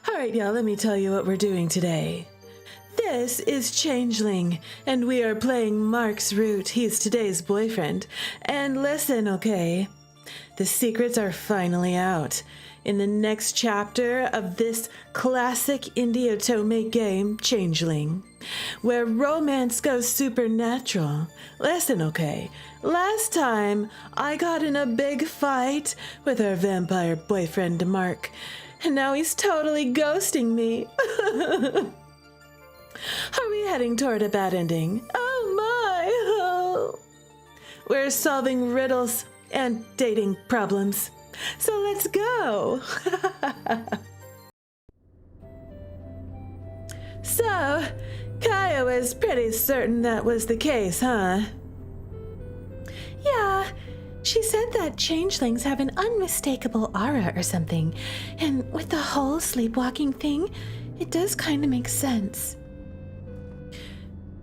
Alright, y'all, let me tell you what we're doing today. This is Changeling, and we are playing Marc's route. He's today's boyfriend. And listen, okay? The secrets are finally out. In the next chapter of this classic indie otome game, Changeling, where romance goes supernatural. Listen, okay? Last time, I got in a big fight with our vampire boyfriend, Marc, and now he's totally ghosting me. Are we heading toward a bad ending? Oh my! Oh. We're solving riddles and dating problems. So let's go! So, Kaya was pretty certain that was the case, huh? Yeah, she said that changelings have an unmistakable aura or something, and with the whole sleepwalking thing, it does kind of make sense.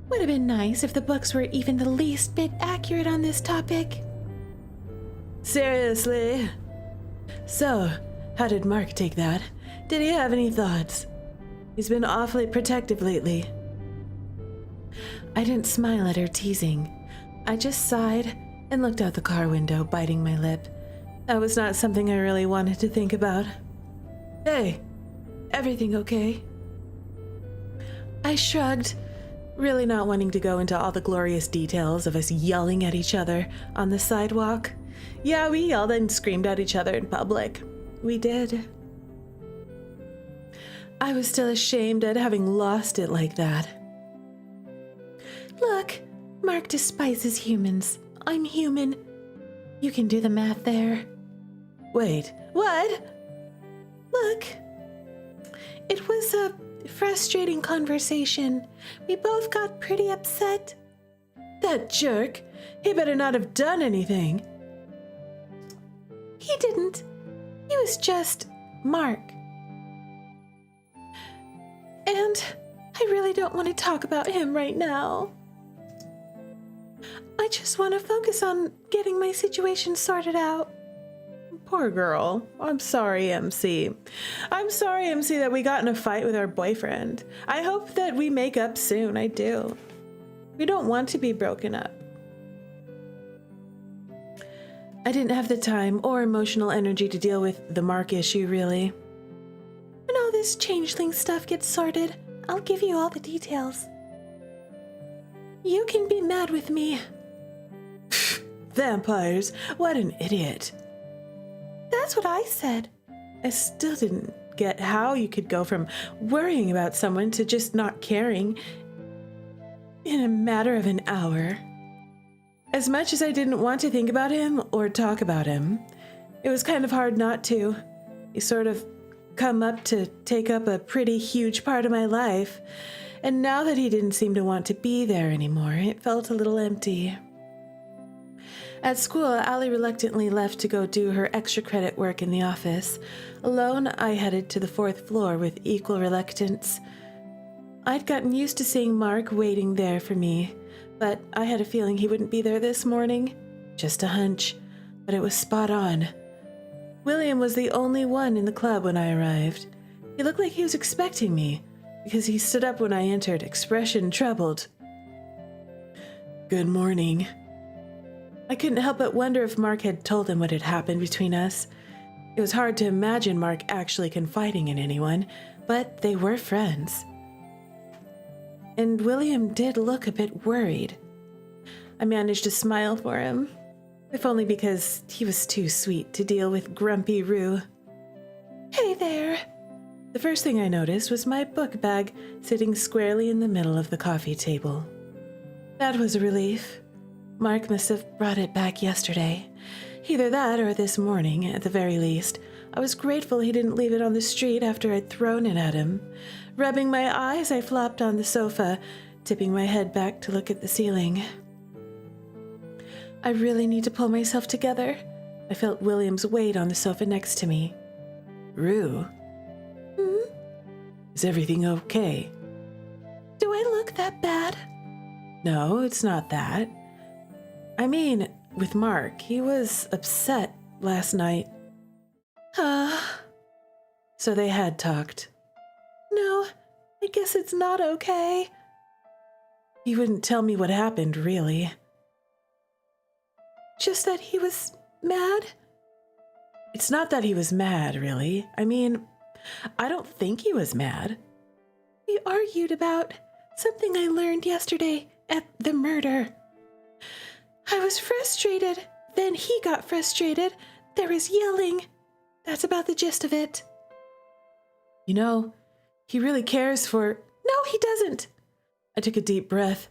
Would have been nice if the books were even the least bit accurate on this topic. Seriously? So, how did Marc take that? Did he have any thoughts? He's been awfully protective lately. I didn't smile at her teasing. I just sighed and looked out the car window, biting my lip. That was not something I really wanted to think about. Hey, everything okay? I shrugged, really not wanting to go into all the glorious details of us yelling at each other on the sidewalk. Yeah, we yelled and screamed at each other in public. We did. I was still ashamed at having lost it like that. Look, Marc despises humans. I'm human. You can do the math there. Wait, what? Look. It was a frustrating conversation. We both got pretty upset. That jerk. He better not have done anything. He didn't. He was just Marc. And I really don't want to talk about him right now. I just want to focus on getting my situation sorted out. Poor girl. I'm sorry, MC. I'm sorry, MC, that we got in a fight with our boyfriend. I hope that we make up soon. I do. We don't want to be broken up. I didn't have the time or emotional energy to deal with the Marc issue, really. When all this changeling stuff gets sorted, I'll give you all the details. You can be mad with me. Vampires, what an idiot. That's what I said. I still didn't get how you could go from worrying about someone to just not caring in a matter of an hour. As much as I didn't want to think about him or talk about him, it was kind of hard not to. He sort of come up to take up a pretty huge part of my life, and now that he didn't seem to want to be there anymore, it felt a little empty. At school, Allie reluctantly left to go do her extra credit work in the office. Alone, I headed to the 4th floor with equal reluctance. I'd gotten used to seeing Marc waiting there for me, but I had a feeling he wouldn't be there this morning. Just a hunch, but it was spot on. William was the only one in the club when I arrived. He looked like he was expecting me, because he stood up when I entered, expression troubled. Good morning. I couldn't help but wonder if Marc had told him what had happened between us. It was hard to imagine Marc actually confiding in anyone, but they were friends. And William did look a bit worried. I managed to smile for him, if only because he was too sweet to deal with grumpy Rue. Hey there. The first thing I noticed was my book bag sitting squarely in the middle of the coffee table. That was a relief. Marc must have brought it back yesterday. Either that or this morning, at the very least. I was grateful he didn't leave it on the street after I'd thrown it at him. Rubbing my eyes, I flopped on the sofa, tipping my head back to look at the ceiling. I really need to pull myself together. I felt William's weight on the sofa next to me. Rue? Is everything okay? Do I look that bad? No, it's not that. I mean, with Marc, he was upset last night. So they had talked. guess it's not okay. He wouldn't tell me what happened, really. Just that he was mad? It's not that he was mad, really. I mean, I don't think he was mad. We argued about something I learned yesterday at the murder. I was frustrated. Then he got frustrated. There was yelling. That's about the gist of it. You know, he really cares for... No, he doesn't. I took a deep breath,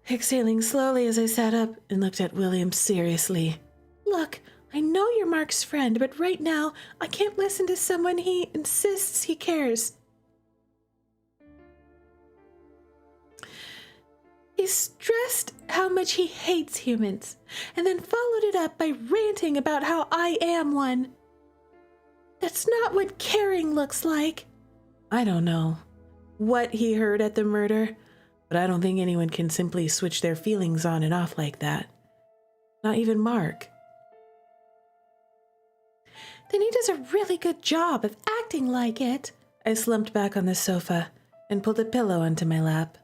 exhaling slowly as I sat up and looked at William seriously. Look, I know you're Mark's friend, but right now I can't listen to someone he insists he cares. He stressed how much he hates humans, and then followed it up by ranting about how I am one. That's not what caring looks like. I don't know what he heard at the murder, but I don't think anyone can simply switch their feelings on and off like that. Not even Mark. Then he does a really good job of acting like it. I slumped back on the sofa and pulled a pillow onto my lap.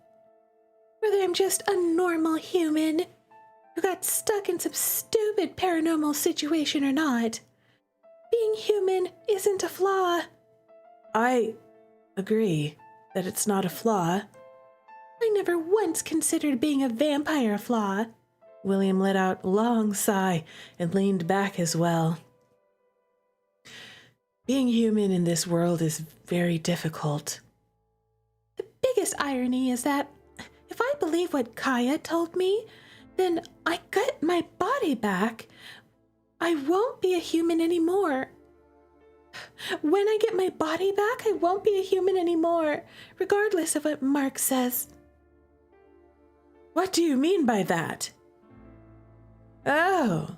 Whether I'm just a normal human who got stuck in some stupid paranormal situation or not, being human isn't a flaw. I agree that it's not a flaw. I never once considered being a vampire a flaw. William let out a long sigh and leaned back as well. Being human in this world is very difficult. The biggest irony is that if I believe what Kaya told me, then I get my body back. I won't be a human anymore. When I get my body back, I won't be a human anymore, regardless of what Mark says. What do you mean by that? Oh,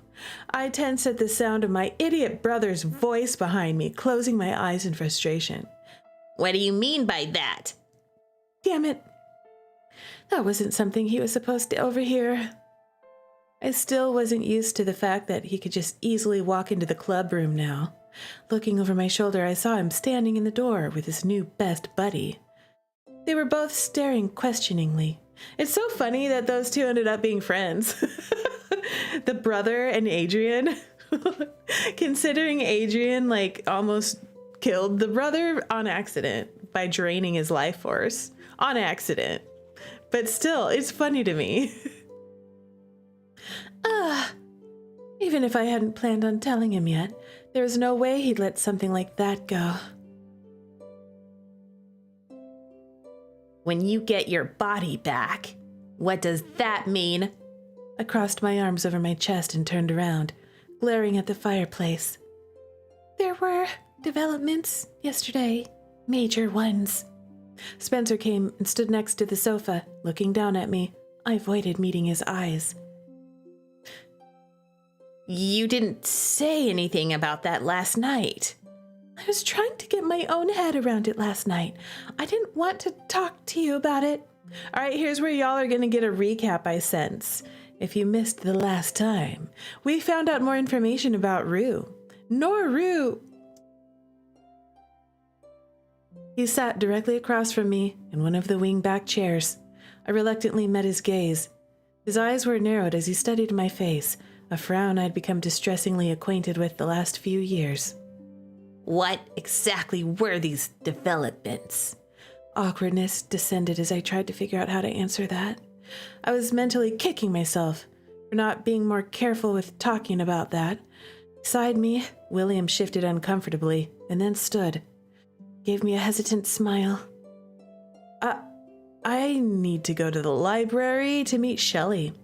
I tensed at the sound of my idiot brother's voice behind me, closing my eyes in frustration. What do you mean by that? Damn it. That wasn't something he was supposed to overhear. I still wasn't used to the fact that he could just easily walk into the club room now. Looking over my shoulder, I saw him standing in the door with his new best buddy. They were both staring questioningly. It's so funny that those two ended up being friends. The brother and Adrian. Considering Adrian, almost killed the brother on accident by draining his life force. On accident. But still, it's funny to me. Even if I hadn't planned on telling him yet, there was no way he'd let something like that go. When you get your body back, what does that mean? I crossed my arms over my chest and turned around, glaring at the fireplace. There were developments yesterday, major ones. Spencer came and stood next to the sofa, looking down at me. I avoided meeting his eyes. You didn't say anything about that last night. I was trying to get my own head around it last night. I didn't want to talk to you about it. All right, here's where y'all are going to get a recap, I sense. If you missed the last time, we found out more information about Rue. Rue. He sat directly across from me in one of the wing-back chairs. I reluctantly met his gaze. His eyes were narrowed as he studied my face, a frown I'd become distressingly acquainted with the last few years. What exactly were these developments? Awkwardness descended as I tried to figure out how to answer that. I was mentally kicking myself for not being more careful with talking about that. Beside me, William shifted uncomfortably and then stood. Gave me a hesitant smile. I need to go to the library to meet Shelley.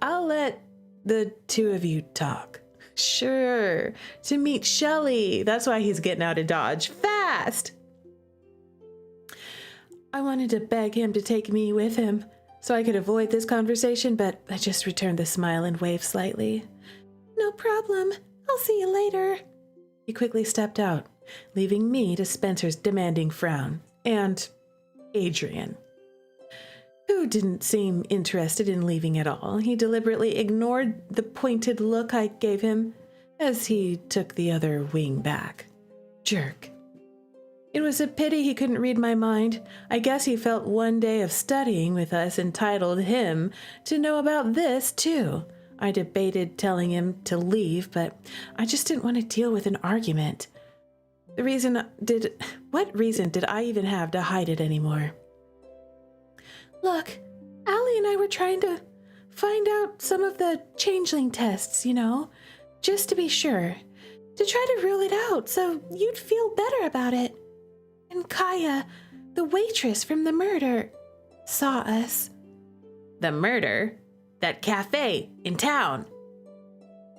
I'll let the two of you talk. Sure, to meet Shelley. That's why he's getting out of Dodge fast. I wanted to beg him to take me with him so I could avoid this conversation, but I just returned the smile and waved slightly. No problem. I'll see you later. He quickly stepped out, leaving me to Spencer's demanding frown and Adrian, who didn't seem interested in leaving at all. He deliberately ignored the pointed look I gave him as he took the other wing back. Jerk. It was a pity he couldn't read my mind. I guess he felt one day of studying with us entitled him to know about this, too. I debated telling him to leave, but I just didn't want to deal with an argument. What reason did I even have to hide it anymore? Look, Allie and I were trying to find out some of the changeling tests, just to be sure. To try to rule it out so you'd feel better about it. And Kaya, the waitress from the murder, saw us. The murder? That cafe in town.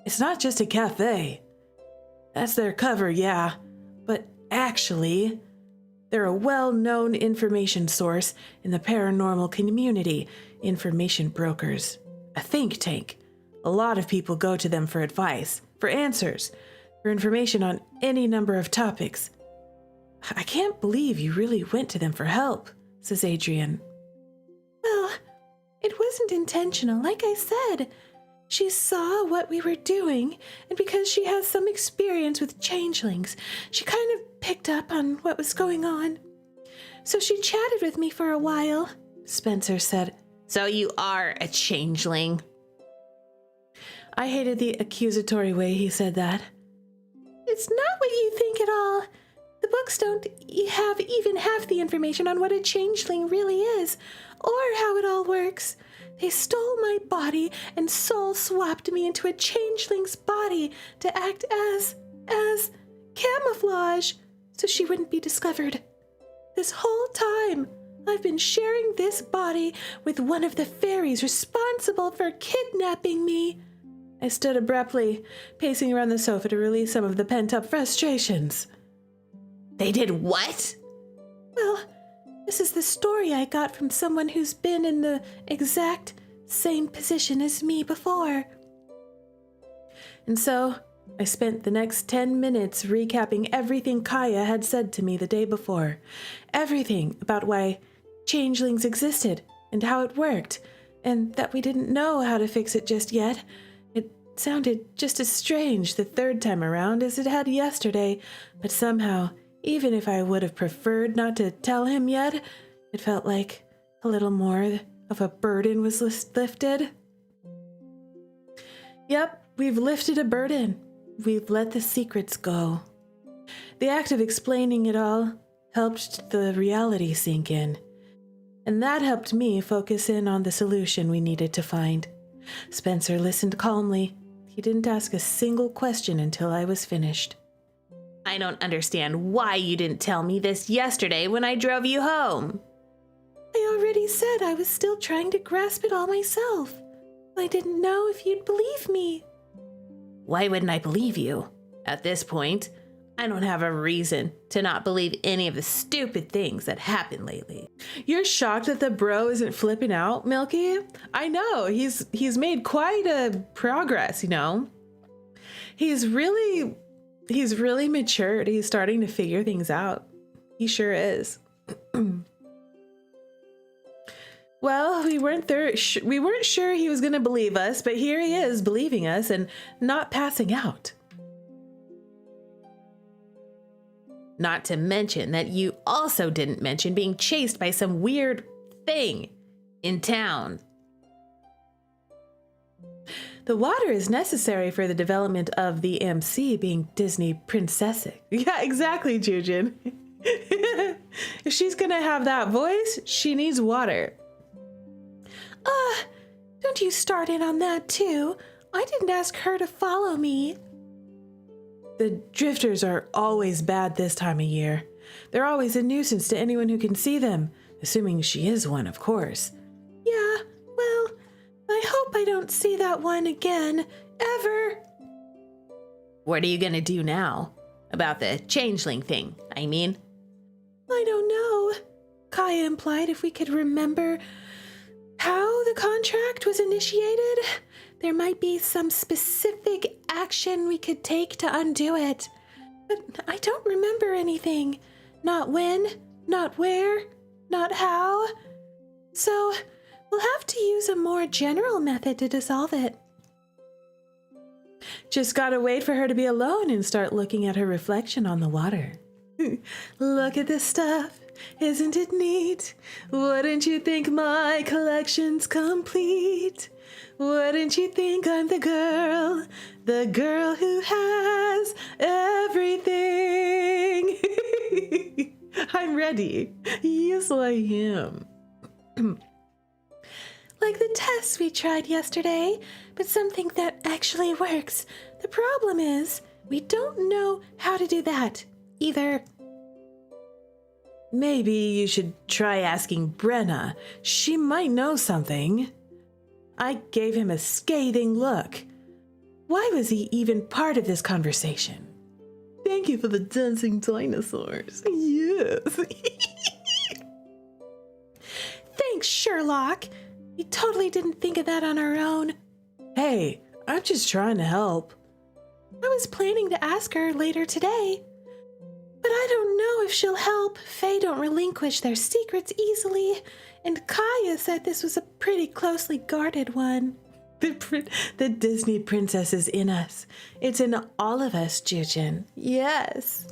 It's not just a cafe. That's their cover, yeah. But actually, they're a well-known information source in the paranormal community, information brokers, a think tank. A lot of people go to them for advice, for answers, for information on any number of topics. I can't believe you really went to them for help, says Adrian. Well, it wasn't intentional, like I said. She saw what we were doing, and because she has some experience with changelings, she kind of picked up on what was going on. So she chatted with me for a while, Spencer said. So you are a changeling? I hated the accusatory way he said that. It's not what you think at all. The books don't have even half the information on what a changeling really is, or how it all works. They stole my body and soul swapped me into a changeling's body to act as camouflage, so she wouldn't be discovered. This whole time, I've been sharing this body with one of the fairies responsible for kidnapping me. I stood abruptly, pacing around the sofa to release some of the pent-up frustrations. They did what? Well, this is the story I got from someone who's been in the exact same position as me before. And so, I spent the next 10 minutes recapping everything Kaya had said to me the day before. Everything about why changelings existed and how it worked, and that we didn't know how to fix it just yet. It sounded just as strange the third time around as it had yesterday, but somehow, even if I would have preferred not to tell him yet, it felt like a little more of a burden was lifted. Yep, we've lifted a burden. We've let the secrets go. The act of explaining it all helped the reality sink in. And that helped me focus in on the solution we needed to find. Spencer listened calmly. He didn't ask a single question until I was finished. I don't understand why you didn't tell me this yesterday when I drove you home. I already said I was still trying to grasp it all myself. I didn't know if you'd believe me. Why wouldn't I believe you? At this point, I don't have a reason to not believe any of the stupid things that happened lately. You're shocked that the bro isn't flipping out, Milky? I know, he's made quite a progress, He's really matured. He's starting to figure things out. He sure is. Well, we weren't sure he was going to believe us, but here he is believing us and not passing out. Not to mention that you also didn't mention being chased by some weird thing in town. The water is necessary for the development of the MC being Disney princessic. Yeah, exactly, Jujin. If she's gonna have that voice, she needs water. Don't you start in on that too. I didn't ask her to follow me. The drifters are always bad this time of year. They're always a nuisance to anyone who can see them, assuming she is one, of course. Yeah, well, I hope I don't see that one again, ever. What are you gonna do now? About the changeling thing, I mean? I don't know. Kaya implied if we could remember how the contract was initiated, there might be some specific action we could take to undo it. But I don't remember anything. Not when, not where, not how. So we'll have to use a more general method to dissolve it. Just gotta wait for her to be alone and start looking at her reflection on the water. Look at this stuff. Isn't it neat? Wouldn't you think my collection's complete? Wouldn't you think I'm the girl who has everything? I'm ready. Yes, I am. Like the tests we tried yesterday, but something that actually works. The problem is, we don't know how to do that either. Maybe you should try asking Brenna. She might know something. I gave him a scathing look. Why was he even part of this conversation? Thank you for the dancing dinosaurs. Yes. Thanks, Sherlock. We totally didn't think of that on our own. Hey, I'm just trying to help. I was planning to ask her later today, but I don't know if she'll help. Fae don't relinquish their secrets easily, and Kaya said this was a pretty closely guarded one. The Disney princess is in us. It's in all of us, Jujin. Yes.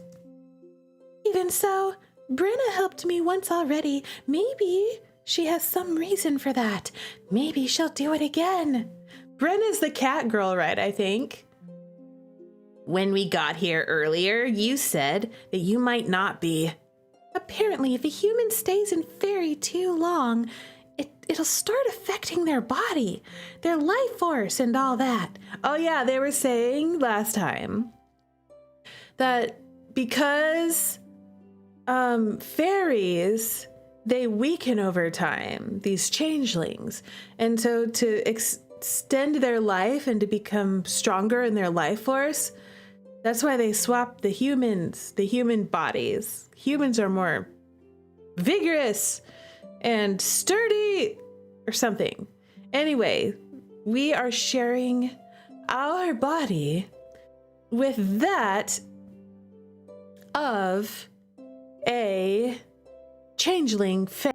Even so, Brenna helped me once already. Maybe she has some reason for that. Maybe she'll do it again. Brenna's the cat girl, right, I think? When we got here earlier, you said that you might not be. Apparently, if a human stays in fairy too long, it'll start affecting their body, their life force, and all that. Oh yeah, they were saying last time that because fairies, they weaken over time, these changelings. And so to extend their life and to become stronger in their life force, that's why they swap the human bodies. Humans are more vigorous and sturdy or something. Anyway, we are sharing our body with that of a changeling fae.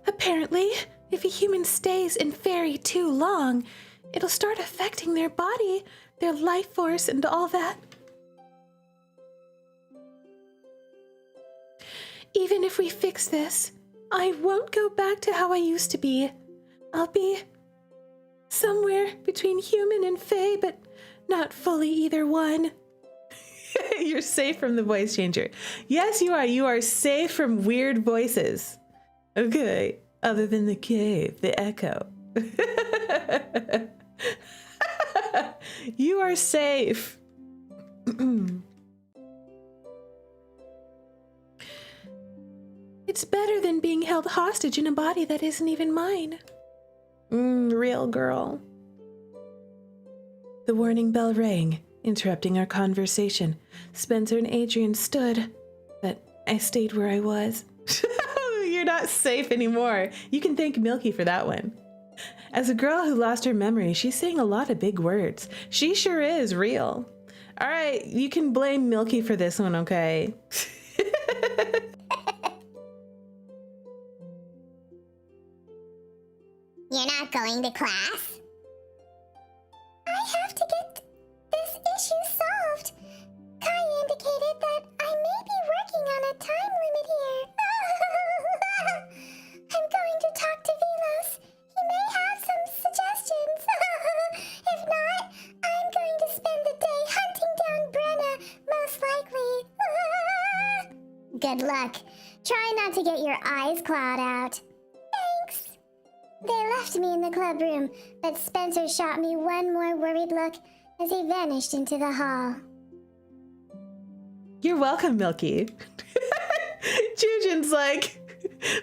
Apparently, if a human stays in fairy too long, it'll start affecting their body, their life force, and all that. Even if we fix this, I won't go back to how I used to be. I'll be somewhere between human and fae, but not fully either one. You're safe from the voice changer. Yes, you are. You are safe from weird voices. Okay, other than the cave, the echo. You are safe. It's better than being held hostage in a body that isn't even mine. Real girl. The warning bell rang, interrupting our conversation. Spencer and Adrian stood, but I stayed where I was. You're not safe anymore. You can thank Milky for that one. As a girl who lost her memory, she's saying a lot of big words. She sure is real. All right, you can blame Milky for this one, okay? You're not going to class? I have to get this issue solved. Kai indicated that I may be working on a time limit here. I'm going to talk to Velos. He may have some suggestions. If not, I'm going to spend the day hunting down Brenna, most likely. Good luck. Try not to get your eyes clawed out. Thanks. They left me in the club room, but Spencer shot me one more worried look as he vanished into the hall. You're welcome, Milky. Jujin's like,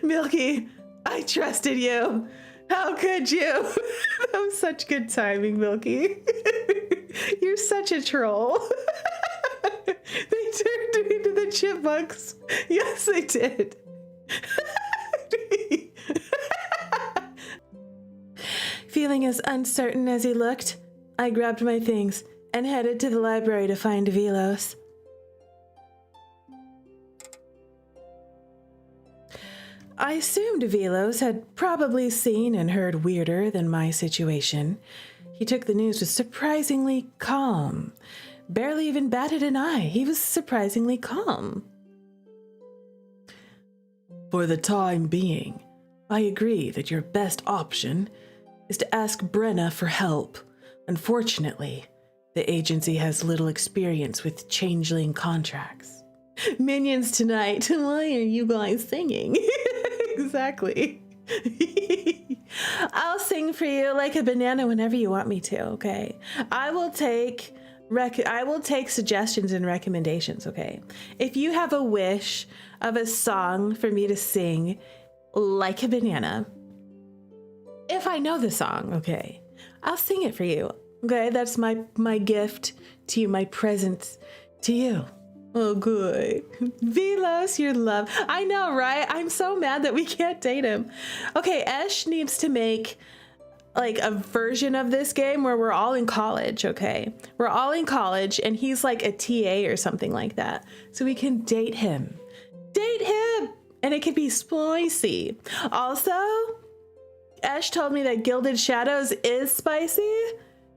Milky, I trusted you. How could you? That was such good timing, Milky. You're such a troll. They turned me into the chipmunks. Yes, they did. Feeling as uncertain as he looked, I grabbed my things and headed to the library to find Velos. I assumed Velos had probably seen and heard weirder than my situation. He took the news with surprisingly calm, barely even batted an eye. He was surprisingly calm. For the time being, I agree that your best option is to ask Brenna for help. Unfortunately, the agency has little experience with changeling contracts. Minions tonight, why are you guys singing? Exactly. I'll sing for you like a banana whenever you want me to, okay? I will take suggestions and recommendations, okay? If you have a wish of a song for me to sing like a banana, if I know the song, okay, I'll sing it for you. Okay, that's my gift to you, my present to you. Oh, good. Velos, your love. I know, right? I'm so mad that we can't date him. Okay, Esh needs to make like a version of this game where we're all in college, okay? We're all in college and he's like a TA or something like that. So we can date him. Date him! And it could be spicy. Also, Esh told me that Gilded Shadows is spicy,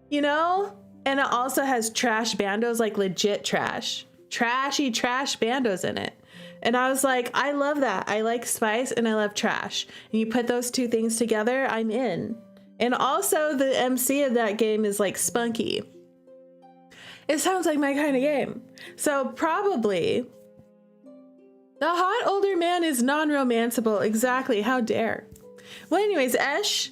you know? And it also has trash bandos, like legit trash. Trashy trash bandos in it. And I was like, I love that. I like spice and I love trash. And you put those two things together, I'm in. And also the MC of that game is like spunky. It sounds like my kind of game. So probably the hot older man is non-romanceable. Exactly. How dare. Well, anyways, Esh,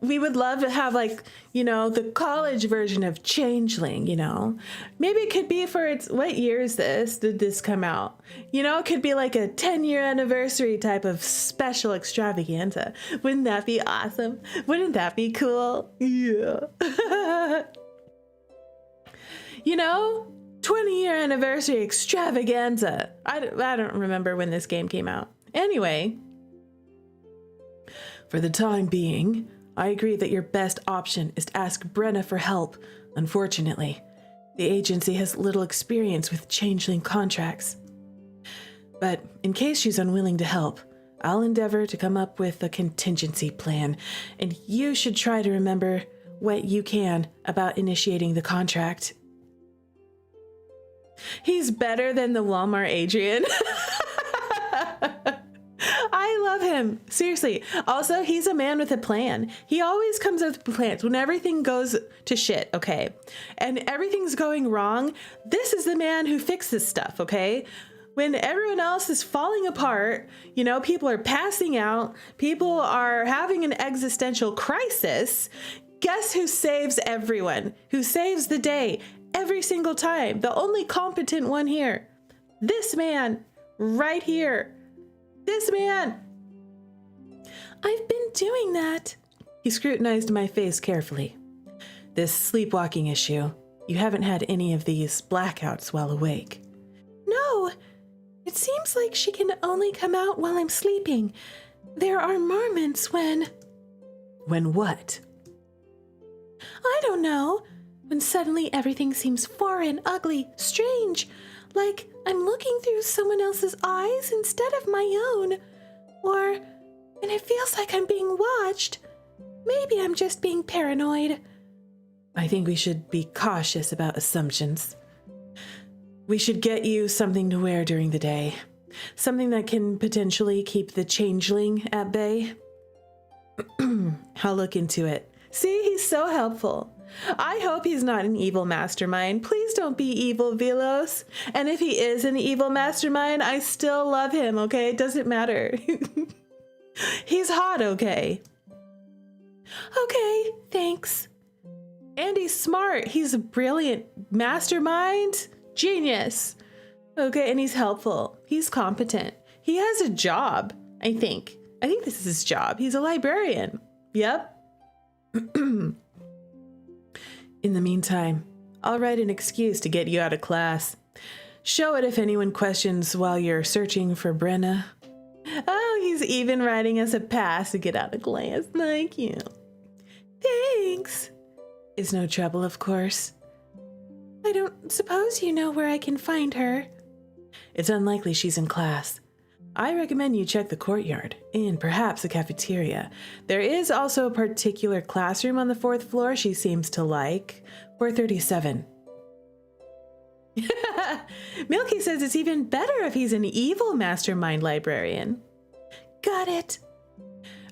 we would love to have like, you know, the college version of Changeling, you know. Maybe it could be for its, what year is this? Did this come out? You know, it could be like a 10-year anniversary type of special extravaganza. Wouldn't that be awesome? Wouldn't that be cool? Yeah. You know, 20-year anniversary extravaganza. I don't remember when this game came out. Anyway, for the time being, I agree that your best option is to ask Brenna for help. Unfortunately, the agency has little experience with changeling contracts. But in case she's unwilling to help, I'll endeavor to come up with a contingency plan, and you should try to remember what you can about initiating the contract. He's better than the Walmart Adrian. I love him. Seriously. Also, he's a man with a plan. He always comes up with plans when everything goes to shit, okay? And everything's going wrong. This is the man who fixes stuff, okay? When everyone else is falling apart, you know, people are passing out, people are having an existential crisis, guess who saves everyone? Who saves the day every single time? The only competent one here. This man right here. This man! I've been doing that. He scrutinized my face carefully. This sleepwalking issue, you haven't had any of these blackouts while awake. No, it seems like she can only come out while I'm sleeping. There are moments when... When what? I don't know. When suddenly everything seems foreign, ugly, strange. Like I'm looking through someone else's eyes instead of my own. Or when it feels like I'm being watched. Maybe I'm just being paranoid. I think we should be cautious about assumptions. We should get you something to wear during the day. Something that can potentially keep the changeling at bay. I'll look into it. See, he's so helpful. I hope he's not an evil mastermind. Please don't be evil, Velos. And if he is an evil mastermind, I still love him, okay? It doesn't matter. He's hot, okay? Okay, thanks. And he's smart. He's a brilliant mastermind. Genius. Okay, and he's helpful. He's competent. He has a job, I think. I think this is his job. He's a librarian. Yep. In the meantime, I'll write an excuse to get you out of class. Show it if anyone questions while you're searching for Brenna. Oh, he's even writing us a pass to get out of class. Thank you. Thanks. It's no trouble, of course. I don't suppose you know where I can find her. It's unlikely she's in class. I recommend you check the courtyard and perhaps the cafeteria. There is also a particular classroom on the 4th floor she seems to like. 437. Milky says it's even better if he's an evil mastermind librarian. Got it.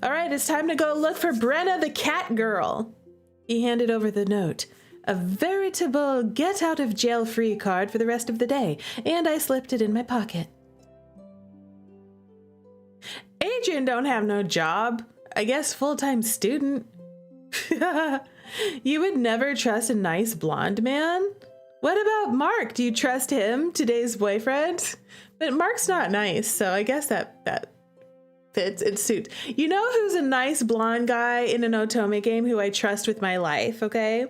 All right, it's time to go look for Brenna the cat girl. He handed over the note, a veritable get out of jail free card for the rest of the day, and I slipped it in my pocket. Adrian don't have no job. I guess full-time student. You would never trust a nice blonde man? What about Marc? Do you trust him, today's boyfriend? But Marc's not nice, so I guess that fits. It suits. You know who's a nice blonde guy in an otome game who I trust with my life, okay?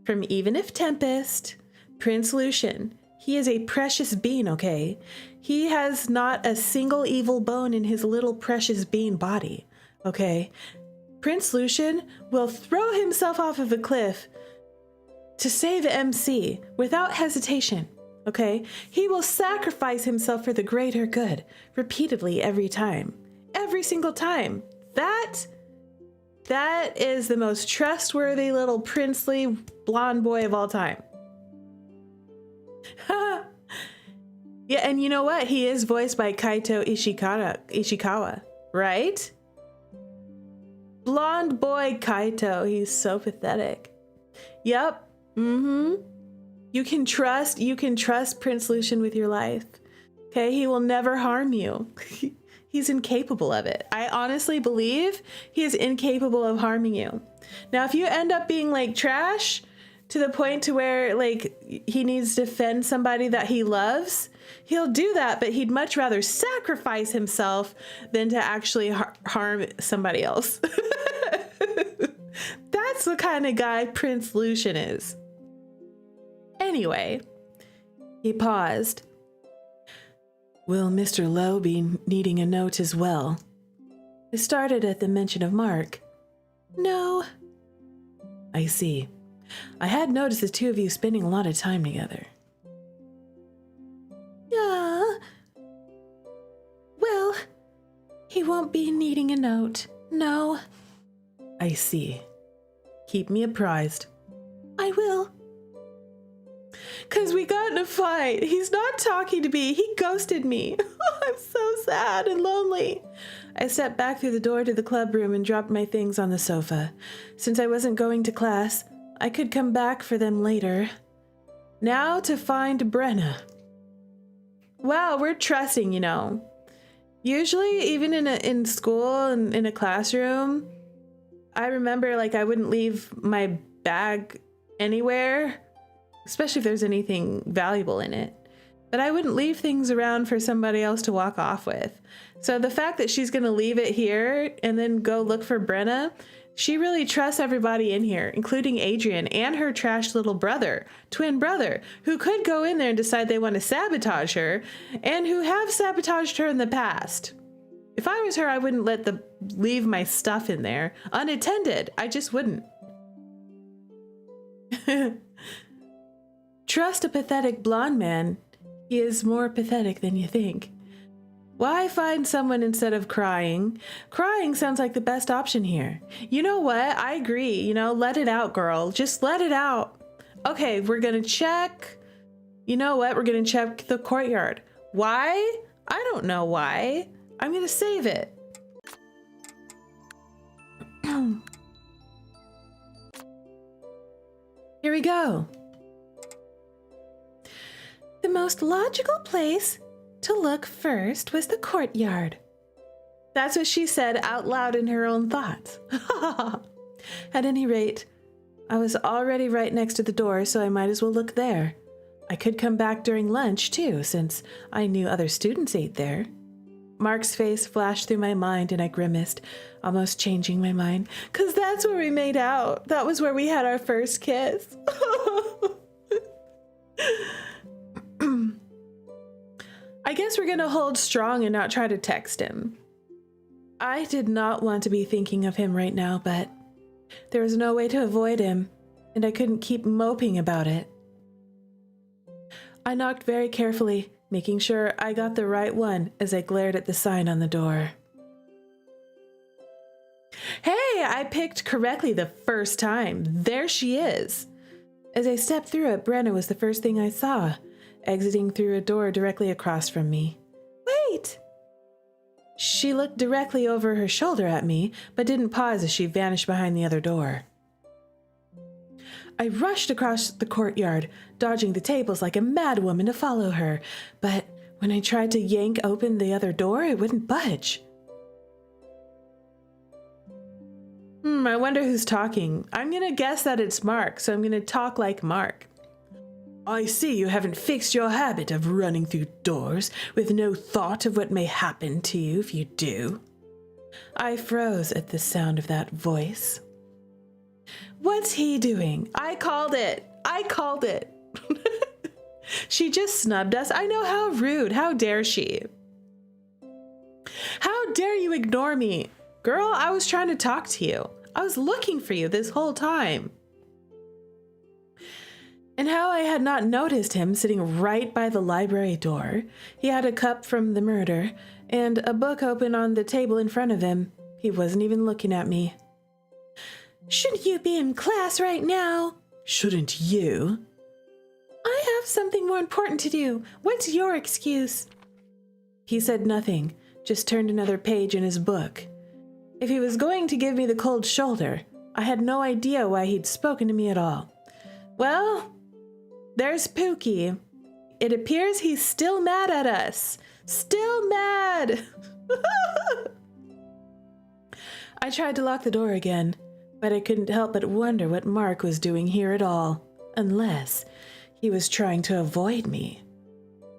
From Even If Tempest, Prince Lucian. He is a precious bean, okay? He has not a single evil bone in his little precious bean body, okay? Prince Lucian will throw himself off of a cliff to save MC without hesitation, okay? He will sacrifice himself for the greater good repeatedly every time. Every single time. That is the most trustworthy little princely blonde boy of all time. Yeah, and you know what? He is voiced by Kaito Ishikawa, right? Blonde boy Kaito. He's so pathetic. Yep. You can trust Prince Lucian with your life. Okay, he will never harm you. He's incapable of it. I honestly believe he is incapable of harming you. Now, if you end up being like trash to the point to where like he needs to defend somebody that he loves, he'll do that, but he'd much rather sacrifice himself than to actually harm somebody else. That's the kind of guy Prince Lucian is. Anyway, he paused. Will Mr. Lowe be needing a note as well? It started at the mention of Marc. No. I see. I had noticed the two of you spending a lot of time together. Well, he won't be needing a note. No. I see. Keep me apprised. I will. 'Cause we got in a fight. He's not talking to me. He ghosted me. I'm so sad and lonely. I stepped back through the door to the club room and dropped my things on the sofa. Since I wasn't going to class, I could come back for them later. Now to find Brenna. Wow, we're trusting, you know. Usually, even in school and in a classroom, I remember like I wouldn't leave my bag anywhere, especially if there's anything valuable in it. But I wouldn't leave things around for somebody else to walk off with. So the fact that she's going to leave it here and then go look for Brenna, she really trusts everybody in here, including Adrian and her trash little brother, twin brother, who could go in there and decide they want to sabotage her and who have sabotaged her in the past. If I was her, I wouldn't leave my stuff in there unattended. I just wouldn't. Trust a pathetic blonde man. He is more pathetic than you think. Why find someone instead of crying? Crying sounds like the best option here. You know what? I agree. You know, let it out, girl. Just let it out. Okay, we're going to check. You know what? We're going to check the courtyard. Why? I don't know why. I'm going to save it. Here we go. The most logical place to look first was the courtyard. That's what she said out loud in her own thoughts. At any rate, I was already right next to the door, so I might as well look there. I could come back during lunch, too, since I knew other students ate there. Marc's face flashed through my mind, and I grimaced, almost changing my mind. 'Cause that's where we made out. That was where we had our first kiss. I guess we're gonna hold strong and not try to text him. I did not want to be thinking of him right now, but there was no way to avoid him, and I couldn't keep moping about it. I knocked very carefully, making sure I got the right one as I glared at the sign on the door. Hey, I picked correctly the first time. There she is. As I stepped through it, Brenna was the first thing I saw, exiting through a door directly across from me. Wait! She looked directly over her shoulder at me, but didn't pause as she vanished behind the other door. I rushed across the courtyard, dodging the tables like a mad woman to follow her, but when I tried to yank open the other door, it wouldn't budge. I wonder who's talking. I'm gonna guess that it's Marc, so I'm gonna talk like Marc. I see you haven't fixed your habit of running through doors with no thought of what may happen to you if you do. I froze at the sound of that voice. What's he doing? I called it. I called it. She just snubbed us. I know, how rude. How dare she? How dare you ignore me? Girl, I was trying to talk to you. I was looking for you this whole time. And how I had not noticed him sitting right by the library door. He had a cup from the murder and a book open on the table in front of him. He wasn't even looking at me. Shouldn't you be in class right now? Shouldn't you? I have something more important to do. What's your excuse? He said nothing, just turned another page in his book. If he was going to give me the cold shoulder, I had no idea why he'd spoken to me at all. Well, there's Pookie. It appears he's still mad at us. Still mad! I tried to lock the door again, but I couldn't help but wonder what Marc was doing here at all, unless he was trying to avoid me.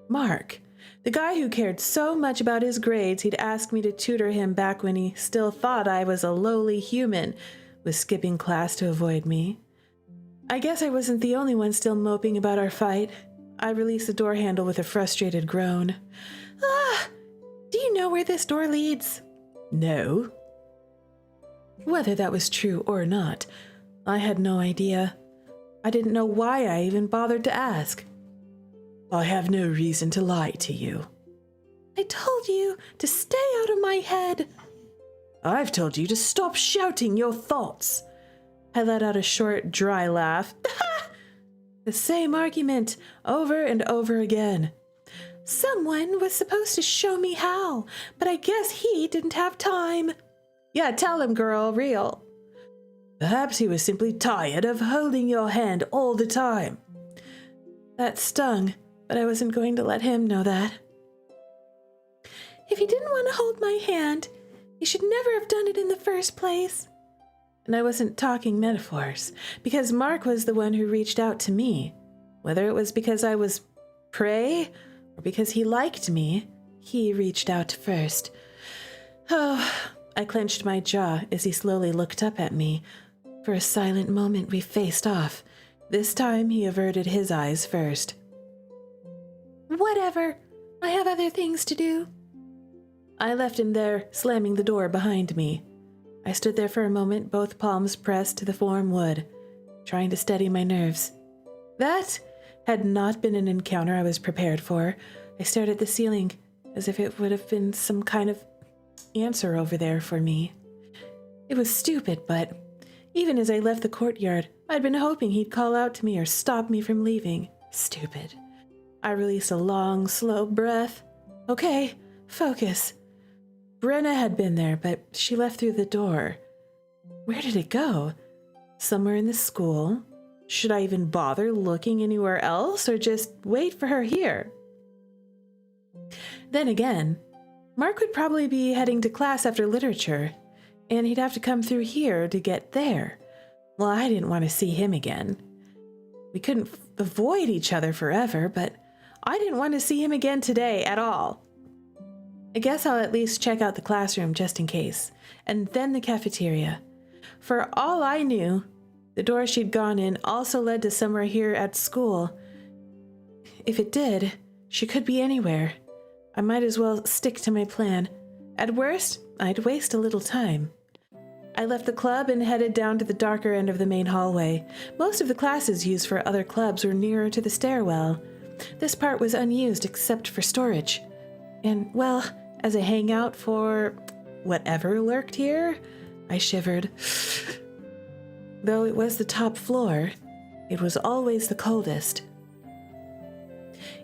Marc, the guy who cared so much about his grades he'd ask me to tutor him back when he still thought I was a lowly human, was skipping class to avoid me. I guess I wasn't the only one still moping about our fight. I released the door handle with a frustrated groan. Do you know where this door leads? No. Whether that was true or not, I had no idea. I didn't know why I even bothered to ask. I have no reason to lie to you. I told you to stay out of my head. I've told you to stop shouting your thoughts. I let out a short, dry laugh. The same argument, over and over again. Someone was supposed to show me how, but I guess he didn't have time. Yeah, tell him, girl, real. Perhaps he was simply tired of holding your hand all the time. That stung, but I wasn't going to let him know that. If he didn't want to hold my hand, he should never have done it in the first place. And I wasn't talking metaphors, because Marc was the one who reached out to me. Whether it was because I was prey, or because he liked me, he reached out first. Oh, I clenched my jaw as he slowly looked up at me. For a silent moment we faced off. This time he averted his eyes first. Whatever. I have other things to do. I left him there, slamming the door behind me. I stood there for a moment, both palms pressed to the warm wood, trying to steady my nerves. That had not been an encounter I was prepared for. I stared at the ceiling, as if it would have been some kind of answer over there for me. It was stupid, but even as I left the courtyard, I'd been hoping he'd call out to me or stop me from leaving. Stupid. I released a long, slow breath. Okay, focus. Brenna had been there, but she left through the door. Where did it go? Somewhere in the school? Should I even bother looking anywhere else, or just wait for her here? Then again, Marc would probably be heading to class after literature, and he'd have to come through here to get there. Well, I didn't want to see him again. We couldn't avoid each other forever, but I didn't want to see him again today at all. I guess I'll at least check out the classroom just in case, and then the cafeteria. For all I knew, the door she'd gone in also led to somewhere here at school. If it did, she could be anywhere. I might as well stick to my plan. At worst, I'd waste a little time. I left the club and headed down to the darker end of the main hallway. Most of the classes used for other clubs were nearer to the stairwell. This part was unused except for storage. And, well, as a hangout for whatever lurked here, I shivered. Though it was the top floor, it was always the coldest.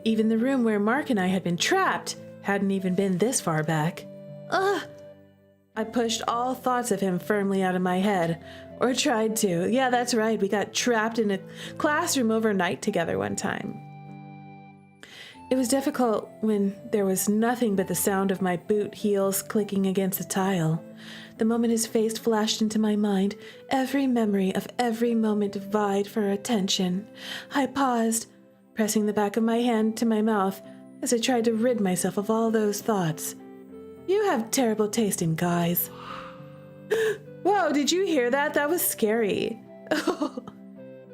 Even the room where Marc and I had been trapped hadn't even been this far back. Ugh! I pushed all thoughts of him firmly out of my head, or tried to. Yeah, that's right, we got trapped in a classroom overnight together one time. It was difficult when there was nothing but the sound of my boot heels clicking against the tile. The moment his face flashed into my mind, every memory of every moment vied for attention. I paused, pressing the back of my hand to my mouth as I tried to rid myself of all those thoughts. You have terrible taste in guys. Whoa, did you hear that? That was scary.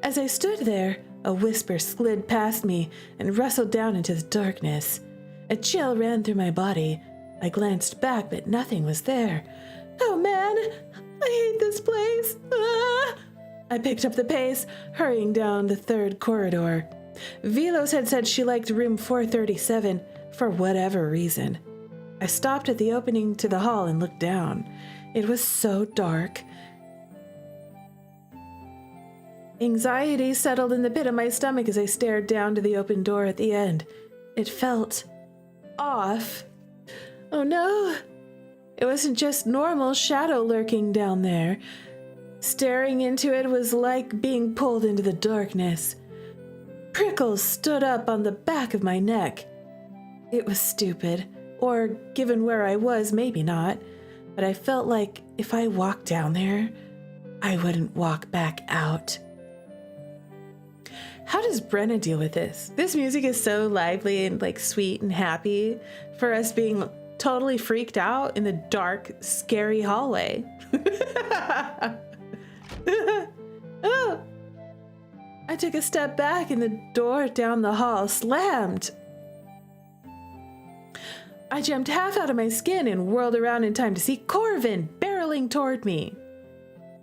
As I stood there, a whisper slid past me and rustled down into the darkness. A chill ran through my body. I glanced back, but nothing was there. Oh man, I hate this place. Ah! I picked up the pace, hurrying down the third corridor. Velos had said she liked room 437 for whatever reason. I stopped at the opening to the hall and looked down. It was so dark. Anxiety settled in the pit of my stomach as I stared down to the open door at the end. It felt off. Oh no! It wasn't just normal shadow lurking down there. Staring into it was like being pulled into the darkness. Prickles stood up on the back of my neck. It was stupid, or given where I was, maybe not, but I felt like if I walked down there, I wouldn't walk back out. How does Brenna deal with this? This music is so lively and like sweet and happy for us being totally freaked out in the dark, scary hallway. Oh. I took a step back and the door down the hall slammed. I jumped half out of my skin and whirled around in time to see Corvin barreling toward me.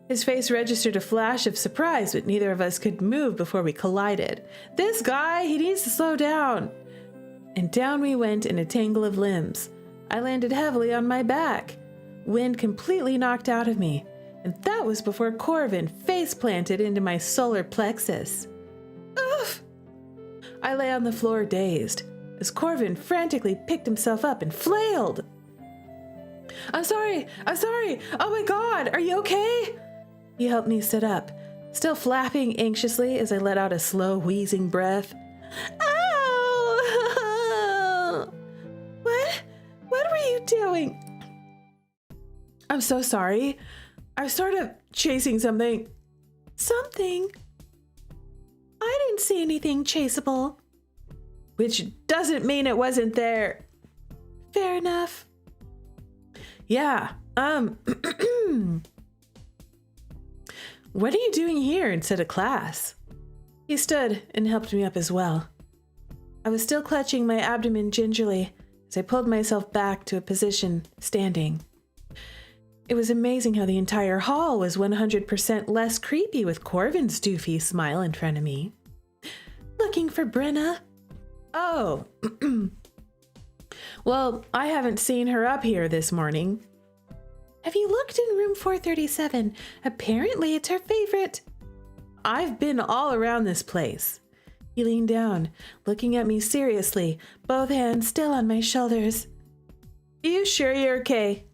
His face registered a flash of surprise, but neither of us could move before we collided. This guy, he needs to slow down. And down we went in a tangle of limbs. I landed heavily on my back. Wind completely knocked out of me, and that was before Corvin face planted into my solar plexus. Oof! I lay on the floor dazed, as Corvin frantically picked himself up and flailed. I'm sorry! Oh my god, are you okay? He helped me sit up, still flapping anxiously as I let out a slow, wheezing breath. Ow! What were you doing? I'm so sorry. I was sort of chasing something. Something? I didn't see anything chaseable. Which doesn't mean it wasn't there. Fair enough. Yeah, what are you doing here instead of class? He stood and helped me up as well. I was still clutching my abdomen gingerly as I pulled myself back to a position standing. It was amazing how the entire hall was 100% less creepy with Corvin's doofy smile in front of me. Looking for Brenna? Oh. Well, I haven't seen her up here this morning. Have you looked in room 437? Apparently it's her favorite. I've been all around this place. He leaned down, looking at me seriously, both hands still on my shoulders. Are you sure you're okay?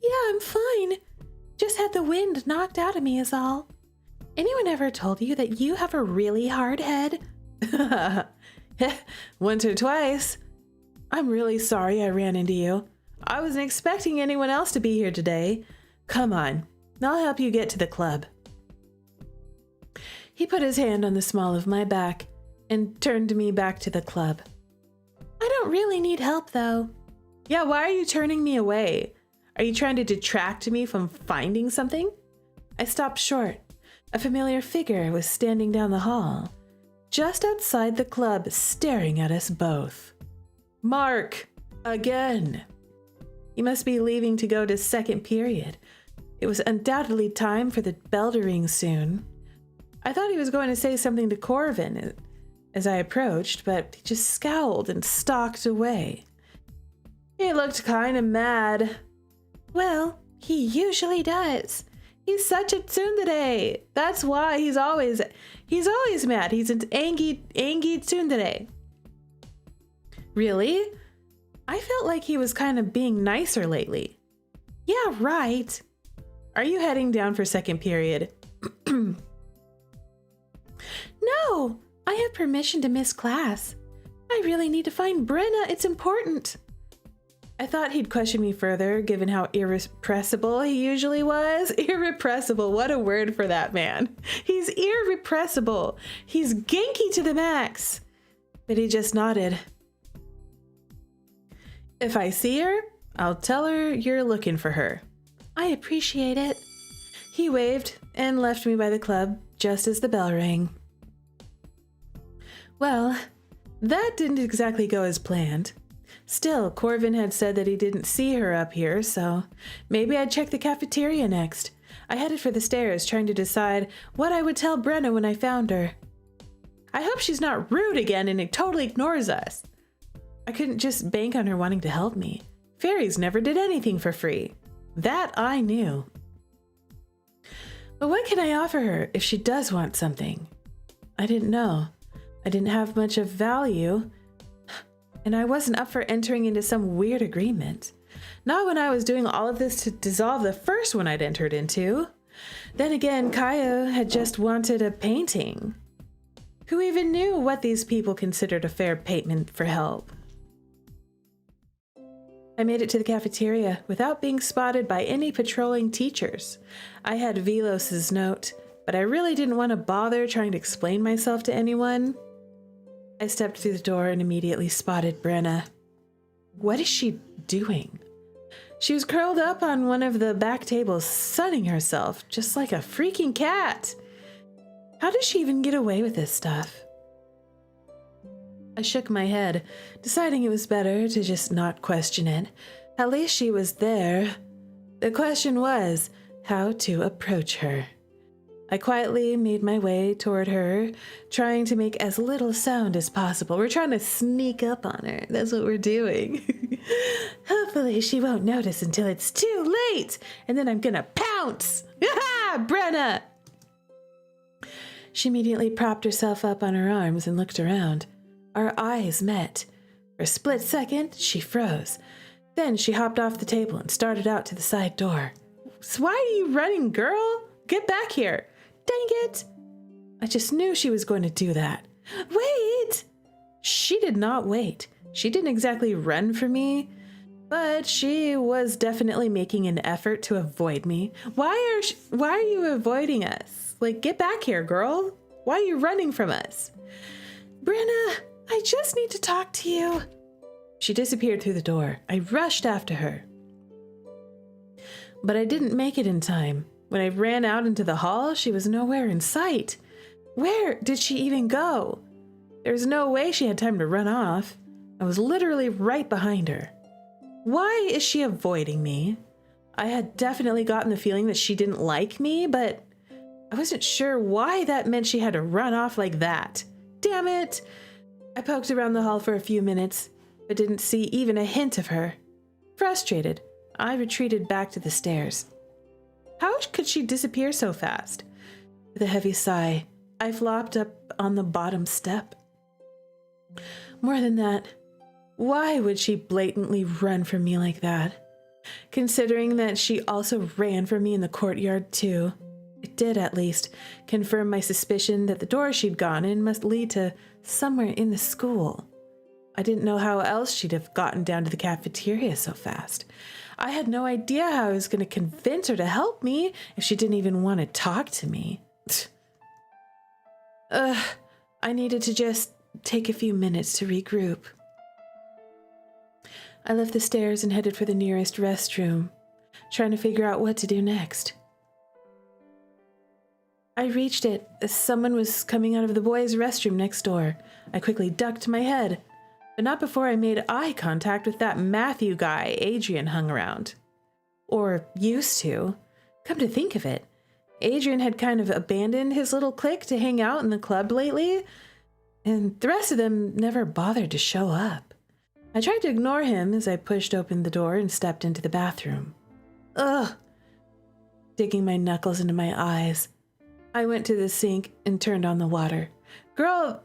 Yeah, I'm fine. Just had the wind knocked out of me is all. Anyone ever told you that you have a really hard head? Once or twice. I'm really sorry I ran into you. I wasn't expecting anyone else to be here today. Come on, I'll help you get to the club. He put his hand on the small of my back and turned me back to the club. I don't really need help, though. Yeah, why are you turning me away? Are you trying to detract me from finding something? I stopped short. A familiar figure was standing down the hall, just outside the club, staring at us both. Marc, again. He must be leaving to go to second period. It was undoubtedly time for the bell to ring soon. I thought he was going to say something to Corvin as I approached, but he just scowled and stalked away. He looked kind of mad. Well, he usually does. He's such a tsundere. That's why he's always mad. He's an angi tsundere. Really? I felt like he was kind of being nicer lately. Yeah, right. Are you heading down for second period? No, I have permission to miss class. I really need to find Brenna. It's important. I thought he'd question me further, given how irrepressible he usually was. Irrepressible, what a word for that man. He's irrepressible. He's genki to the max. But he just nodded. If I see her, I'll tell her you're looking for her. I appreciate it. He waved and left me by the club just as the bell rang. Well, that didn't exactly go as planned. Still, Corvin had said that he didn't see her up here, so maybe I'd check the cafeteria next. I headed for the stairs, trying to decide what I would tell Brenna when I found her. I hope she's not rude again and totally ignores us. I couldn't just bank on her wanting to help me. Fairies never did anything for free. That I knew. But what can I offer her if she does want something? I didn't know. I didn't have much of value, and I wasn't up for entering into some weird agreement. Not when I was doing all of this to dissolve the first one I'd entered into. Then again, Kaya had just wanted a painting. Who even knew what these people considered a fair payment for help? I made it to the cafeteria without being spotted by any patrolling teachers. I had Velos's note, but I really didn't want to bother trying to explain myself to anyone. I stepped through the door and immediately spotted Brenna. What is she doing? She was curled up on one of the back tables, sunning herself, just like a freaking cat. How does she even get away with this stuff? I shook my head, deciding it was better to just not question it. At least she was there. The question was how to approach her. I quietly made my way toward her, trying to make as little sound as possible. We're trying to sneak up on her. That's what we're doing. Hopefully she won't notice until it's too late, and then I'm gonna pounce. Ha! Brenna! She immediately propped herself up on her arms and looked around. Our eyes met. For a split second, she froze. Then she hopped off the table and started out to the side door. Why are you running, girl? Get back here. Dang it! I just knew she was going to do that. Wait! She did not wait. She didn't exactly run for me, but she was definitely making an effort to avoid me. Why are you avoiding us? Like, get back here, girl. Why are you running from us? Brenna, I just need to talk to you. She disappeared through the door. I rushed after her. But I didn't make it in time. When I ran out into the hall, she was nowhere in sight. Where did she even go? There was no way she had time to run off. I was literally right behind her. Why is she avoiding me? I had definitely gotten the feeling that she didn't like me, but I wasn't sure why that meant she had to run off like that. Damn it! I poked around the hall for a few minutes, but didn't see even a hint of her. Frustrated, I retreated back to the stairs. How could she disappear so fast? With a heavy sigh, I flopped up on the bottom step. More than that, why would she blatantly run from me like that? Considering that she also ran from me in the courtyard too. It did, at least, confirm my suspicion that the door she'd gone in must lead to somewhere in the school. I didn't know how else she'd have gotten down to the cafeteria so fast. I had no idea how I was going to convince her to help me if she didn't even want to talk to me. I needed to just take a few minutes to regroup. I left the stairs and headed for the nearest restroom, trying to figure out what to do next. I reached it as someone was coming out of the boys' restroom next door. I quickly ducked my head, but not before I made eye contact with that Matthew guy Adrian hung around. Or used to. Come to think of it, Adrian had kind of abandoned his little clique to hang out in the club lately, and the rest of them never bothered to show up. I tried to ignore him as I pushed open the door and stepped into the bathroom. Ugh! digging my knuckles into my eyes. I went to the sink and turned on the water. Girl,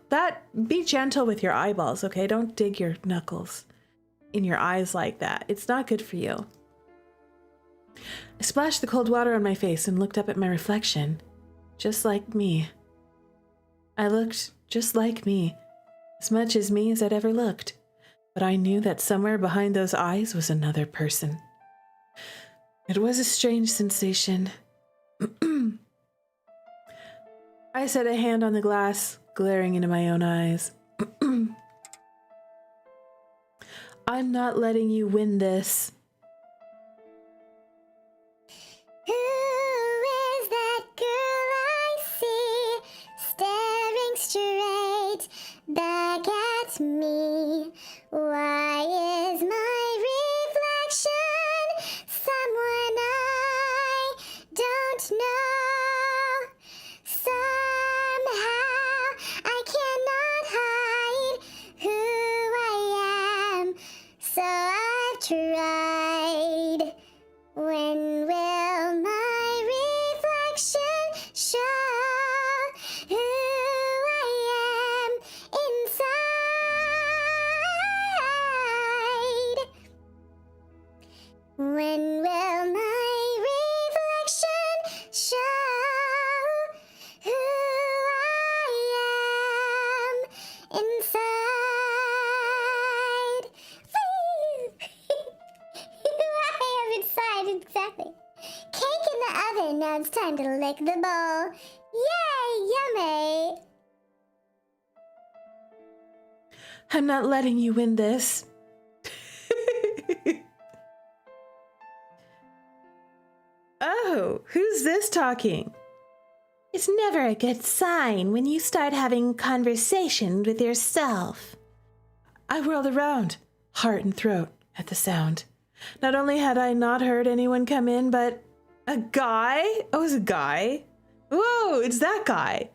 be gentle with your eyeballs, okay? Don't dig your knuckles in your eyes like that. It's not good for you. I splashed the cold water on my face and looked up at my reflection. Just like me. I looked just like me. As much as me as I'd ever looked. But I knew that somewhere behind those eyes was another person. It was a strange sensation. I set a hand on the glass, glaring into my own eyes. I'm not letting you win this. Who is that girl I see staring straight back at me? Why is my reflection someone I don't know? Somehow I cannot hide who I am, so I've tried. When will my reflection show who I am inside? When will my reflection show who I am inside? Who I am inside, exactly. Cake in the oven, now it's time to lick the bowl. Yay, yummy! I'm not letting you win this. Oh, who's this talking? It's never a good sign when you start having conversation with yourself. I whirled around, heart and throat, at the sound. Not only had I not heard anyone come in, but a guy? Oh, it was a guy? Whoa, it's that guy.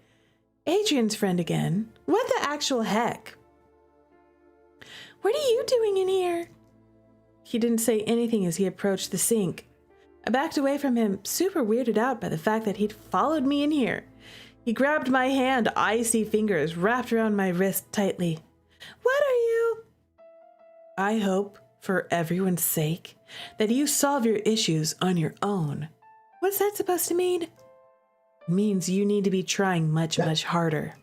Adrian's friend again. What the actual heck? What are you doing in here? He didn't say anything as he approached the sink. I backed away from him, super weirded out by the fact that he'd followed me in here. He grabbed my hand, icy fingers wrapped around my wrist tightly. What are you? I hope, for everyone's sake, that you solve your issues on your own. What's that supposed to mean? It means you need to be trying much, much harder.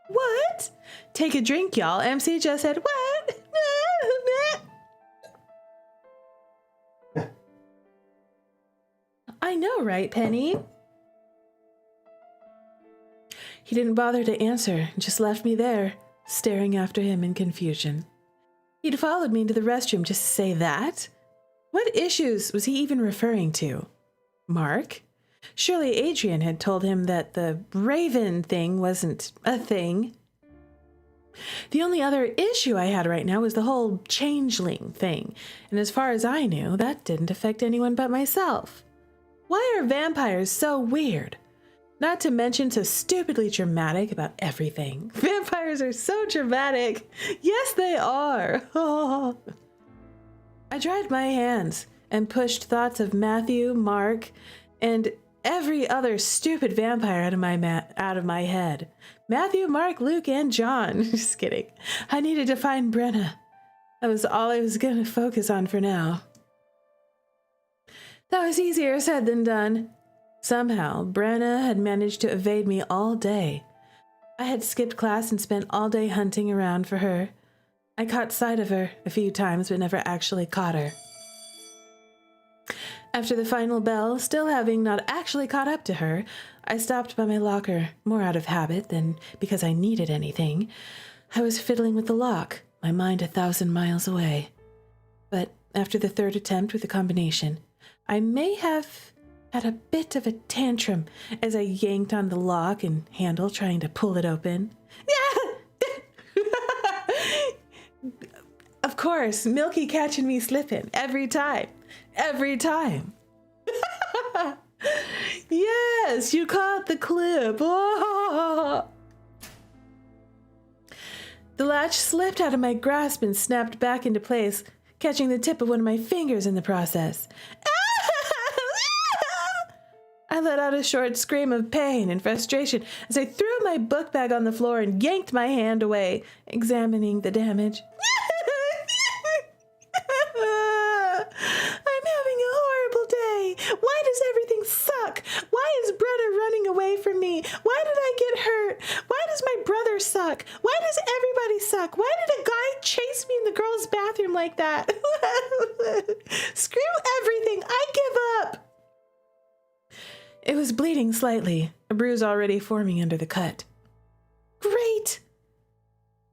What? Take a drink, y'all. MC just said, what? I know, right, Penny? He didn't bother to answer, just left me there, staring after him in confusion. He'd followed me into the restroom just to say that? What issues was he even referring to? Mark? Surely Adrian had told him that the Raven thing wasn't a thing. The only other issue I had right now was the whole Changeling thing, and as far as I knew, that didn't affect anyone but myself. Why are vampires so weird? Not to mention so stupidly dramatic about everything. Vampires are so dramatic. Yes, they are. I dried my hands and pushed thoughts of Matthew, Mark, and every other stupid vampire out of my head. Matthew, Mark, Luke, and John. Just kidding. I needed to find Brenna. That was all I was going to focus on for now. That was easier said than done. Somehow, Brenna had managed to evade me all day. I had skipped class and spent all day hunting around for her. I caught sight of her a few times, but never actually caught her. After the final bell, still having not actually caught up to her, I stopped by my locker, more out of habit than because I needed anything. I was fiddling with the lock, my mind 1,000 miles away. But after the third attempt with the combination, I may have had a bit of a tantrum as I yanked on the lock and handle, trying to pull it open. Of course, Milky catching me slipping every time. Every time. Yes, you caught the clip. Oh. The latch slipped out of my grasp and snapped back into place, catching the tip of one of my fingers in the process. let out a short scream of pain and frustration as I threw my book bag on the floor and yanked my hand away, examining the damage. I'm having a horrible day. Why does everything suck? Why is Brenna running away from me? Why did I get hurt? Why does my brother suck? Why does everybody suck? Why did a guy chase me in the girls' bathroom like that? Screw everything. I give up. It was bleeding slightly, a bruise already forming under the cut. Great.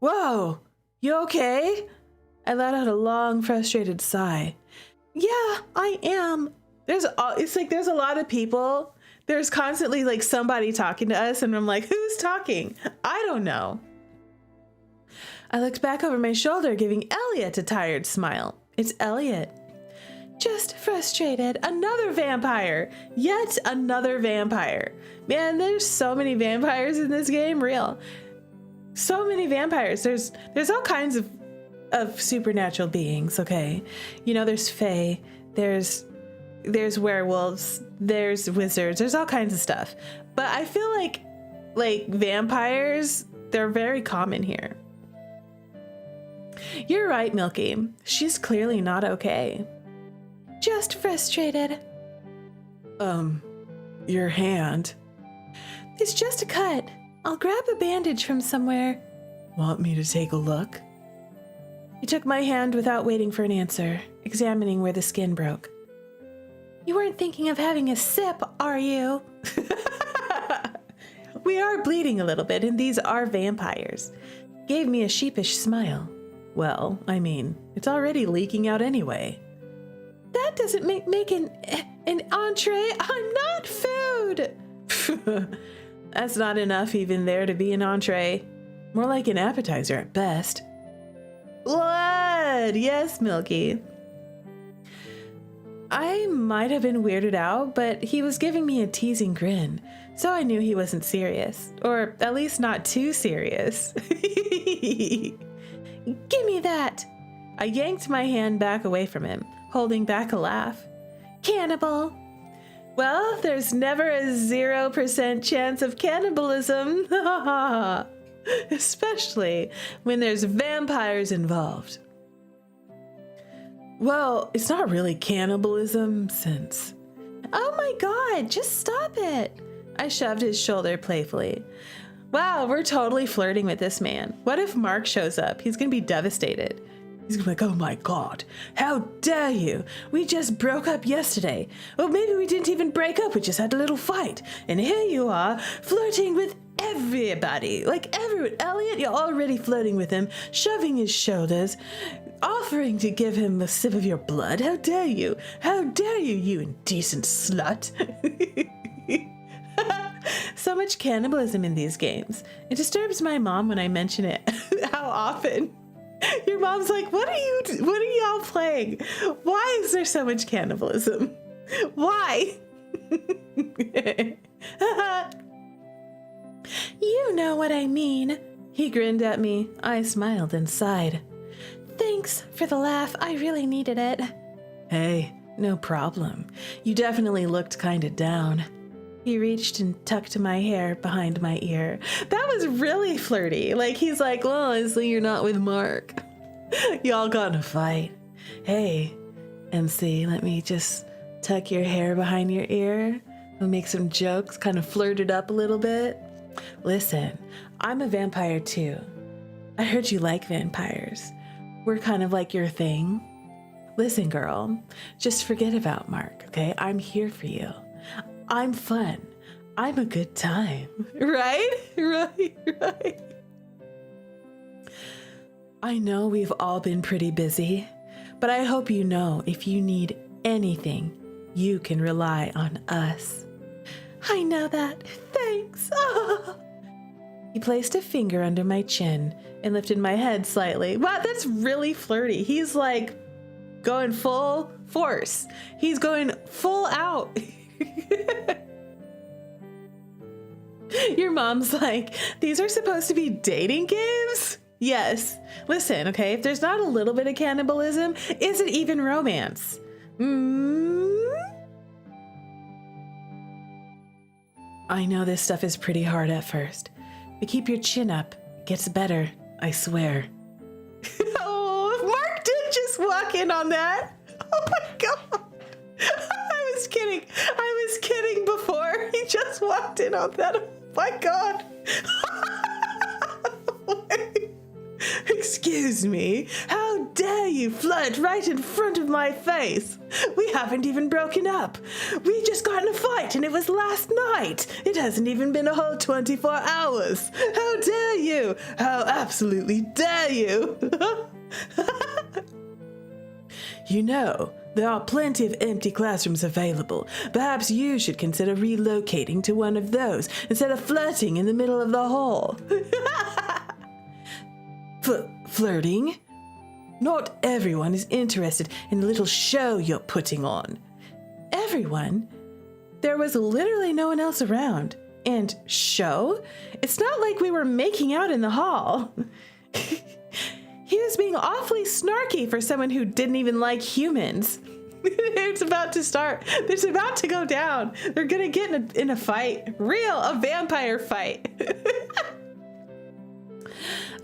Whoa, you okay? I let out a long, frustrated sigh. Yeah, I am. It's like there's a lot of people. There's constantly like somebody talking to us, and I'm like, who's talking? I don't know. I looked back over my shoulder, giving Elliot a tired smile. It's Elliot. Just frustrated. Another vampire. Yet another vampire. Man, there's so many vampires in this game. Real. So many vampires. There's all kinds of supernatural beings, okay? You know, there's fae, there's werewolves, there's wizards, there's all kinds of stuff. But I feel like vampires, they're very common here. You're right, Milky. She's clearly not okay. Just frustrated. Your hand. It's just a cut. I'll grab a bandage from somewhere. Want me to take a look? He took my hand without waiting for an answer, examining where the skin broke. You weren't thinking of having a sip, are you? We are bleeding a little bit, and these are vampires. Gave me a sheepish smile. Well, I mean, it's already leaking out anyway. That doesn't make an entree. I'm not food. That's not enough even there to be an entree. More like an appetizer at best. Blood! Yes, Milky. I might have been weirded out, but he was giving me a teasing grin, so I knew he wasn't serious. Or at least not too serious. Give me that! I yanked my hand back away from him, holding back a laugh. Cannibal! Well, there's never a 0% chance of cannibalism. Especially when there's vampires involved. Well, it's not really cannibalism since... Oh my god, just stop it! I shoved his shoulder playfully. Wow, we're totally flirting with this man. What if Marc shows up? He's gonna be devastated. He's gonna be like, oh my god, how dare you? We just broke up yesterday. Or maybe we didn't even break up, we just had a little fight. And here you are, flirting with everybody. Like everyone. Elliot, you're already flirting with him, shoving his shoulders, offering to give him a sip of your blood. How dare you? How dare you, you indecent slut? So much cannibalism in these games. It disturbs my mom when I mention it. How often? Your mom's like, what are y'all playing? Why is there so much cannibalism? Why? You know what I mean. He grinned at me. I smiled and sighed. Thanks for the laugh. I really needed it. Hey, no problem. You definitely looked kinda down. He reached and tucked my hair behind my ear. That was really flirty. Like, he's like, well, I see you're not with Marc. Y'all got in a fight. Hey, MC, let me just tuck your hair behind your ear. We'll make some jokes, kind of flirt it up a little bit. Listen, I'm a vampire too. I heard you like vampires. We're kind of like your thing. Listen, girl, just forget about Marc, okay? I'm here for you. I'm fun. I'm a good time. Right? Right. I know we've all been pretty busy, but I hope you know if you need anything, you can rely on us. I know that. Thanks. Oh. He placed a finger under my chin and lifted my head slightly. Wow, that's really flirty. He's like going full force. He's going full out. Your mom's like, these are supposed to be dating games? Yes. Listen, okay, if there's not a little bit of cannibalism, is it even romance? I know this stuff is pretty hard at first, but keep your chin up. It gets better, I swear. Oh, Mark did just walk in on that. Oh my God. I was kidding. I was kidding before. He just walked in on that. Oh my God. Excuse me. How dare you flirt right in front of my face? We haven't even broken up. We just got in a fight and it was last night. It hasn't even been a whole 24 hours. How dare you? How absolutely dare you? You know, there are plenty of empty classrooms available. Perhaps you should consider relocating to one of those instead of flirting in the middle of the hall. Flirting? Not everyone is interested in the little show you're putting on. Everyone? There was literally no one else around. And show? It's not like we were making out in the hall. He was being awfully snarky for someone who didn't even like humans. It's about to start. It's about to go down. They're gonna get in a fight. A vampire fight.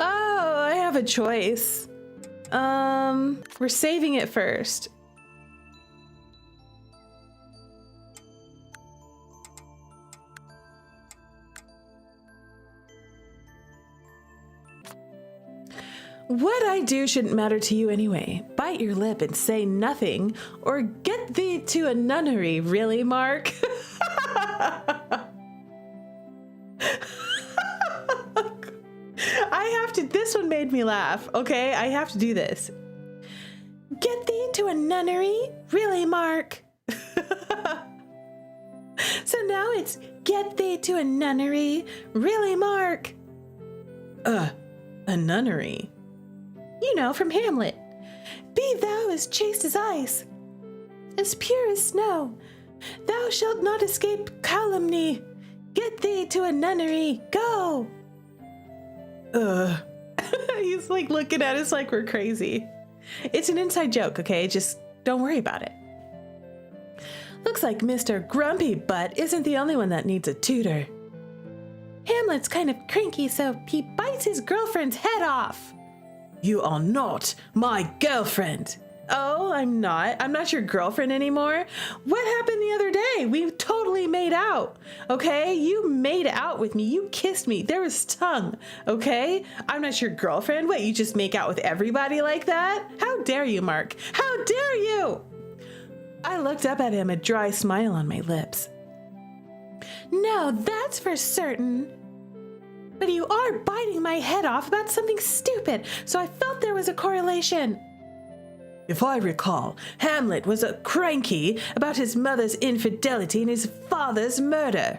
Oh, I have a choice. We're saving it first. What I do shouldn't matter to you anyway. Bite your lip and say nothing, or get thee to a nunnery, really, Mark? This one made me laugh, okay? I have to do this. Get thee to a nunnery? Really, Mark? So now it's get thee to a nunnery? Really, Mark? A nunnery? You know, from Hamlet. Be thou as chaste as ice, as pure as snow. Thou shalt not escape calumny. Get thee to a nunnery. Go! He's like looking at us like we're crazy. It's an inside joke, okay? Just don't worry about it. Looks like Mr. Grumpy Butt isn't the only one that needs a tutor. Hamlet's kind of cranky, so he bites his girlfriend's head off. You are not my girlfriend. Oh, I'm not. I'm not your girlfriend anymore. What happened the other day? We totally made out, okay? You made out with me. You kissed me. There was tongue, okay? I'm not your girlfriend. What, you just make out with everybody like that? How dare you, Mark? How dare you? I looked up at him, a dry smile on my lips. No, that's for certain. But you are biting my head off about something stupid, so I felt there was a correlation. If I recall, Hamlet was a cranky about his mother's infidelity and his father's murder.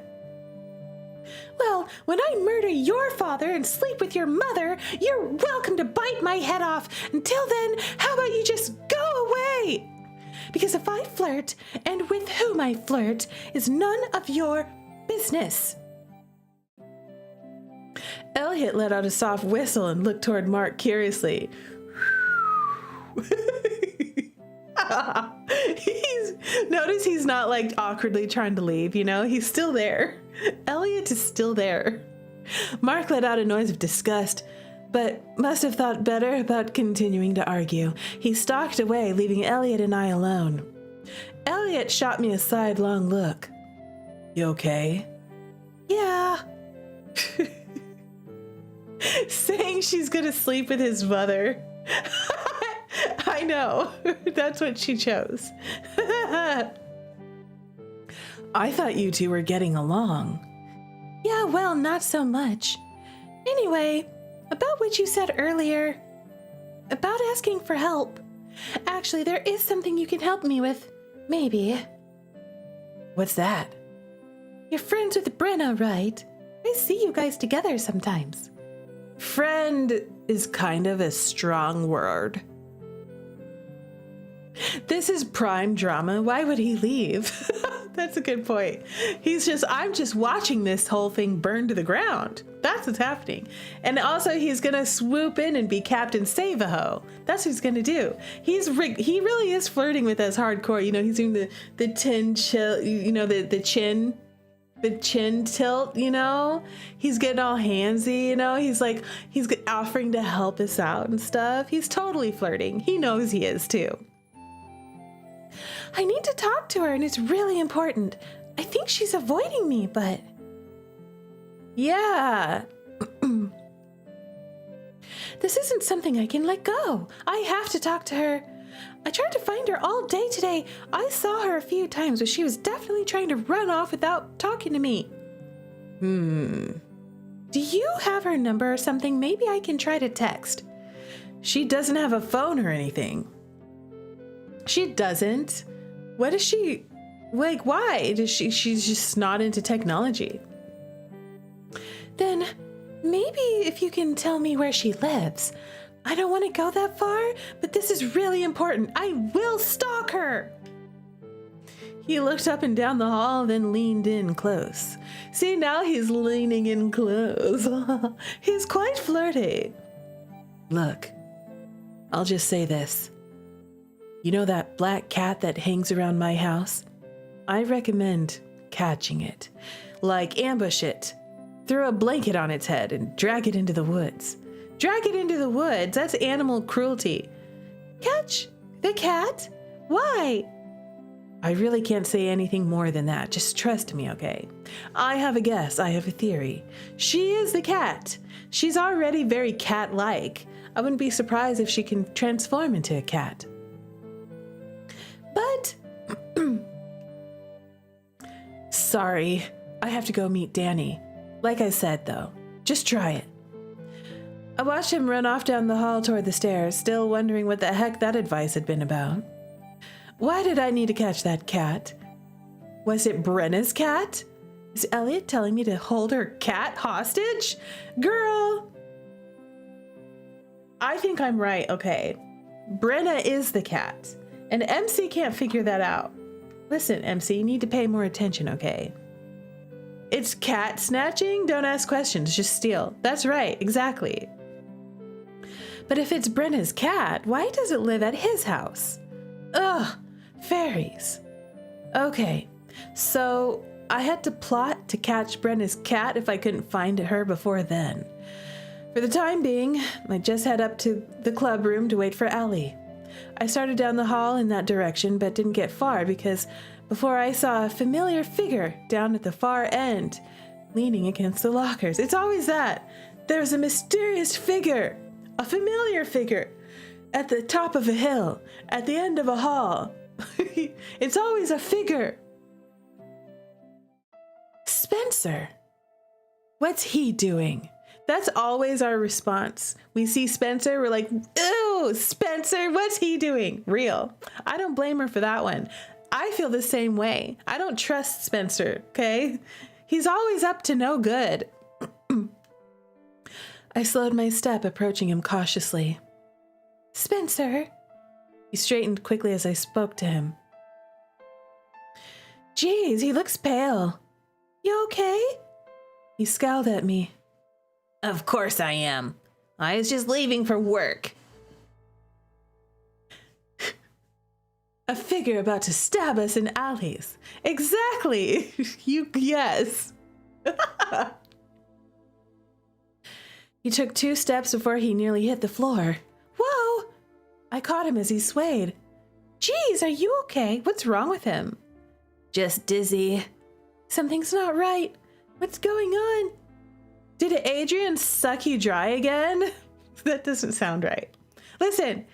Well, when I murder your father and sleep with your mother, you're welcome to bite my head off. Until then, how about you just go away? Because if I flirt, and with whom I flirt, is none of your business. Elliot let out a soft whistle and looked toward Mark curiously. Notice he's not like awkwardly trying to leave, you know? He's still there. Elliot is still there. Mark let out a noise of disgust, but must have thought better about continuing to argue. He stalked away, leaving Elliot and I alone. Elliot shot me a sidelong look. You okay? Yeah. Saying she's gonna sleep with his mother. I know. That's what she chose. I thought you two were getting along. Yeah, well, not so much. Anyway, about what you said earlier. About asking for help. Actually, there is something you can help me with. Maybe. What's that? You're friends with Brenna, right? I see you guys together sometimes. Friend is kind of a strong word. This is prime drama. Why would he leave? That's a good point. I'm just watching this whole thing burn to the ground. That's what's happening. And also he's going to swoop in and be Captain Save-A-Ho. That's what he's going to do. He really is flirting with us hardcore. You know, he's doing the chin chill, you know, the chin the chin tilt, you know? He's getting all handsy, you know? He's offering to help us out and stuff. He's totally flirting. He knows he is too. I need to talk to her and it's really important. I think she's avoiding me, but... Yeah. This isn't something I can let go. I have to talk to her. I tried to find her all day today. I saw her a few times, but she was definitely trying to run off without talking to me. Do you have her number or something? Maybe I can try to text. She doesn't have a phone or anything. She doesn't. What is she... Like, why? She's just not into technology. Then maybe if you can tell me where she lives. I don't want to go that far, but this is really important. I will stalk her. He looked up and down the hall, then leaned in close. See, now he's leaning in close. He's quite flirty. Look, I'll just say this. You know that black cat that hangs around my house? I recommend catching it. Like ambush it. Throw a blanket on its head and drag it into the woods. Drag it into the woods? That's animal cruelty. Catch the cat? Why? I really can't say anything more than that. Just trust me, okay? I have a guess. I have a theory. She is the cat. She's already very cat-like. I wouldn't be surprised if she can transform into a cat. But... Sorry. I have to go meet Danny. Like I said, though, just try it. I watched him run off down the hall toward the stairs, still wondering what the heck that advice had been about. Why did I need to catch that cat? Was it Brenna's cat? Is Elliot telling me to hold her cat hostage? Girl! I think I'm right, okay. Brenna is the cat, and MC can't figure that out. Listen, MC, you need to pay more attention, okay? It's cat snatching? Don't ask questions, just steal. That's right, exactly. But if it's Brenna's cat, why does it live at his house? Ugh, fairies. Okay, so I had to plot to catch Brenna's cat if I couldn't find her before then. For the time being, I just head up to the club room to wait for Allie. I started down the hall in that direction, but didn't get far because before I saw a familiar figure down at the far end, leaning against the lockers. It's always that. There's a mysterious figure. A familiar figure at the top of a hill, at the end of a hall. It's always a figure. Spencer. What's he doing? That's always our response. We see Spencer, we're like, ew, Spencer, what's he doing? Real. I don't blame her for that one. I feel the same way. I don't trust Spencer, okay? He's always up to no good. I slowed my step, approaching him cautiously. Spencer. He straightened quickly as I spoke to him. Geez, he looks pale. You okay? He scowled at me. Of course I am. I was just leaving for work. A figure about to stab us in alleys. Exactly. Yes. He took 2 steps before he nearly hit the floor. Whoa! I caught him as he swayed. Geez, are you okay? What's wrong with him? Just dizzy. Something's not right. What's going on? Did Adrian suck you dry again? That doesn't sound right. Listen,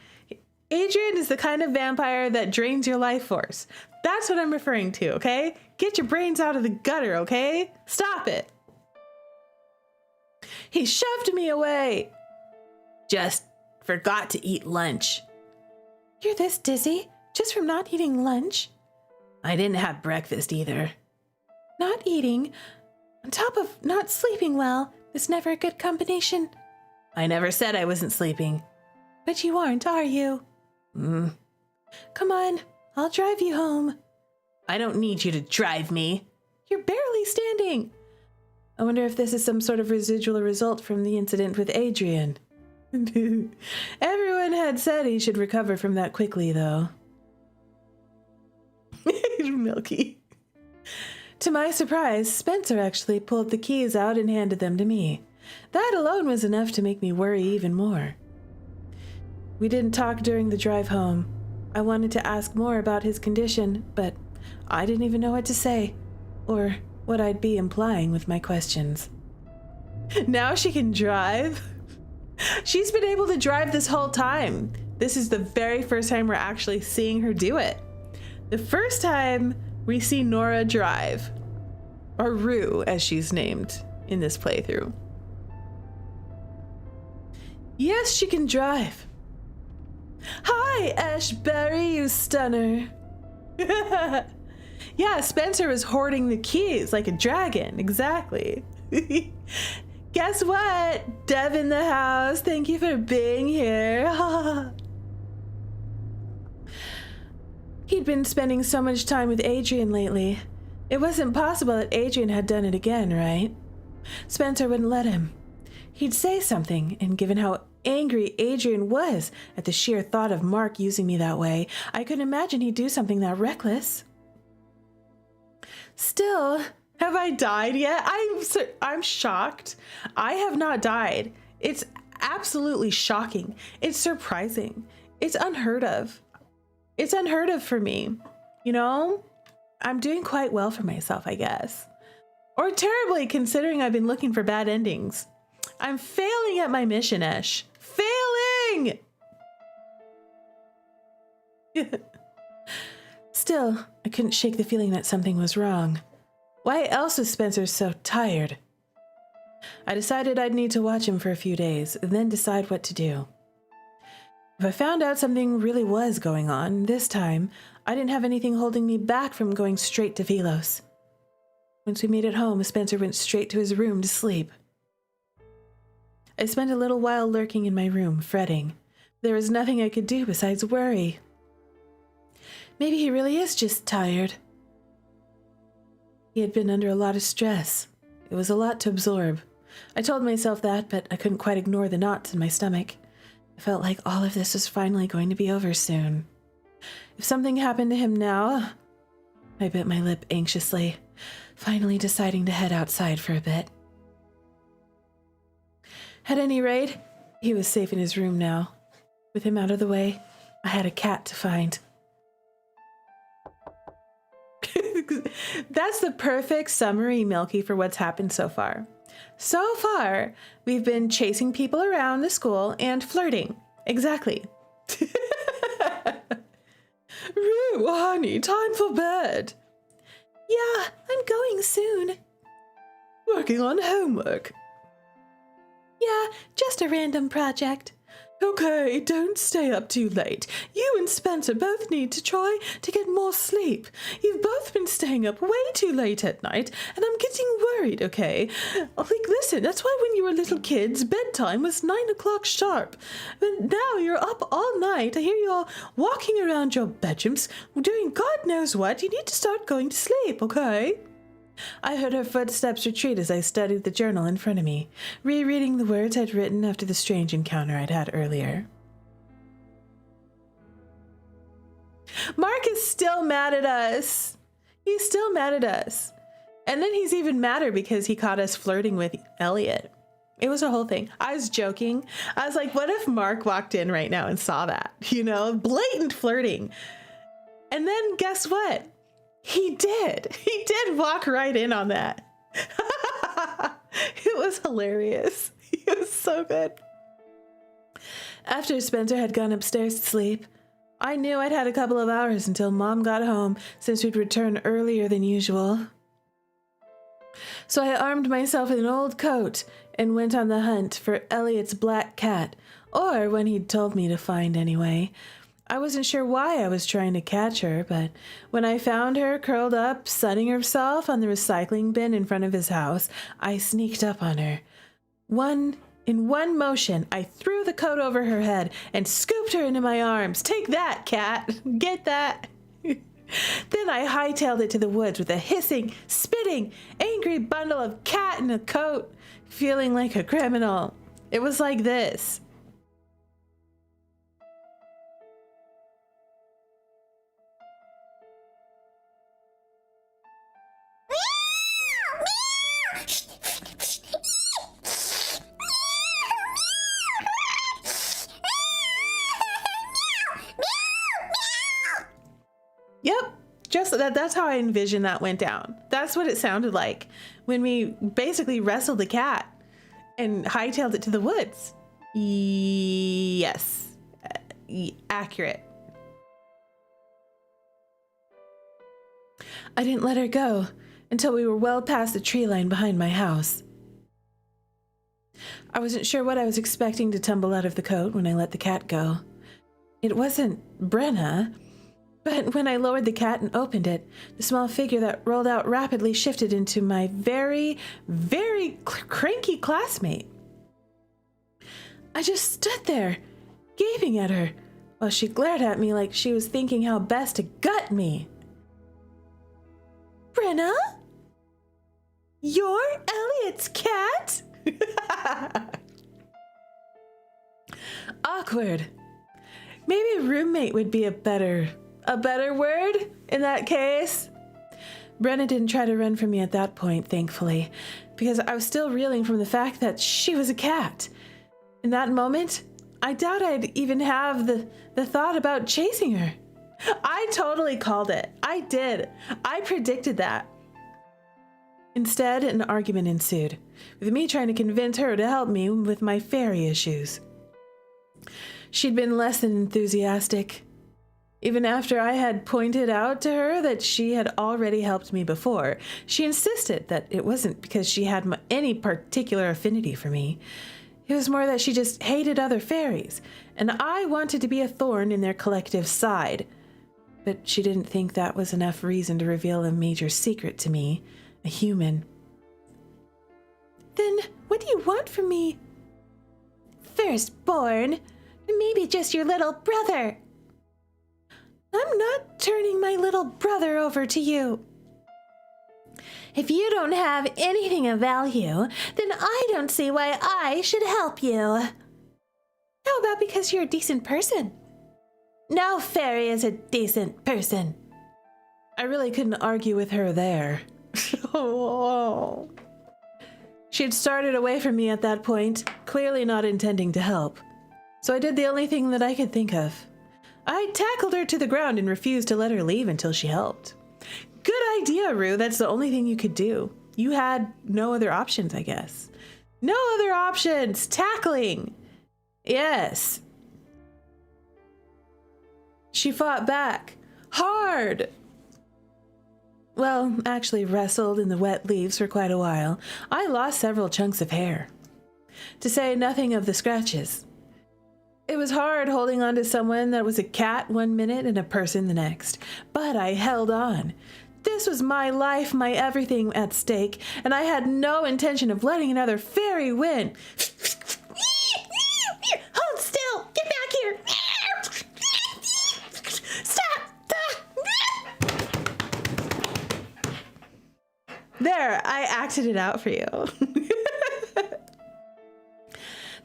Adrian is the kind of vampire that drains your life force. That's what I'm referring to, okay? Get your brains out of the gutter, okay? Stop it. He shoved me away. Just forgot to eat lunch. You're this dizzy just from not eating lunch? I didn't have breakfast either. Not eating, on top of not sleeping well, is never a good combination. I never said I wasn't sleeping. But you aren't, are you? Come on, I'll drive you home. I don't need you to drive me. You're barely standing. I wonder if this is some sort of residual result from the incident with Adrian. Everyone had said he should recover from that quickly, though. Milky. To my surprise, Spencer actually pulled the keys out and handed them to me. That alone was enough to make me worry even more. We didn't talk during the drive home. I wanted to ask more about his condition, but I didn't even know what to say, or what I'd be implying with my questions. Now she can drive? She's been able to drive this whole time. This is the very first time we're actually seeing her do it. The first time we see Nora drive, or Rue as she's named in this playthrough. Yes, she can drive. Hi, Ashberry, you stunner. Yeah, Spencer was hoarding the keys like a dragon, exactly. Guess what? Dev in the house, thank you for being here. He'd been spending so much time with Adrian lately. It wasn't possible that Adrian had done it again, right? Spencer wouldn't let him. He'd say something, and given how angry Adrian was at the sheer thought of Marc using me that way, I couldn't imagine he'd do something that reckless. Still, have I died yet? I'm shocked. I have not died. It's absolutely shocking. It's surprising. It's unheard of. It's unheard of for me. You know, I'm doing quite well for myself, I guess. Or terribly, considering I've been looking for bad endings. I'm failing at my mission, Esh. Failing! Still, I couldn't shake the feeling that something was wrong. Why else was Spencer so tired? I decided I'd need to watch him for a few days, and then decide what to do. If I found out something really was going on, this time, I didn't have anything holding me back from going straight to Velos. Once we made it home, Spencer went straight to his room to sleep. I spent a little while lurking in my room, fretting. There was nothing I could do besides worry. Maybe he really is just tired. He had been under a lot of stress. It was a lot to absorb. I told myself that, but I couldn't quite ignore the knots in my stomach. I felt like all of this was finally going to be over soon. If something happened to him now... I bit my lip anxiously, finally deciding to head outside for a bit. At any rate, he was safe in his room now. With him out of the way, I had a cat to find. That's the perfect summary, Milky, for what's happened so far. So far, we've been chasing people around the school and flirting. Exactly. Rue, honey, time for bed. Yeah, I'm going soon. Working on homework. Yeah, just a random project. Okay, don't stay up too late. You and Spencer both need to try to get more sleep. You've both been staying up way too late at night, and I'm getting worried, okay? Listen, that's why when you were little kids, bedtime was 9 o'clock sharp. But now you're up all night. I hear you all walking around your bedrooms, doing God knows what. You need to start going to sleep, okay? I heard her footsteps retreat as I studied the journal in front of me, rereading the words I'd written after the strange encounter I'd had earlier. Marc is still mad at us. He's still mad at us. And then he's even madder because he caught us flirting with Elliot. It was a whole thing. I was joking. I was like, what if Marc walked in right now and saw that? You know, blatant flirting. And then guess what? He did. He did walk right in on that. It was hilarious. It was so good. After Spencer had gone upstairs to sleep, I knew I'd had a couple of hours until Mom got home since we'd return earlier than usual. So I armed myself with an old coat and went on the hunt for Elliot's black cat, or when he'd told me to find anyway. I wasn't sure why I was trying to catch her, but when I found her curled up, sunning herself on the recycling bin in front of his house, I sneaked up on her. In one motion, I threw the coat over her head and scooped her into my arms. Take that, cat! Get that! Then I hightailed it to the woods with a hissing, spitting, angry bundle of cat in a coat, feeling like a criminal. It was like this. Yep. Just that's how I envisioned that went down. That's what it sounded like when we basically wrestled the cat and hightailed it to the woods. Yes. Accurate. I didn't let her go until we were well past the tree line behind my house. I wasn't sure what I was expecting to tumble out of the coat when I let the cat go. It wasn't Brenna, but when I lowered the cat and opened it, the small figure that rolled out rapidly shifted into my very, very cranky classmate. I just stood there, gaping at her, while she glared at me like she was thinking how best to gut me. Brenna? You're Elliot's cat? Awkward. Maybe roommate would be a better word in that case. Brenna didn't try to run from me at that point, thankfully, because I was still reeling from the fact that she was a cat. In that moment, I doubt I'd even have the thought about chasing her. I totally called it. I did. I predicted that. Instead, an argument ensued, with me trying to convince her to help me with my fairy issues. She'd been less than enthusiastic, even after I had pointed out to her that she had already helped me before. She insisted that it wasn't because she had any particular affinity for me. It was more that she just hated other fairies, and I wanted to be a thorn in their collective side. But she didn't think that was enough reason to reveal a major secret to me, a human. Then what do you want from me? Firstborn, maybe just your little brother. I'm not turning my little brother over to you. If you don't have anything of value, then I don't see why I should help you. How about because you're a decent person? No fairy is a decent person. I really couldn't argue with her there. Oh. She'd started away from me at that point, clearly not intending to help. So I did the only thing that I could think of. I tackled her to the ground and refused to let her leave until she helped. Good idea, Rue. That's the only thing you could do. You had no other options, I guess. No other options. Tackling. Yes. She fought back. Hard. Well, actually wrestled in the wet leaves for quite a while. I lost several chunks of hair, to say nothing of the scratches. It was hard holding on to someone that was a cat one minute and a person the next, but I held on. This was my life, my everything at stake, and I had no intention of letting another fairy win. Hold still! Get back here! Stop! There, I acted it out for you.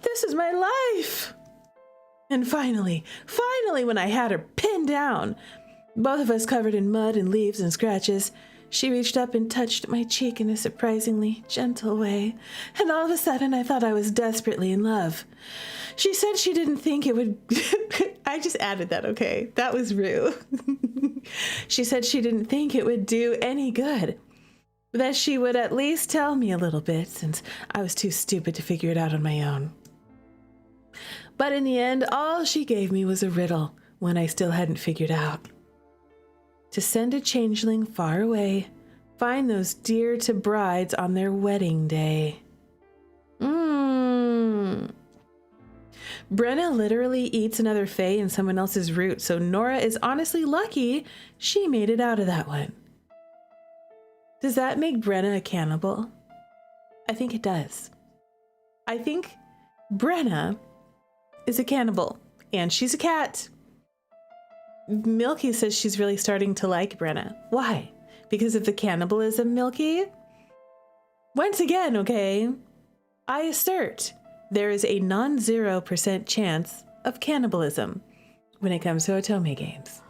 This is my life. And finally, when I had her pinned down, both of us covered in mud and leaves and scratches, she reached up and touched my cheek in a surprisingly gentle way, and all of a sudden I thought I was desperately in love. She said she didn't think it would... I just added that, okay? That was Rue. She said she didn't think it would do any good, that she would at least tell me a little bit, since I was too stupid to figure it out on my own. But in the end, all she gave me was a riddle, one I still hadn't figured out. To send a changeling far away, find those dear to brides on their wedding day. Brenna literally eats another fae in someone else's root, so Nora is honestly lucky she made it out of that one. Does that make Brenna a cannibal? I think it does. I think Brenna is a cannibal, and she's a cat. Milky says she's really starting to like Brenna. Why? Because of the cannibalism, Milky? Once again, okay, I assert there is a non-0% chance of cannibalism when it comes to otome games.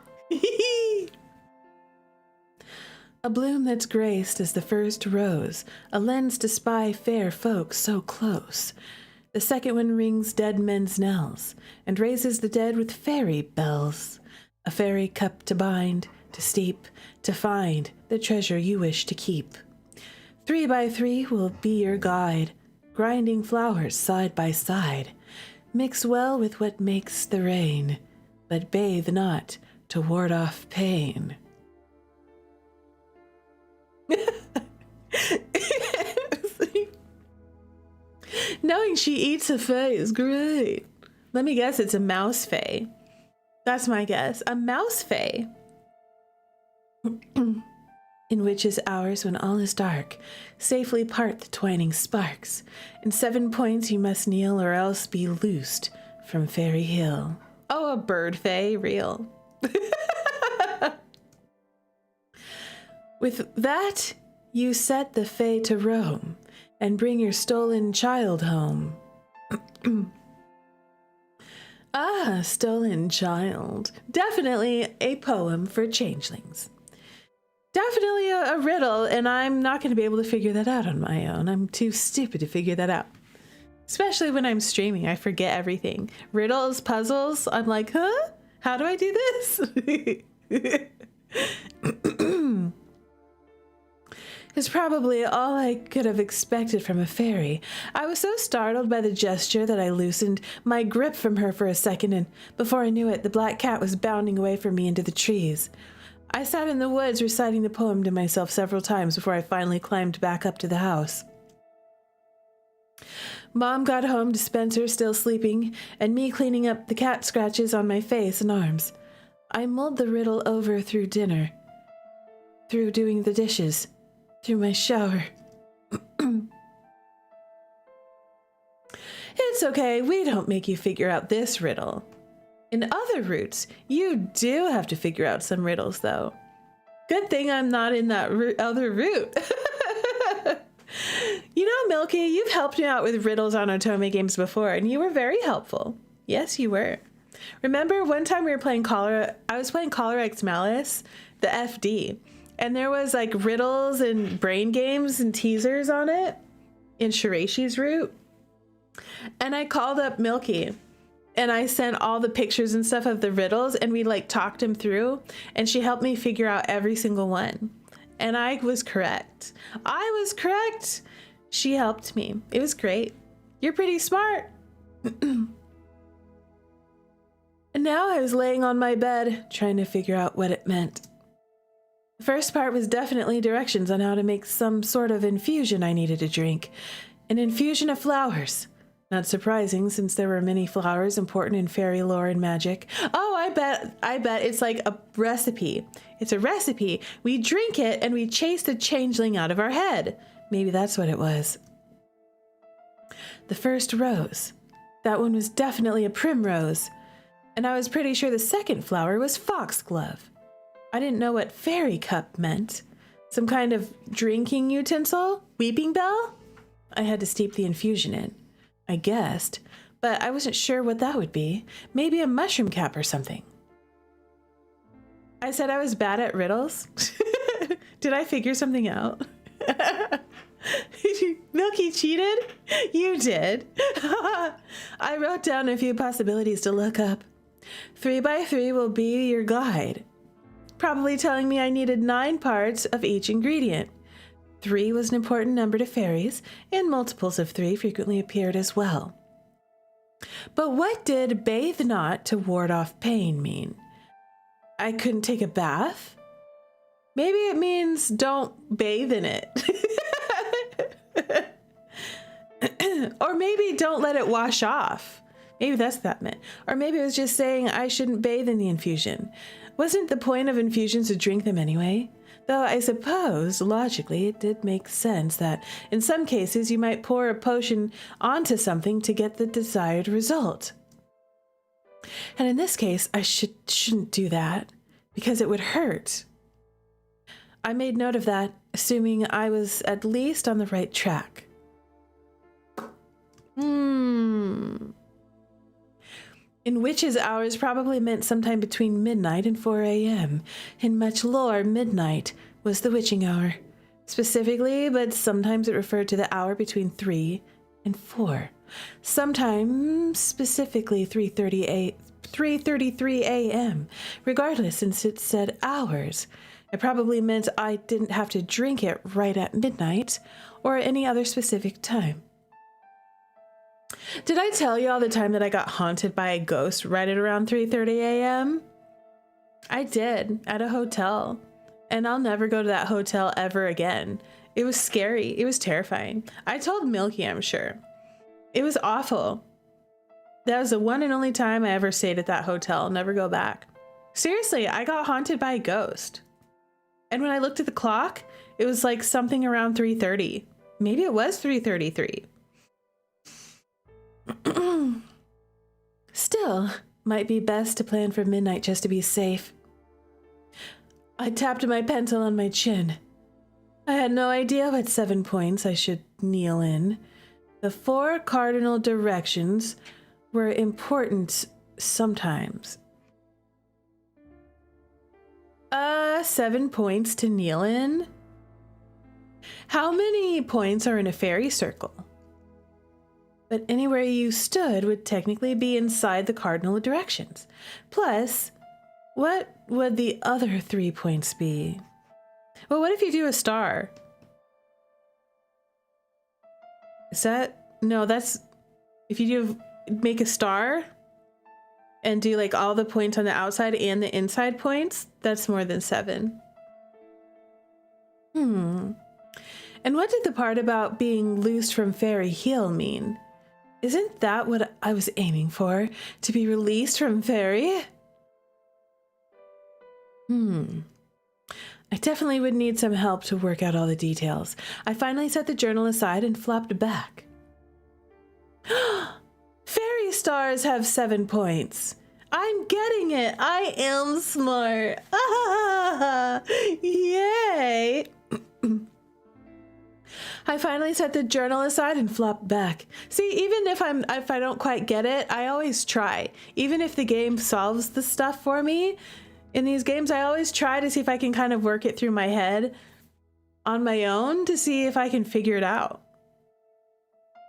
A bloom that's graced as the first rose, a lens to spy fair folk so close. The second one rings dead men's knells, and raises the dead with fairy bells. A fairy cup to bind, to steep, to find the treasure you wish to keep. 3 by 3 will be your guide, grinding flowers side by side. Mix well with what makes the rain, but bathe not to ward off pain. Knowing she eats a fae is great. Let me guess, it's a mouse fae. That's my guess. A mouse fae. In witches' hours when all is dark, safely part the twining sparks. In 7 points you must kneel or else be loosed from Fairy Hill. Oh, a bird fae, real. With that, you set the fae to roam and bring your stolen child home. Ah, stolen child. Definitely a poem for changelings. Definitely a riddle, and I'm not going to be able to figure that out on my own. I'm too stupid to figure that out. Especially when I'm streaming, I forget everything. Riddles, puzzles, I'm like, huh? How do I do this? It's probably all I could have expected from a fairy. I was so startled by the gesture that I loosened my grip from her for a second, and before I knew it, the black cat was bounding away from me into the trees. I sat in the woods reciting the poem to myself several times before I finally climbed back up to the house. Mom got home to Spencer still sleeping, and me cleaning up the cat scratches on my face and arms. I mulled the riddle over through dinner, through doing the dishes, through my shower. It's okay, we don't make you figure out this riddle. In other routes, you do have to figure out some riddles, though. Good thing I'm not in that other route. You know, Milky, you've helped me out with riddles on otome games before, and you were very helpful. Yes, you were. Remember one time we were playing I was playing Collar X Malice, the FD, and there was like riddles and brain games and teasers on it in Shireishi's route. And I called up Milky. And I sent all the pictures and stuff of the riddles, and we like talked him through, and she helped me figure out every single one. And I was correct. I was correct. She helped me. It was great. You're pretty smart. And now I was laying on my bed, trying to figure out what it meant. The first part was definitely directions on how to make some sort of infusion I needed to drink. An infusion of flowers. Not surprising, since there were many flowers important in fairy lore and magic. Oh, I bet it's like a recipe. It's a recipe. We drink it and we chase the changeling out of our head. Maybe that's what it was. The first rose. That one was definitely a primrose. And I was pretty sure the second flower was foxglove. I didn't know what fairy cup meant. Some kind of drinking utensil? Weeping bell? I had to steep the infusion in. I guessed, but I wasn't sure what that would be. Maybe a mushroom cap or something. I said I was bad at riddles. Did I figure something out? Milky cheated? You did. I wrote down a few possibilities to look up. 3 by 3 will be your guide. Probably telling me I needed 9 parts of each ingredient. 3 was an important number to fairies, and multiples of 3 frequently appeared as well. But what did bathe not to ward off pain mean? I couldn't take a bath? Maybe it means don't bathe in it. Or maybe don't let it wash off. Maybe that's what that meant. Or maybe it was just saying I shouldn't bathe in the infusion. Wasn't the point of infusions to drink them anyway? Though I suppose, logically, it did make sense that in some cases you might pour a potion onto something to get the desired result. And in this case, I shouldn't do that, because it would hurt. I made note of that, assuming I was at least on the right track. In witches' hours probably meant sometime between midnight and 4 a.m. In much lore, midnight was the witching hour. Specifically, but sometimes it referred to the hour between 3 and 4. Sometimes, specifically 3:30 3:33 a.m., regardless, since it said hours. It probably meant I didn't have to drink it right at midnight or any other specific time. Did I tell you all the time that I got haunted by a ghost right at around 3:30 a.m.? I did, at a hotel. And I'll never go to that hotel ever again. It was scary. It was terrifying. I told Milky, I'm sure. It was awful. That was the one and only time I ever stayed at that hotel. I'll never go back. Seriously, I got haunted by a ghost. And when I looked at the clock, it was like something around 3:30. Maybe it was 3:33. Still, might be best to plan for midnight just to be safe. I tapped my pencil on my chin. I had no idea what 7 points I should kneel in. The 4 cardinal directions were important sometimes. 7 points to kneel in? How many points are in a fairy circle? But anywhere you stood would technically be inside the cardinal directions. Plus, what would the other 3 points be? Well, what if you do a star? Is that... No, that's... If you make a star and do like all the points on the outside and the inside points, that's more than 7. And what did the part about being loosed from fairy heal mean? Isn't that what I was aiming for? To be released from fairy? I definitely would need some help to work out all the details. I finally set the journal aside and flopped back. Fairy stars have 7 points. I'm getting it. I am smart. Ah, yay. I finally set the journal aside and flopped back. See, even if I don't quite get it, I always try. Even if the game solves the stuff for me, in these games, I always try to see if I can kind of work it through my head on my own to see if I can figure it out.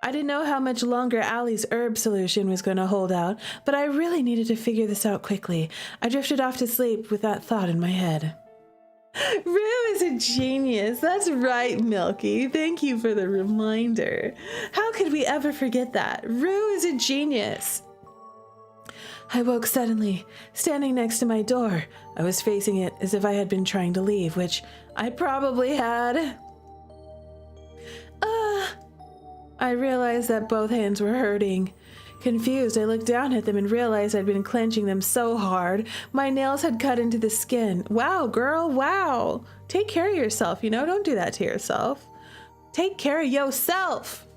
I didn't know how much longer Allie's herb solution was going to hold out, but I really needed to figure this out quickly. I drifted off to sleep with that thought in my head. Rue is a genius. That's right, Milky. Thank you for the reminder. How could we ever forget that? Rue is a genius. I woke suddenly, standing next to my door. I was facing it as if I had been trying to leave, which I probably had. I realized that both hands were hurting. Confused, I looked down at them and realized I'd been clenching them so hard, my nails had cut into the skin. Wow, girl, wow. Take care of yourself, don't do that to yourself. Take care of yourself.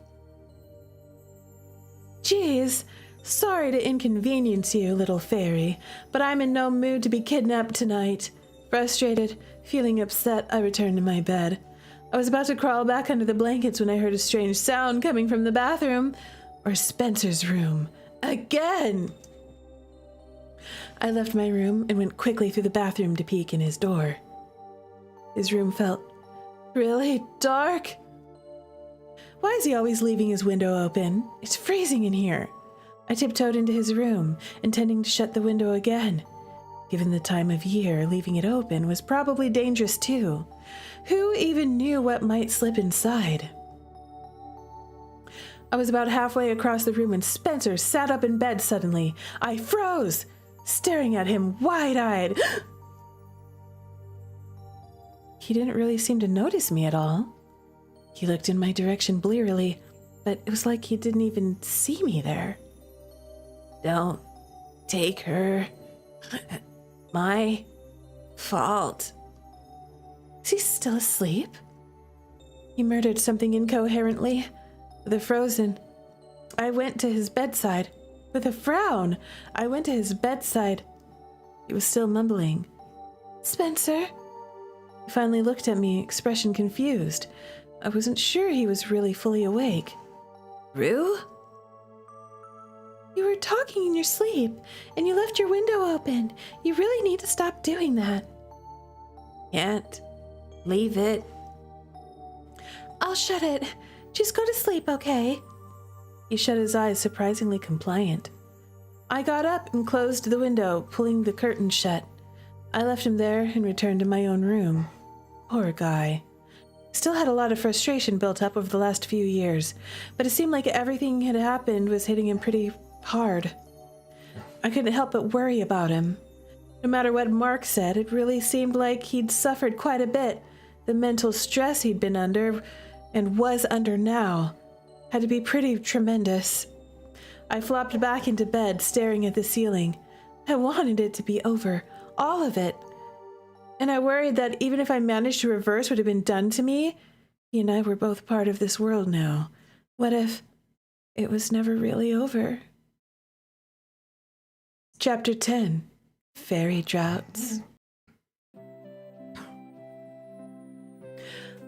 Geez, sorry to inconvenience you, little fairy, but I'm in no mood to be kidnapped tonight. Frustrated, feeling upset, I returned to my bed. I was about to crawl back under the blankets when I heard a strange sound coming from the bathroom, or Spencer's room. Again! I left my room and went quickly through the bathroom to peek in his door. His room felt really dark. Why is he always leaving his window open? It's freezing in here. I tiptoed into his room, intending to shut the window again. Given the time of year, leaving it open was probably dangerous too. Who even knew what might slip inside? I was about halfway across the room when Spencer sat up in bed suddenly. I froze, staring at him wide-eyed. He didn't really seem to notice me at all. He looked in my direction blearily, but it was like he didn't even see me there. Don't take her. My fault. Is he still asleep? He murmured something incoherently. With a frozen, I went to his bedside. With a frown, I went to his bedside. He was still mumbling. Spencer? He finally looked at me, expression confused. I wasn't sure he was really fully awake. Rue? You were talking in your sleep, and you left your window open. You really need to stop doing that. Can't. Leave it. I'll shut it. Just go to sleep, okay? He shut his eyes, surprisingly compliant. I got up and closed the window, pulling the curtain shut. I left him there and returned to my own room. Poor guy. Still had a lot of frustration built up over the last few years, but it seemed like everything had happened was hitting him pretty hard. I couldn't help but worry about him. No matter what Marc said, it really seemed like he'd suffered quite a bit. The mental stress he'd been under, and was under now, had to be pretty tremendous. I flopped back into bed, staring at the ceiling. I wanted it to be over, all of it. And I worried that even if I managed to reverse what had been done to me, he and I were both part of this world now. What if it was never really over? Chapter 10. Fairy Droughts.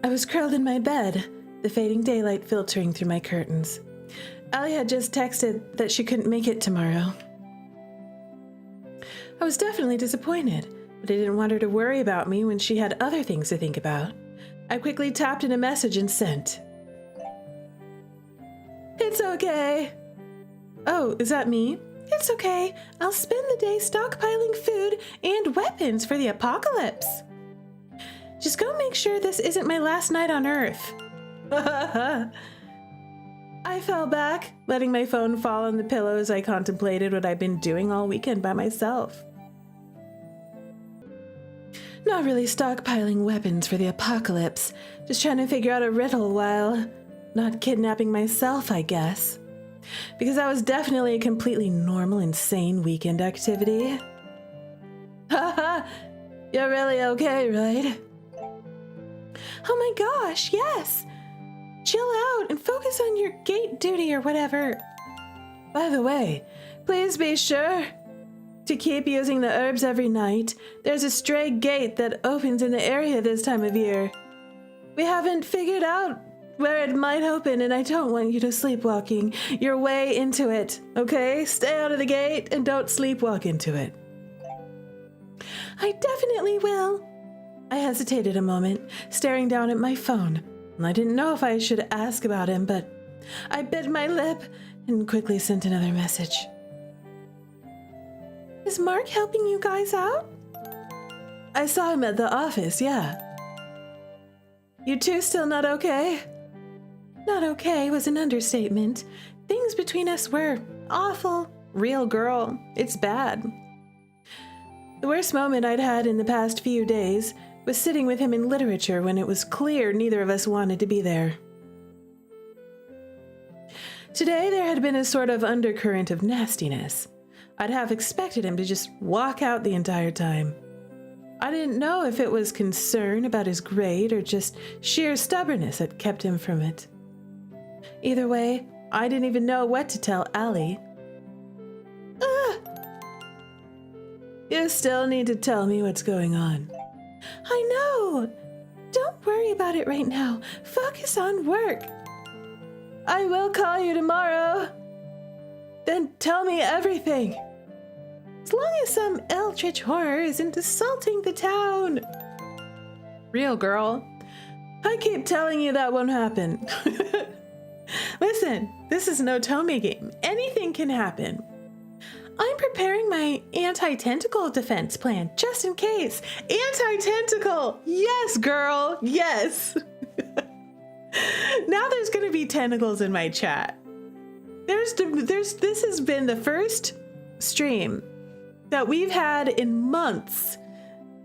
I was curled in my bed, the fading daylight filtering through my curtains. Allie had just texted that she couldn't make it tomorrow. I was definitely disappointed, but I didn't want her to worry about me when she had other things to think about. I quickly tapped in a message and sent. It's okay. Oh, is that me? It's okay. I'll spend the day stockpiling food and weapons for the apocalypse. Just go make sure this isn't my last night on Earth. I fell back, letting my phone fall on the pillow as I contemplated what I'd been doing all weekend by myself. Not really stockpiling weapons for the apocalypse, just trying to figure out a riddle while not kidnapping myself, I guess. Because that was definitely a completely normal, insane weekend activity. Haha, you're really okay, right? Oh my gosh, yes! Chill out and focus on your gate duty or whatever. By the way, please be sure to keep using the herbs every night. There's a stray gate that opens in the area this time of year. We haven't figured out where it might open, and I don't want you to sleepwalking your way into it, okay? Stay out of the gate and don't sleepwalk into it. I definitely will. I hesitated a moment, staring down at my phone. I didn't know if I should ask about him, but I bit my lip and quickly sent another message. Is Marc helping you guys out? I saw him at the office, yeah. You two still not okay? Not okay was an understatement. Things between us were awful. Real girl, it's bad. The worst moment I'd had in the past few days was sitting with him in literature when it was clear neither of us wanted to be there. Today there had been a sort of undercurrent of nastiness. I'd have expected him to just walk out the entire time. I didn't know if it was concern about his grade or just sheer stubbornness that kept him from it. Either way, I didn't even know what to tell Allie. You still need to tell me what's going on. I know! Don't worry about it right now. Focus on work. I will call you tomorrow. Then tell me everything. As long as some eldritch horror isn't assaulting the town. Real girl. I keep telling you that won't happen. Listen, this is an otome game. Anything can happen. I'm preparing my anti-tentacle defense plan, just in case. Anti-tentacle! Yes, girl! Yes! Now there's gonna be tentacles in my chat. This has been the first stream that we've had in months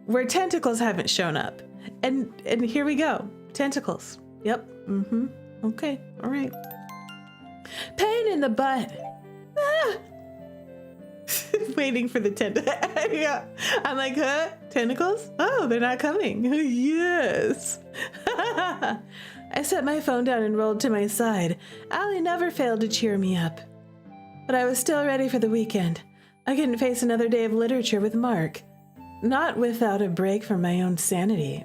where tentacles haven't shown up. And here we go. Tentacles. Yep. Mm-hmm. Okay. All right. Pain in the butt. Ah! Waiting for the yeah. I'm like, huh? Tentacles? Oh, they're not coming. Yes. I set my phone down and rolled to my side. Allie never failed to cheer me up. But I was still ready for the weekend. I couldn't face another day of literature with Marc. Not without a break from my own sanity.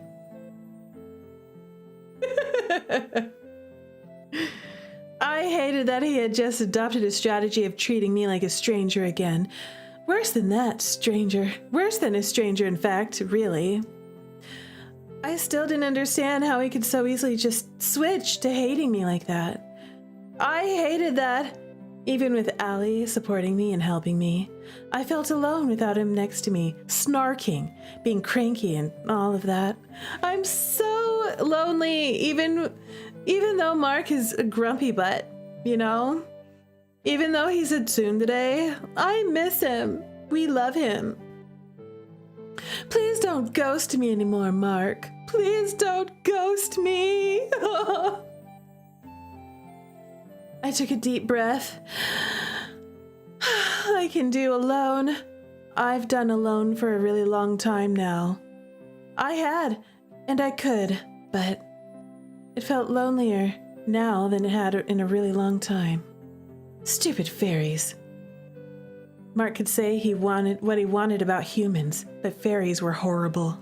I hated that he had just adopted a strategy of treating me like a stranger again. Worse than that, stranger. Worse than a stranger, in fact, really. I still didn't understand how he could so easily just switch to hating me like that. I hated that Even with Allie supporting me and helping me, I felt alone without him next to me, snarking, being cranky and all of that. I'm so lonely, even though Marc is a grumpy butt, you know? Even though he's a tsundere, I miss him. We love him. Please don't ghost me anymore, Marc. Please don't ghost me. I took a deep breath. I can do alone. I've done alone for a really long time now. I had, and I could, but it felt lonelier now than it had in a really long time. Stupid fairies. Marc could say he wanted what he wanted about humans, but fairies were horrible.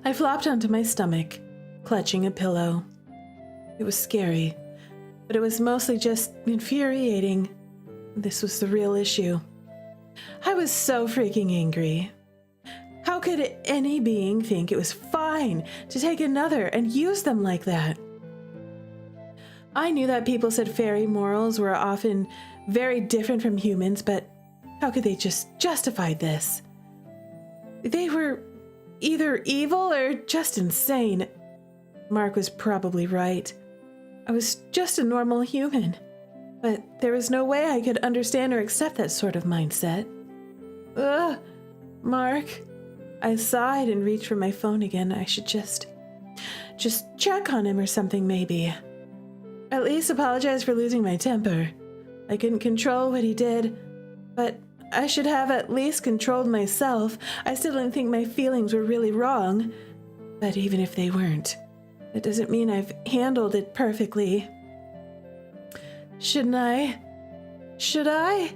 I flopped onto my stomach, clutching a pillow. It was scary, but it was mostly just infuriating. This was the real issue. I was so freaking angry. How could any being think it was fine to take another and use them like that? I knew that people said fairy morals were often very different from humans, but how could they just justify this? They were either evil or just insane. Marc was probably right. I was just a normal human, but there was no way I could understand or accept that sort of mindset. Ugh, Marc. I sighed and reached for my phone again. I should just check on him or something, maybe. At least apologize for losing my temper. I couldn't control what he did, but I should have at least controlled myself. I still didn't think my feelings were really wrong, but even if they weren't, that doesn't mean I've handled it perfectly. Shouldn't I? Should I?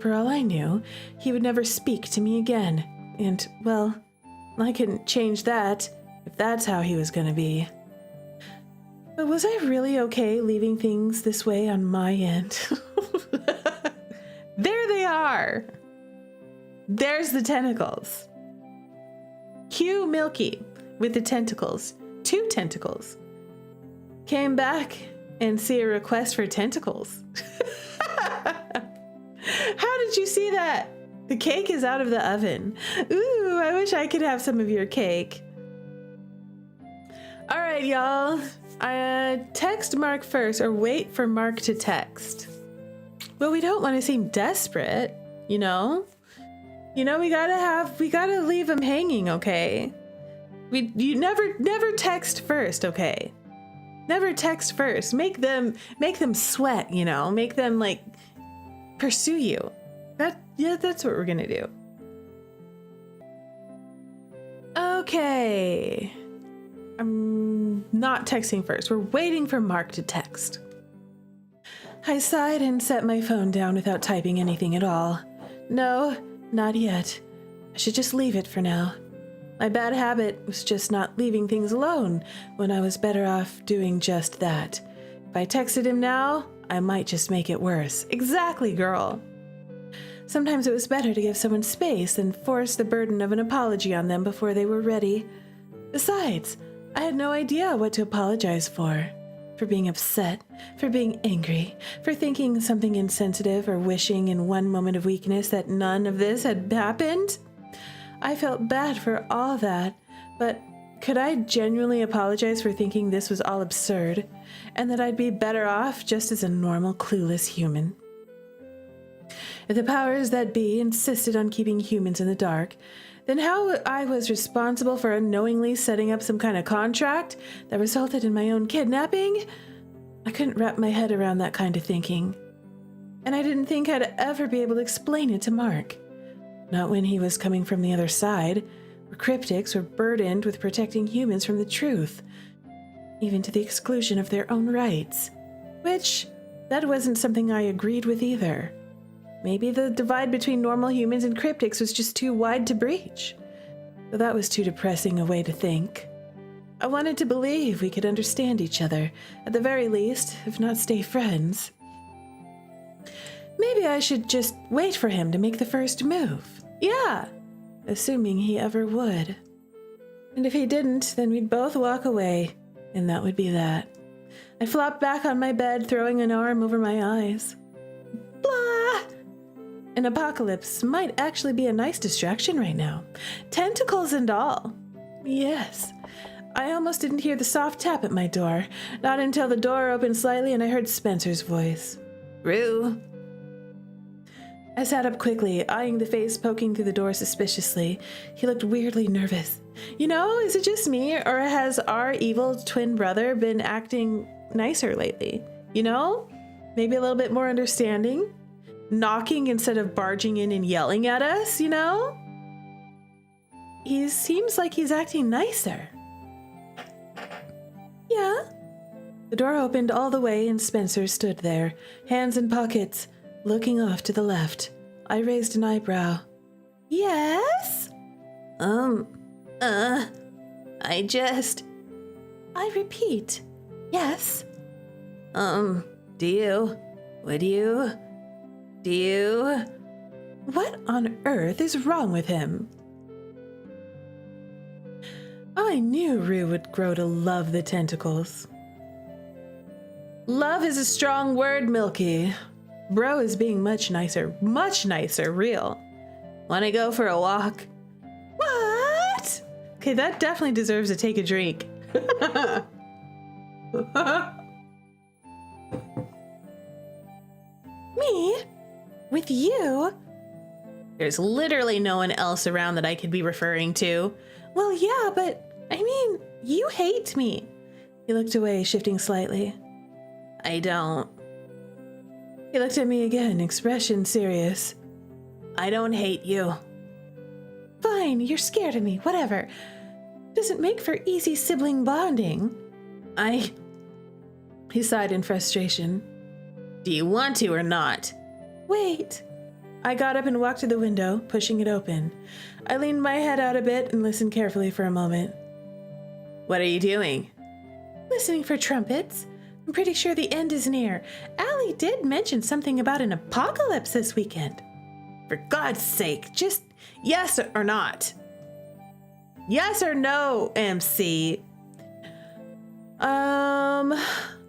For all I knew, he would never speak to me again, and, well, I couldn't change that if that's how he was going to be. But was I really okay leaving things this way on my end? There they are. There's the tentacles. Cue Milky with the tentacles. 2 tentacles. Came back and see a request for tentacles. How did you see that? The cake is out of the oven. Ooh, I wish I could have some of your cake. All right, y'all. Text Marc first or wait for Marc to text. Well, we don't want to seem desperate, you know? We gotta leave him hanging, okay? You never text first, okay? Never text first. Make them sweat, you know? Make them pursue you. That's what we're gonna do. Okay. I'm not texting first. We're waiting for Marc to text. I sighed and set my phone down without typing anything at all. No, not yet. I should just leave it for now. My bad habit was just not leaving things alone when I was better off doing just that. If I texted him now, I might just make it worse. Exactly, girl. Sometimes it was better to give someone space than force the burden of an apology on them before they were ready. Besides, I had no idea what to apologize for being upset, for being angry, for thinking something insensitive or wishing in one moment of weakness that none of this had happened. I felt bad for all that, but could I genuinely apologize for thinking this was all absurd and that I'd be better off just as a normal, clueless human? If the powers that be insisted on keeping humans in the dark, then how I was responsible for unknowingly setting up some kind of contract that resulted in my own kidnapping? I couldn't wrap my head around that kind of thinking. And I didn't think I'd ever be able to explain it to Marc. Not when he was coming from the other side, where cryptics were burdened with protecting humans from the truth, even to the exclusion of their own rights. Which, that wasn't something I agreed with either. Maybe the divide between normal humans and cryptics was just too wide to breach. But that was too depressing a way to think. I wanted to believe we could understand each other, at the very least, if not stay friends. Maybe I should just wait for him to make the first move. Yeah, assuming he ever would. And if he didn't, then we'd both walk away, and that would be that. I flopped back on my bed, throwing an arm over my eyes. Blah! An apocalypse might actually be a nice distraction right now. Tentacles and all. Yes. I almost didn't hear the soft tap at my door. Not until the door opened slightly and I heard Spencer's voice. Rue. I sat up quickly, eyeing the face poking through the door suspiciously. He looked weirdly nervous. You know, is it just me, or has our evil twin brother been acting nicer lately? You know? Maybe a little bit more understanding? Knocking instead of barging in and yelling at us, you know? He seems like he's acting nicer. Yeah? The door opened all the way and Spencer stood there, hands in pockets, looking off to the left. I raised an eyebrow. Yes? I repeat, yes. What on earth is wrong with him? I knew Rue would grow to love the tentacles. Love is a strong word, Milky. Bro is being much nicer, real. Wanna go for a walk? What? Okay, that definitely deserves to take a drink. Me? With you? There's literally no one else around that I could be referring to. Well, yeah, but I mean, you hate me. He looked away, shifting slightly. I don't. He looked at me again, expression serious. I don't hate you. Fine, you're scared of me, whatever. Doesn't make for easy sibling bonding. He sighed in frustration. Do you want to or not? Wait. I got up and walked to the window, pushing it open. I leaned my head out a bit and listened carefully for a moment. What are you doing? Listening for trumpets. I'm pretty sure the end is near. Allie did mention something about an apocalypse this weekend. For God's sake, just yes or not. Yes or no, MC.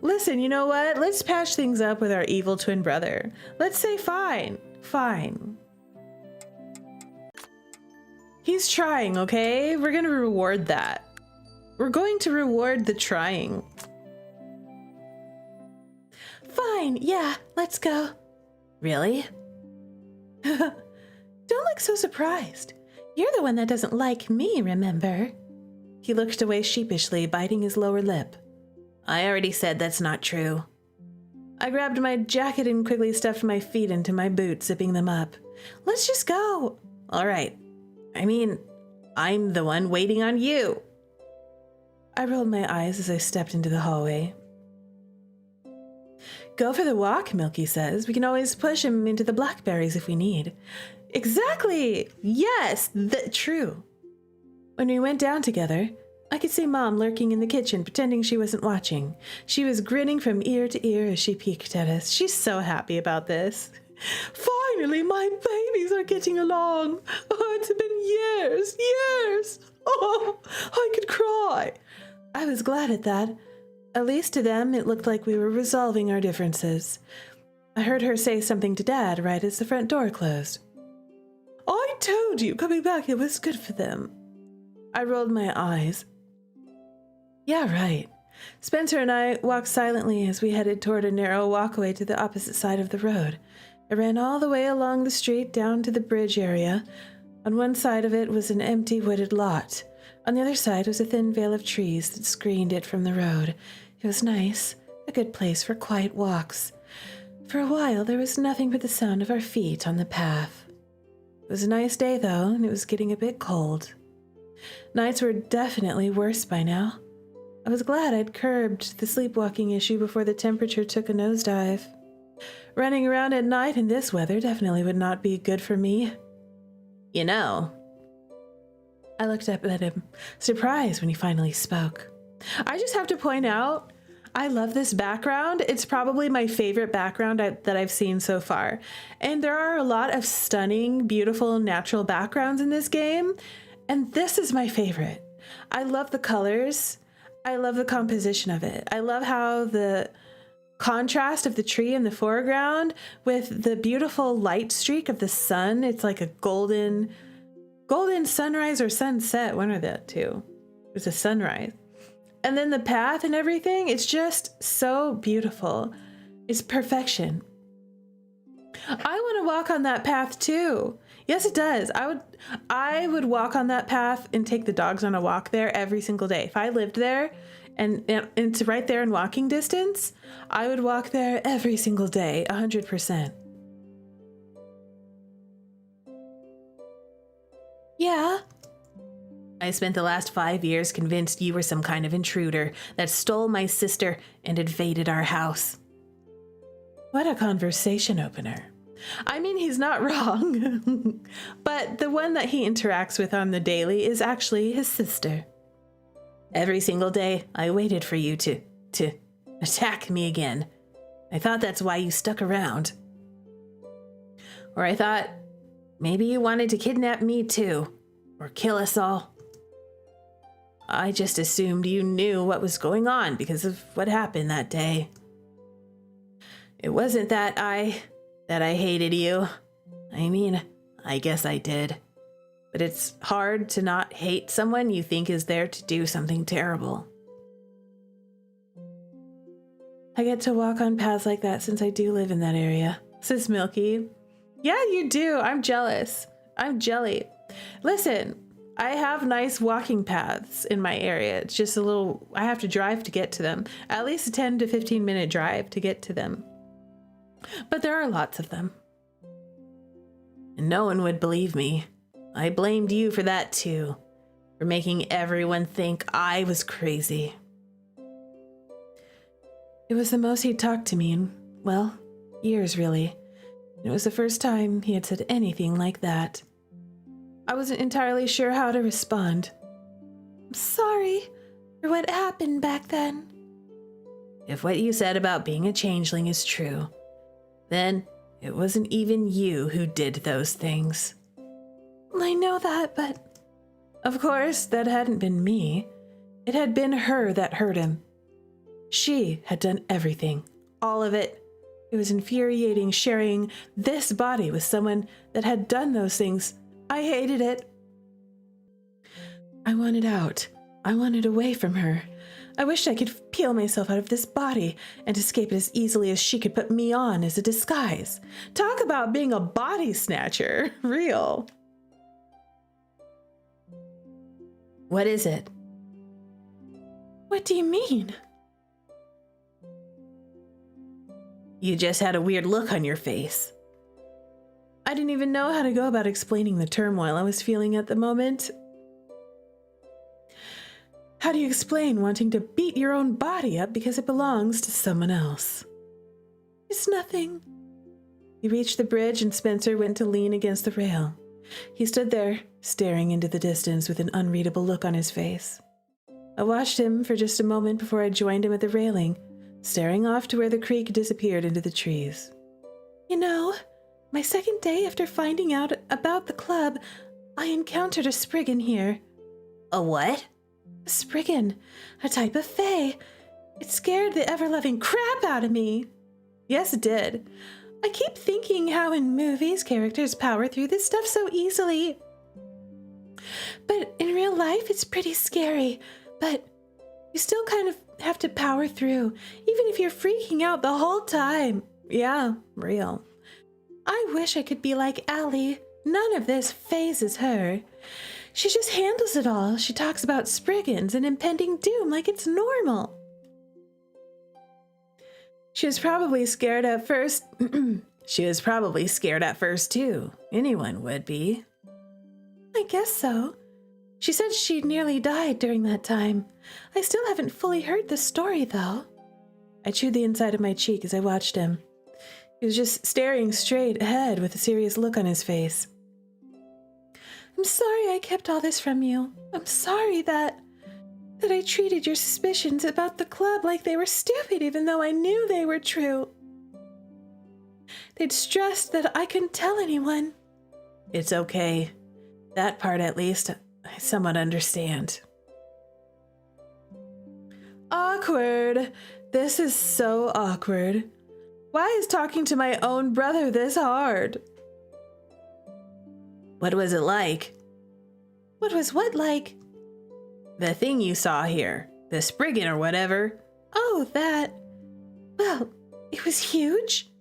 Listen, you know what? Let's patch things up with our evil twin brother. Let's say fine. Fine. He's trying, okay? We're gonna reward that. We're going to reward the trying. Fine, yeah, let's go. Really? Don't look so surprised. You're the one that doesn't like me, remember? He looked away sheepishly, biting his lower lip. I already said that's not true. I grabbed my jacket and quickly stuffed my feet into my boots, zipping them up. Let's just go. All right. I mean, I'm the one waiting on you. I rolled my eyes as I stepped into the hallway. Go for the walk, Milky says. We can always push him into the blackberries if we need. Exactly! Yes, true. When we went down together, I could see Mom lurking in the kitchen, pretending she wasn't watching. She was grinning from ear to ear as she peeked at us. She's so happy about this. Finally, my babies are getting along. Oh, it's been years. Oh, I could cry. I was glad at that. At least to them, it looked like we were resolving our differences. I heard her say something to Dad right as the front door closed. I told you coming back it was good for them. I rolled my eyes. Yeah, right. Spencer and I walked silently as we headed toward a narrow walkway to the opposite side of the road. It ran all the way along the street down to the bridge area. On one side of it was an empty wooded lot. On the other side was a thin veil of trees that screened it from the road. It was nice, a good place for quiet walks. For a while, there was nothing but the sound of our feet on the path. It was a nice day, though, and it was getting a bit cold. Nights were definitely worse by now. I was glad I'd curbed the sleepwalking issue before the temperature took a nosedive. Running around at night in this weather definitely would not be good for me. You know. I looked up at him, surprised when he finally spoke. I just have to point out, I love this background. It's probably my favorite background that I've seen so far. And there are a lot of stunning, beautiful, natural backgrounds in this game, and this is my favorite. I love the colors. I love the composition of it. I love how the contrast of the tree in the foreground with the beautiful light streak of the sun. It's like a golden sunrise or sunset. One of the two. It's a sunrise. And then the path and everything, it's just so beautiful. It's perfection. I want to walk on that path too. Yes, it does. I would walk on that path and take the dogs on a walk there every single day. If I lived there and it's right there in walking distance, I would walk there every single day, 100%. Yeah. I spent the last 5 years convinced you were some kind of intruder that stole my sister and invaded our house. What a conversation opener. I mean, he's not wrong. But the one that he interacts with on the daily is actually his sister. Every single day, I waited for you to attack me again. I thought that's why you stuck around. Or I thought maybe you wanted to kidnap me too, or kill us all. I just assumed you knew what was going on because of what happened that day. It wasn't that I hated you. I mean, I guess I did. But it's hard to not hate someone you think is there to do something terrible. I get to walk on paths like that since I do live in that area, says Milky. Yeah, you do. I'm jealous. I'm jelly. Listen, I have nice walking paths in my area. It's just I have to drive to get to them. At least a 10 to 15 minute drive to get to them. But there are lots of them. And no one would believe me. I blamed you for that too, for making everyone think I was crazy. It was the most he'd talked to me in, well, years really. It was the first time he had said anything like that. I wasn't entirely sure how to respond. I'm sorry for what happened back then. If what you said about being a changeling is true, then it wasn't even you who did those things. I know that, but of course that hadn't been me. It had been her that hurt him. She had done everything, all of it. It was infuriating sharing this body with someone that had done those things. I hated it. I wanted out. I wanted away from her. I wished I could peel myself out of this body and escape it as easily as she could put me on as a disguise. Talk about being a body snatcher. Real. What is it? What do you mean? You just had a weird look on your face. I didn't even know how to go about explaining the turmoil I was feeling at the moment. How do you explain wanting to beat your own body up because it belongs to someone else? It's nothing. He reached the bridge and Spencer went to lean against the rail. He stood there, staring into the distance with an unreadable look on his face. I watched him for just a moment before I joined him at the railing, staring off to where the creek disappeared into the trees. You know, my second day after finding out about the club, I encountered a spriggan here. A what? A spriggan, a type of fae. It scared the ever-loving crap out of me. Yes, it did. I keep thinking how in movies characters power through this stuff so easily. But in real life, it's pretty scary. But you still kind of have to power through, even if you're freaking out the whole time. Yeah, real. I wish I could be like Allie. None of this phases her. She just handles it all. She talks about spriggans and impending doom like it's normal. She was probably scared at first. She was probably scared at first too. Anyone would be. I guess so. She said she nearly died during that time. I still haven't fully heard the story, though. I chewed the inside of my cheek as I watched him. He was just staring straight ahead with a serious look on his face. I'm sorry I kept all this from you. I'm sorry that I treated your suspicions about the club like they were stupid even though I knew they were true. They'd stressed that I couldn't tell anyone. It's okay. That part, at least, I somewhat understand. awkward. This is so awkward. Why is talking to my own brother this hard? What was it like? What was what like? The thing you saw here. The Spriggan or whatever. Oh, that. Well, it was huge.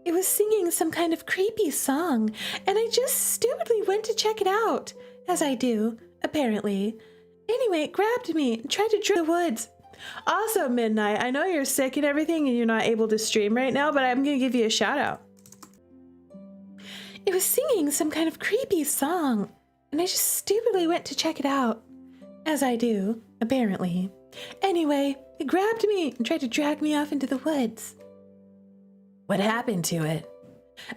It was singing some kind of creepy song, and I just stupidly went to check it out, as I do, apparently. Anyway, it grabbed me and tried to draw the woods. Also, Midnight, I know you're sick and everything and you're not able to stream right now, but I'm going to give you a shout out. It was singing some kind of creepy song, and I just stupidly went to check it out, as I do, apparently. Anyway, it grabbed me and tried to drag me off into the woods. What happened to it?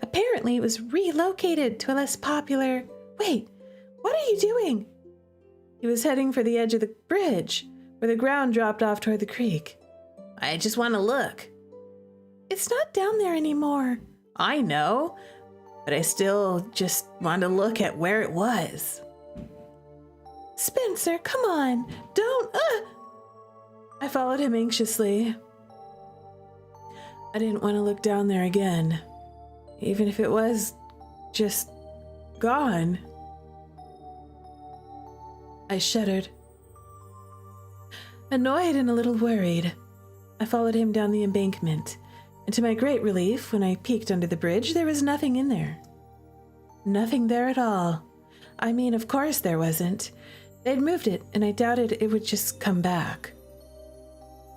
Apparently, it was relocated to a less popular... Wait, what are you doing? He was heading for the edge of the bridge, where the ground dropped off toward the creek. I just want to look. It's not down there anymore. I know, but I still just want to look at where it was. Spencer, come on. Don't... I followed him anxiously. I didn't want to look down there again, even if it was just gone. I shuddered. Annoyed and a little worried, I followed him down the embankment, and to my great relief, when I peeked under the bridge, there was nothing in there. Nothing there at all. I mean, of course there wasn't. They'd moved it, and I doubted it would just come back.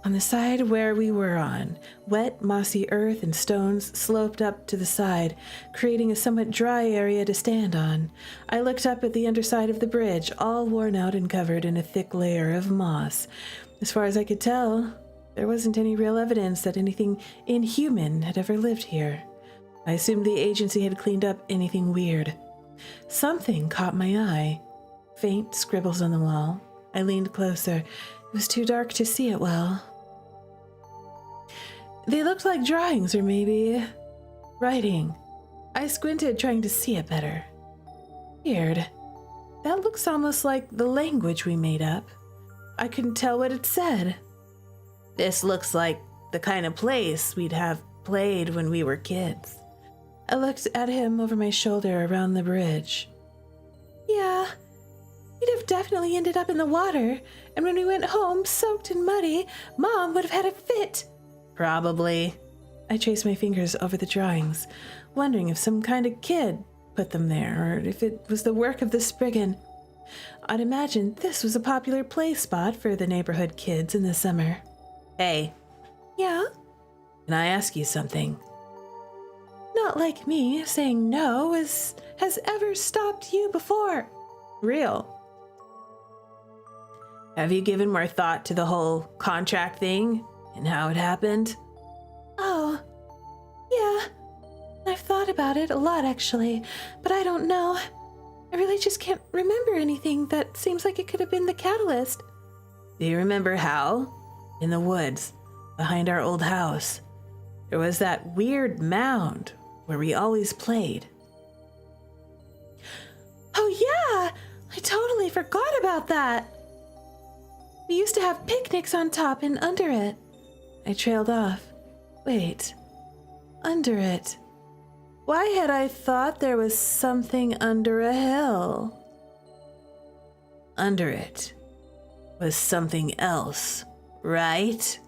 On the side where we were on, wet, mossy earth and stones sloped up to the side, creating a somewhat dry area to stand on. I looked up at the underside of the bridge, all worn out and covered in a thick layer of moss. As far as I could tell, there wasn't any real evidence that anything inhuman had ever lived here. I assumed the agency had cleaned up anything weird. Something caught my eye. Faint scribbles on the wall. I leaned closer. It was too dark to see it well. They looked like drawings or maybe writing. I squinted, trying to see it better. Weird. That looks almost like the language we made up. I couldn't tell what it said. This looks like the kind of place we'd have played when we were kids. I looked at him over my shoulder around the bridge. Yeah, we'd have definitely ended up in the water, and when we went home, soaked and muddy, Mom would have had a fit. Probably. I traced my fingers over the drawings, wondering if some kind of kid put them there, or if it was the work of the Spriggan. I'd imagined this was a popular play spot for the neighborhood kids in the summer. Hey. Yeah? Can I ask you something? Not like me saying no has ever stopped you before. Real. Have you given more thought to the whole contract thing and how it happened? Oh, yeah. I've thought about it a lot, actually, but I don't know. I really just can't remember anything that seems like it could have been the catalyst. Do you remember how, in the woods, behind our old house, there was that weird mound where we always played? Oh, yeah! I totally forgot about that. We used to have picnics on top and under it. I trailed off. Wait, under it. Why had I thought there was something under a hill? Under it was something else, right?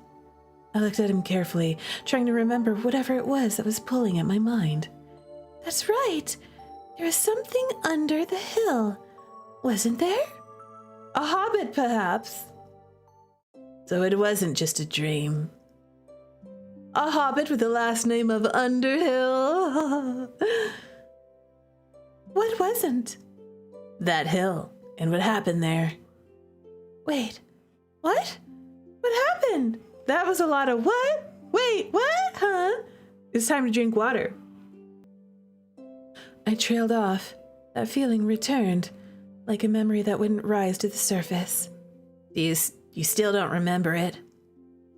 I looked at him carefully, trying to remember whatever it was that was pulling at my mind. That's right. There was something under the hill. Wasn't there? A hobbit, perhaps. So it wasn't just a dream. A hobbit with the last name of Underhill. What wasn't? That hill and what happened there. Wait, what? What happened? That was a lot of what? Wait, what? Huh? It's time to drink water. I trailed off. That feeling returned, like a memory that wouldn't rise to the surface. You still don't remember it?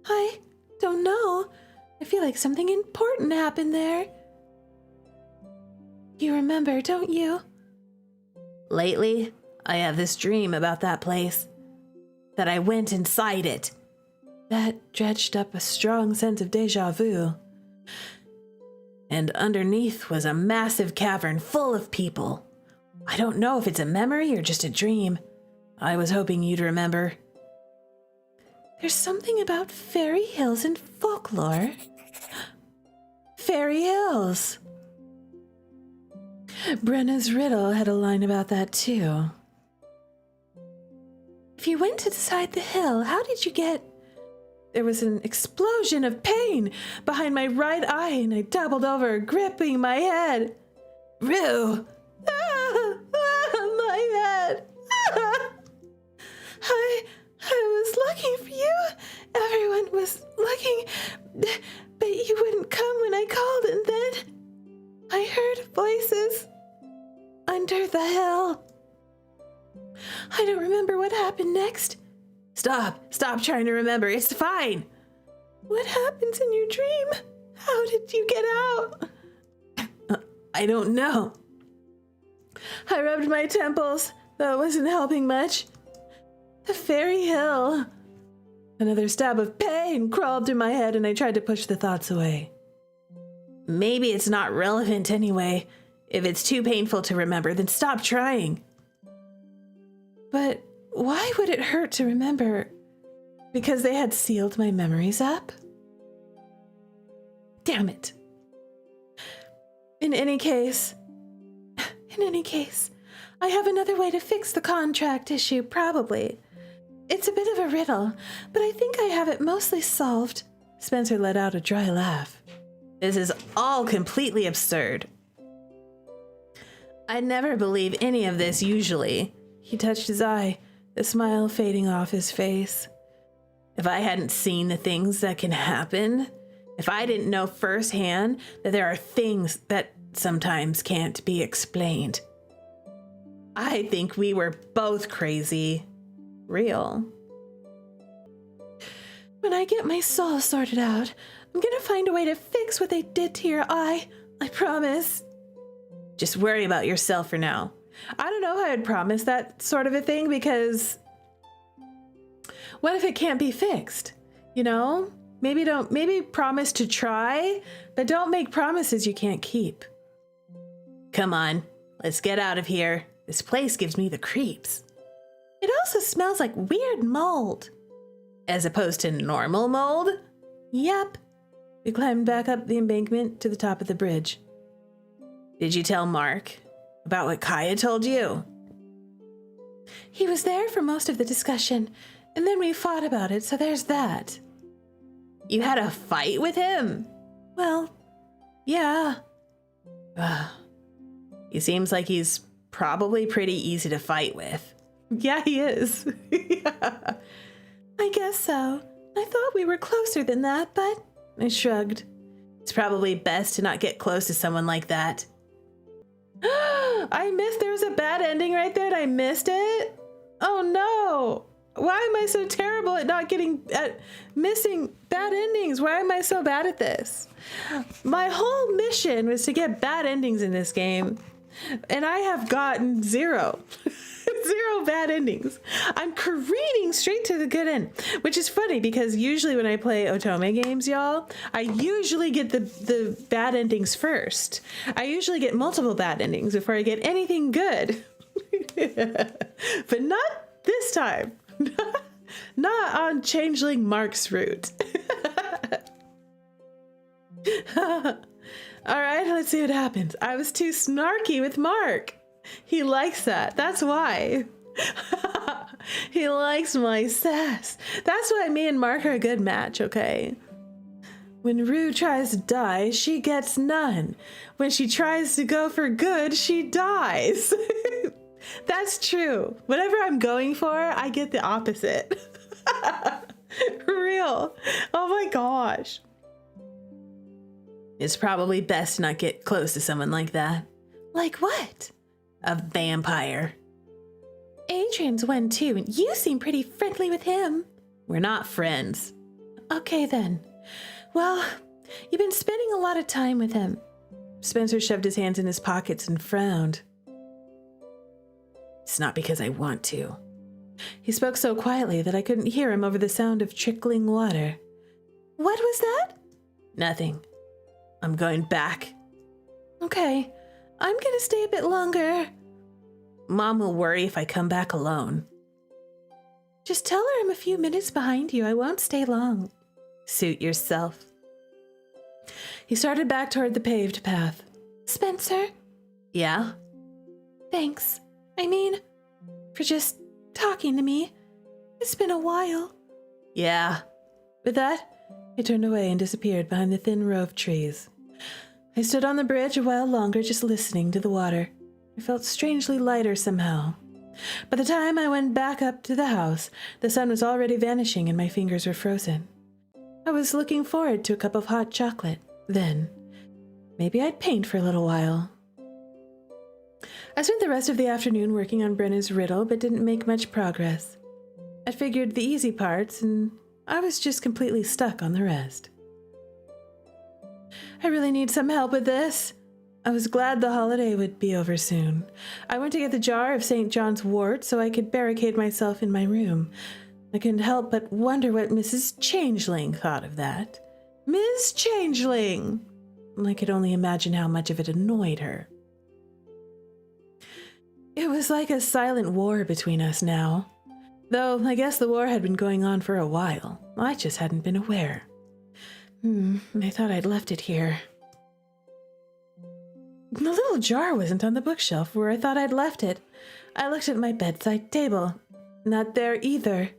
I don't know. I feel like something important happened there. You remember, don't you? Lately, I have this dream about that place. That I went inside it. That dredged up a strong sense of deja vu. And underneath was a massive cavern full of people. I don't know if it's a memory or just a dream. I was hoping you'd remember. There's something about fairy hills and folklore. Fairy hills. Brenna's riddle had a line about that too. If you went to the side of the hill, how did you get... There was an explosion of pain behind my right eye, and I doubled over, gripping my head. Rue! My head! I was looking for you. Everyone was looking, but you wouldn't come when I called, and then I heard voices under the hill. I don't remember what happened next. Stop trying to remember. It's fine. What happens in your dream? How did you get out? I don't know. I rubbed my temples, though it wasn't helping much. The fairy hill. Another stab of pain crawled through my head, and I tried to push the thoughts away. Maybe it's not relevant anyway. If it's too painful to remember, then stop trying. But why would it hurt to remember? Because they had sealed my memories up? Damn it. In any case, I have another way to fix the contract issue, probably. It's a bit of a riddle, but I think I have it mostly solved. Spencer let out a dry laugh. This is all completely absurd. I never believe any of this usually. He touched his eye, the smile fading off his face. If I hadn't seen the things that can happen, if I didn't know firsthand that there are things that sometimes can't be explained, I think we were both crazy. Real. When I get my soul sorted out, I'm gonna find a way to fix what they did to your eye. I promise. Just worry about yourself for now. I don't know how I'd promise that sort of a thing, because what if it can't be fixed? You know? Maybe promise to try, but don't make promises you can't keep. Come on, let's get out of here. This place gives me the creeps. It also smells like weird mold. As opposed to normal mold? Yep. We climbed back up the embankment to the top of the bridge. Did you tell Marc about what Kaya told you? He was there for most of the discussion, and then we fought about it, so there's that. You had a fight with him? Well, yeah. He seems like he's probably pretty easy to fight with. Yeah, he is. Yeah. I guess so. I thought we were closer than that, but I shrugged. It's probably best to not get close to someone like that. There was a bad ending right there and I missed it? Oh no! Why am I so terrible at missing bad endings? Why am I so bad at this? My whole mission was to get bad endings in this game, and I have gotten zero. Zero bad endings. I'm careening straight to the good end, which is funny because usually when I play otome games, y'all, I usually get the bad endings first. I usually get multiple bad endings before I get anything good. But not this time. Not on Changeling Marc's route. All right, let's see what happens. I was too snarky with Marc. He likes that. That's why. He likes my sass. That's why me and Marc are a good match, okay? When Rue tries to die, she gets none. When she tries to go for good, she dies. That's true. Whatever I'm going for, I get the opposite. For real. Oh my gosh. It's probably best to not get close to someone like that. Like what? A vampire. Adrian's one too, and you seem pretty friendly with him. We're not friends. Okay then. Well, you've been spending a lot of time with him. Spencer shoved his hands in his pockets and frowned. It's not because I want to. He spoke so quietly that I couldn't hear him over the sound of trickling water. What was that? Nothing. I'm going back. Okay, I'm gonna stay a bit longer. Mom will worry if I come back alone. Just tell her I'm a few minutes behind you. I won't stay long. Suit yourself. He started back toward the paved path. Spencer? Yeah? Thanks. I mean, for just talking to me. It's been a while. Yeah. With that, he turned away and disappeared behind the thin row of trees. I stood on the bridge a while longer, just listening to the water. I felt strangely lighter somehow. By the time I went back up to the house, the sun was already vanishing and my fingers were frozen. I was looking forward to a cup of hot chocolate. Then, maybe I'd paint for a little while. I spent the rest of the afternoon working on Brenna's riddle, but didn't make much progress. I figured the easy parts, and I was just completely stuck on the rest. I really need some help with this. I was glad the holiday would be over soon. I went to get the jar of St. John's wort so I could barricade myself in my room. I couldn't help but wonder what Mrs. Changeling thought of that. Ms. Changeling! I could only imagine how much of it annoyed her. It was like a silent war between us now. Though I guess the war had been going on for a while. I just hadn't been aware. I thought I'd left it here. The little jar wasn't on the bookshelf where I thought I'd left it. I looked at my bedside table. Not there either.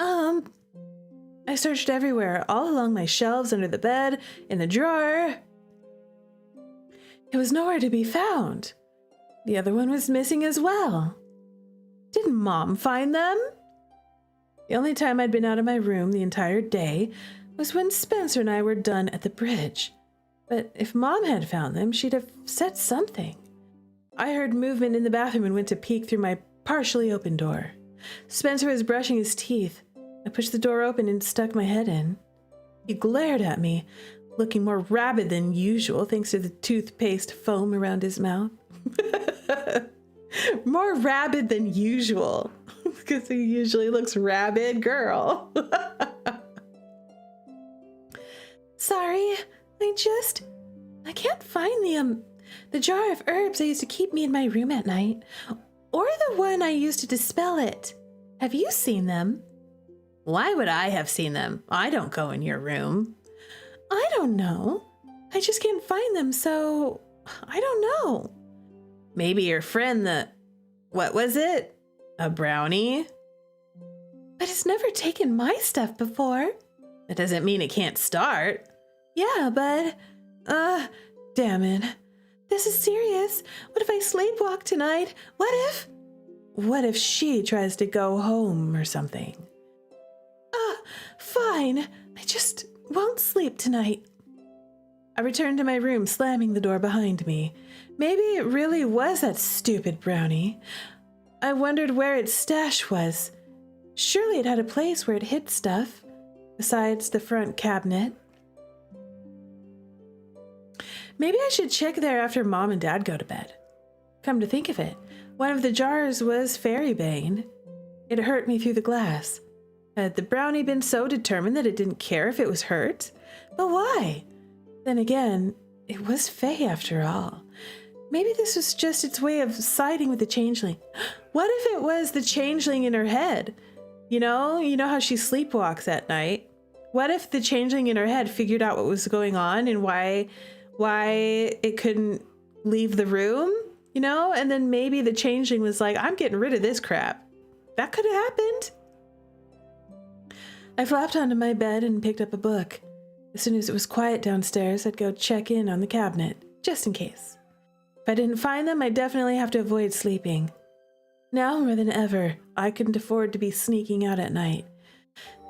I searched everywhere, all along my shelves, under the bed, in the drawer. It was nowhere to be found. The other one was missing as well. Didn't Mom find them? The only time I'd been out of my room the entire day was when Spencer and I were done at the bridge. But if Mom had found them, she'd have said something. I heard movement in the bathroom and went to peek through my partially open door. Spencer was brushing his teeth. I pushed the door open and stuck my head in. He glared at me, looking more rabid than usual thanks to the toothpaste foam around his mouth. More rabid than usual, because he usually looks rabid, girl. Sorry, I can't find the jar of herbs I used to keep me in my room at night, or the one I used to dispel it. Have you seen them? Why would I have seen them? I don't go in your room. I don't know. I just can't find them, so I don't know. Maybe your friend, what was it? A brownie? But it's never taken my stuff before. That doesn't mean it can't start. Yeah, but, damn it. This is serious. What if I sleepwalk tonight? What if she tries to go home or something? Fine. I just won't sleep tonight. I returned to my room, slamming the door behind me. Maybe it really was that stupid brownie. I wondered where its stash was. Surely it had a place where it hid stuff, besides the front cabinet. Maybe I should check there after Mom and Dad go to bed. Come to think of it, one of the jars was fairy bane. It hurt me through the glass. Had the brownie been so determined that it didn't care if it was hurt? But why? Then again, it was Fae after all. Maybe this was just its way of siding with the changeling. What if it was the changeling in her head? You know how she sleepwalks at night? What if the changeling in her head figured out what was going on and why it couldn't leave the room? And then maybe the changeling was like, I'm getting rid of this crap. That could have happened. I flopped onto my bed and picked up a book. As soon as it was quiet downstairs, I'd go check in on the cabinet, just in case. If I didn't find them, I'd definitely have to avoid sleeping. Now more than ever, I couldn't afford to be sneaking out at night.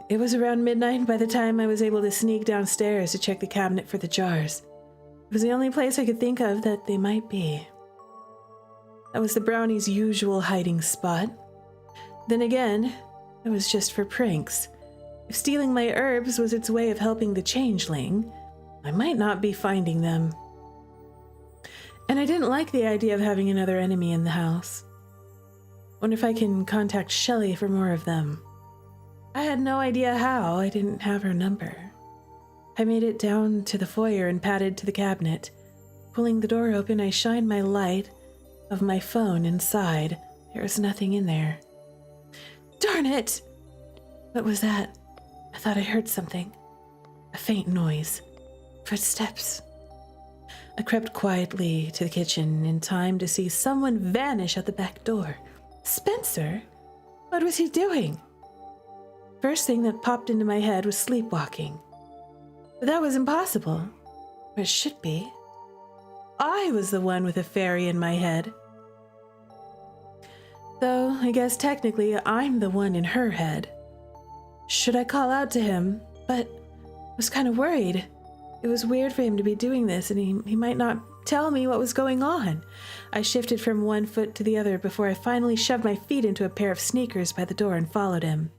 It was around midnight by the time I was able to sneak downstairs to check the cabinet for the jars. It was the only place I could think of that they might be. That was the brownie's usual hiding spot. Then again, it was just for pranks. If stealing my herbs was its way of helping the changeling, I might not be finding them. And I didn't like the idea of having another enemy in the house. Wonder if I can contact Shelley for more of them. I had no idea how. I didn't have her number. I made it down to the foyer and padded to the cabinet. Pulling the door open, I shined my light of my phone inside. There was nothing in there. Darn it! What was that? I thought I heard something. A faint noise. Footsteps. I crept quietly to the kitchen in time to see someone vanish out the back door. Spencer? What was he doing? First thing that popped into my head was sleepwalking. But that was impossible. Or it should be. I was the one with a fairy in my head. Though, I guess technically I'm the one in her head. Should I call out to him? But I was kind of worried. It was weird for him to be doing this, and he might not tell me what was going on. I shifted from one foot to the other before I finally shoved my feet into a pair of sneakers by the door and followed him.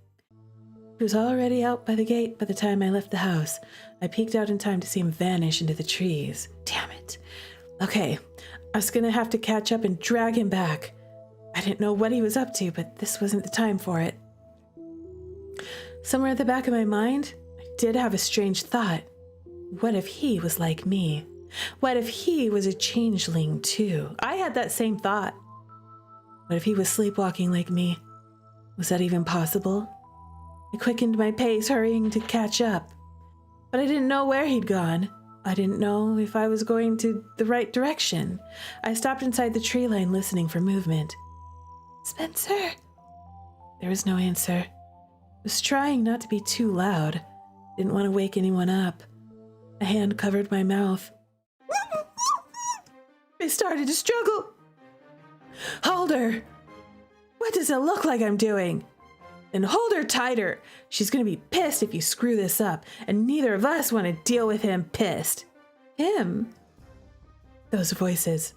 He was already out by the gate by the time I left the house. I peeked out in time to see him vanish into the trees. Damn it. Okay, I was gonna have to catch up and drag him back. I didn't know what he was up to, but this wasn't the time for it. Somewhere at the back of my mind, I did have a strange thought. What if he was like me? What if he was a changeling too? I had that same thought. What if he was sleepwalking like me? Was that even possible? I quickened my pace, hurrying to catch up. But I didn't know where he'd gone. I didn't know if I was going to the right direction. I stopped inside the tree line, listening for movement. Spencer? There was no answer. I was trying not to be too loud. Didn't want to wake anyone up. A hand covered my mouth. I started to struggle. Hold her. What does it look like I'm doing? Then hold her tighter. She's gonna be pissed if you screw this up, and neither of us want to deal with him pissed. Him? Those voices.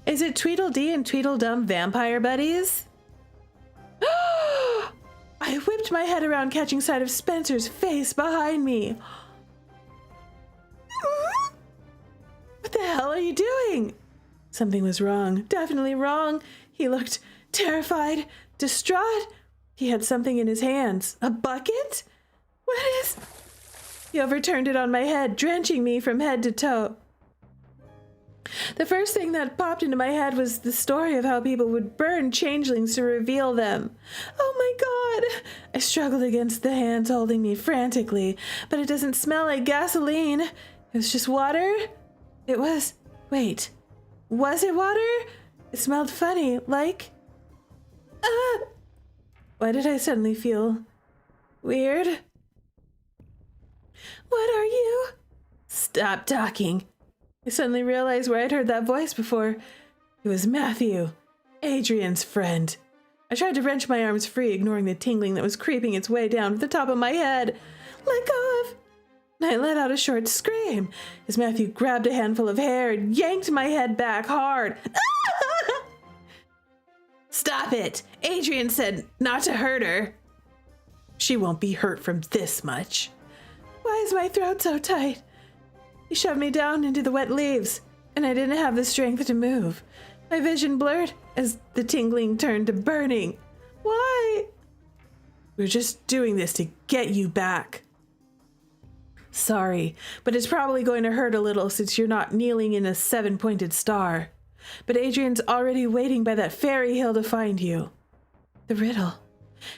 Is it Tweedledee and Tweedledum vampire buddies? I whipped my head around, catching sight of Spencer's face behind me. What the hell are you doing? Something was wrong. Definitely wrong. He looked terrified, distraught. He had something in his hands. A bucket? What is... He overturned it on my head, drenching me from head to toe. The first thing that popped into my head was the story of how people would burn changelings to reveal them. Oh my God! I struggled against the hands holding me frantically, but it doesn't smell like gasoline. It was just water? It was... Wait. Was it water? It smelled funny, like... Why did I suddenly feel weird? What are you? Stop talking. I suddenly realized where I'd heard that voice before. It was Matthew, Adrian's friend. I tried to wrench my arms free, ignoring the tingling that was creeping its way down to the top of my head. Let go of... I let out a short scream as Matthew grabbed a handful of hair and yanked my head back hard. Stop it! Adrian said not to hurt her. She won't be hurt from this much. Why is my throat so tight? He shoved me down into the wet leaves, and I didn't have the strength to move. My vision blurred as the tingling turned to burning. Why? We're just doing this to get you back. Sorry, but it's probably going to hurt a little since you're not kneeling in a 7-pointed star. But Adrian's already waiting by that fairy hill to find you. The riddle.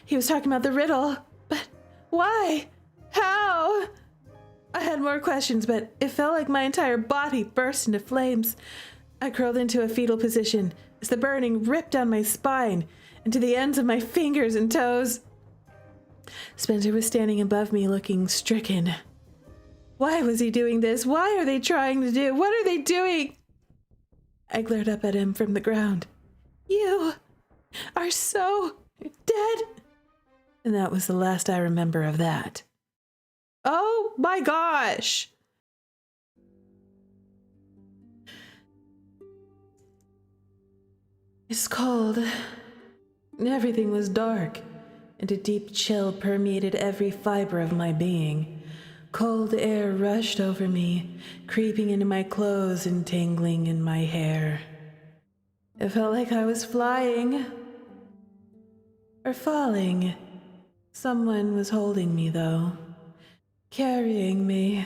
He was talking about the riddle. But why? How? I had more questions, but it felt like my entire body burst into flames. I curled into a fetal position as the burning ripped down my spine and to the ends of my fingers and toes. Spencer was standing above me, looking stricken. Why was he doing this? Why are they trying to do? What are they doing? I glared up at him from the ground. You are so dead. And that was the last I remember of that. Oh my gosh. It's cold. Everything was dark, and a deep chill permeated every fiber of my being. Cold air rushed over me, creeping into my clothes and tingling in my hair. It felt like I was flying. or falling. Someone was holding me, though, carrying me.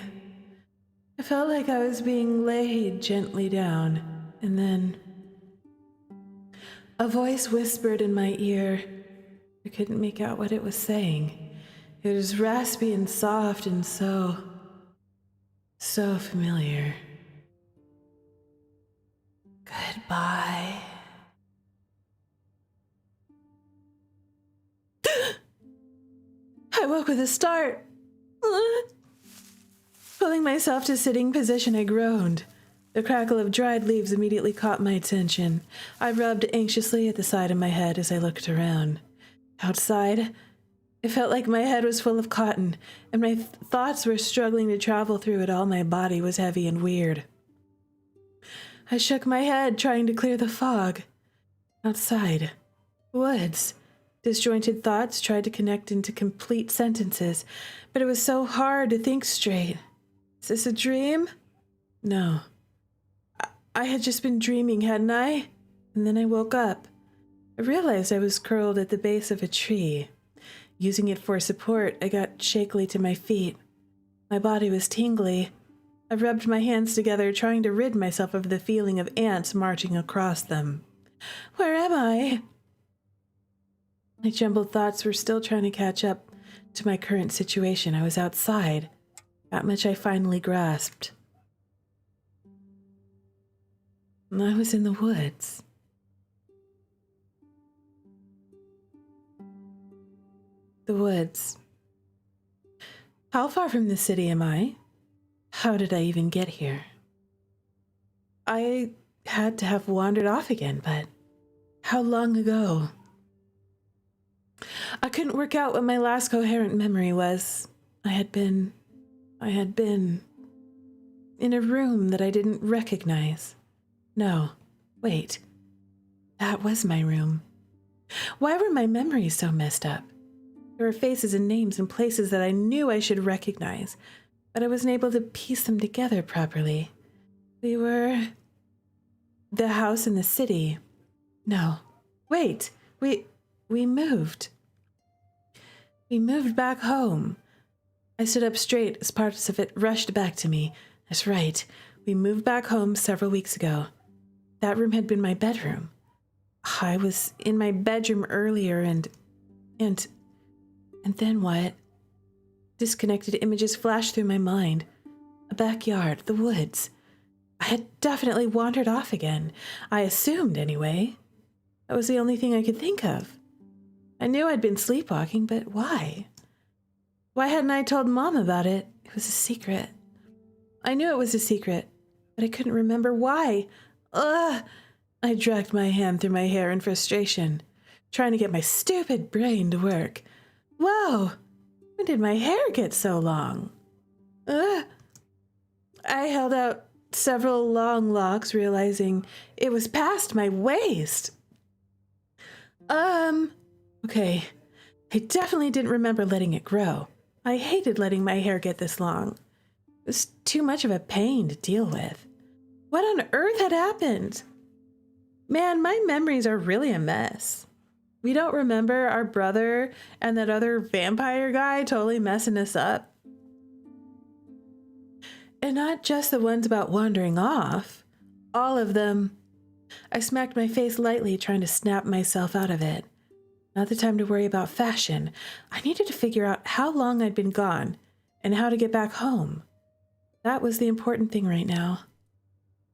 I felt like I was being laid gently down, and then a voice whispered in my ear. I couldn't make out what it was saying. It was raspy and soft and so familiar. Goodbye. I woke with a start. Pulling myself to sitting position, I groaned. The crackle of dried leaves immediately caught my attention. I rubbed anxiously at the side of my head as I looked around. Outside, it felt like my head was full of cotton, and my thoughts were struggling to travel through it all. My body was heavy and weird. I shook my head, trying to clear the fog. Outside, woods. Disjointed thoughts tried to connect into complete sentences, but it was so hard to think straight. Is this a dream? No. I had just been dreaming, hadn't I? And then I woke up. I realized I was curled at the base of a tree. Using it for support, I got shakily to my feet. My body was tingly. I rubbed my hands together, trying to rid myself of the feeling of ants marching across them. Where am I? My jumbled thoughts were still trying to catch up to my current situation. I was outside. That much I finally grasped. I was in the woods. The woods. How far from the city am I? How did I even get here? I had to have wandered off again, but how long ago? I couldn't work out what my last coherent memory was. I had been in a room that I didn't recognize. No, wait. That was my room. Why were my memories so messed up? There were faces and names and places that I knew I should recognize, but I wasn't able to piece them together properly. We were the house in the city. No, wait, we moved. We moved back home. I stood up straight as parts of it rushed back to me. That's right, we moved back home several weeks ago. That room had been my bedroom. I was in my bedroom earlier and then what? Disconnected images flashed through my mind. A backyard, the woods. I had definitely wandered off again. I assumed, anyway. That was the only thing I could think of. I knew I'd been sleepwalking, but why? Why hadn't I told Mom about it? It was a secret. I knew it was a secret, but I couldn't remember why. Ugh! I dragged my hand through my hair in frustration, trying to get my stupid brain to work. Whoa! When did my hair get so long? Ugh! I held out several long locks, realizing it was past my waist. Okay. I definitely didn't remember letting it grow. I hated letting my hair get this long. It was too much of a pain to deal with. What on earth had happened? Man, my memories are really a mess. We don't remember our brother and that other vampire guy totally messing us up. And not just the ones about wandering off. All of them. I smacked my face lightly, trying to snap myself out of it. Not the time to worry about fashion. I needed to figure out how long I'd been gone and how to get back home. That was the important thing right now.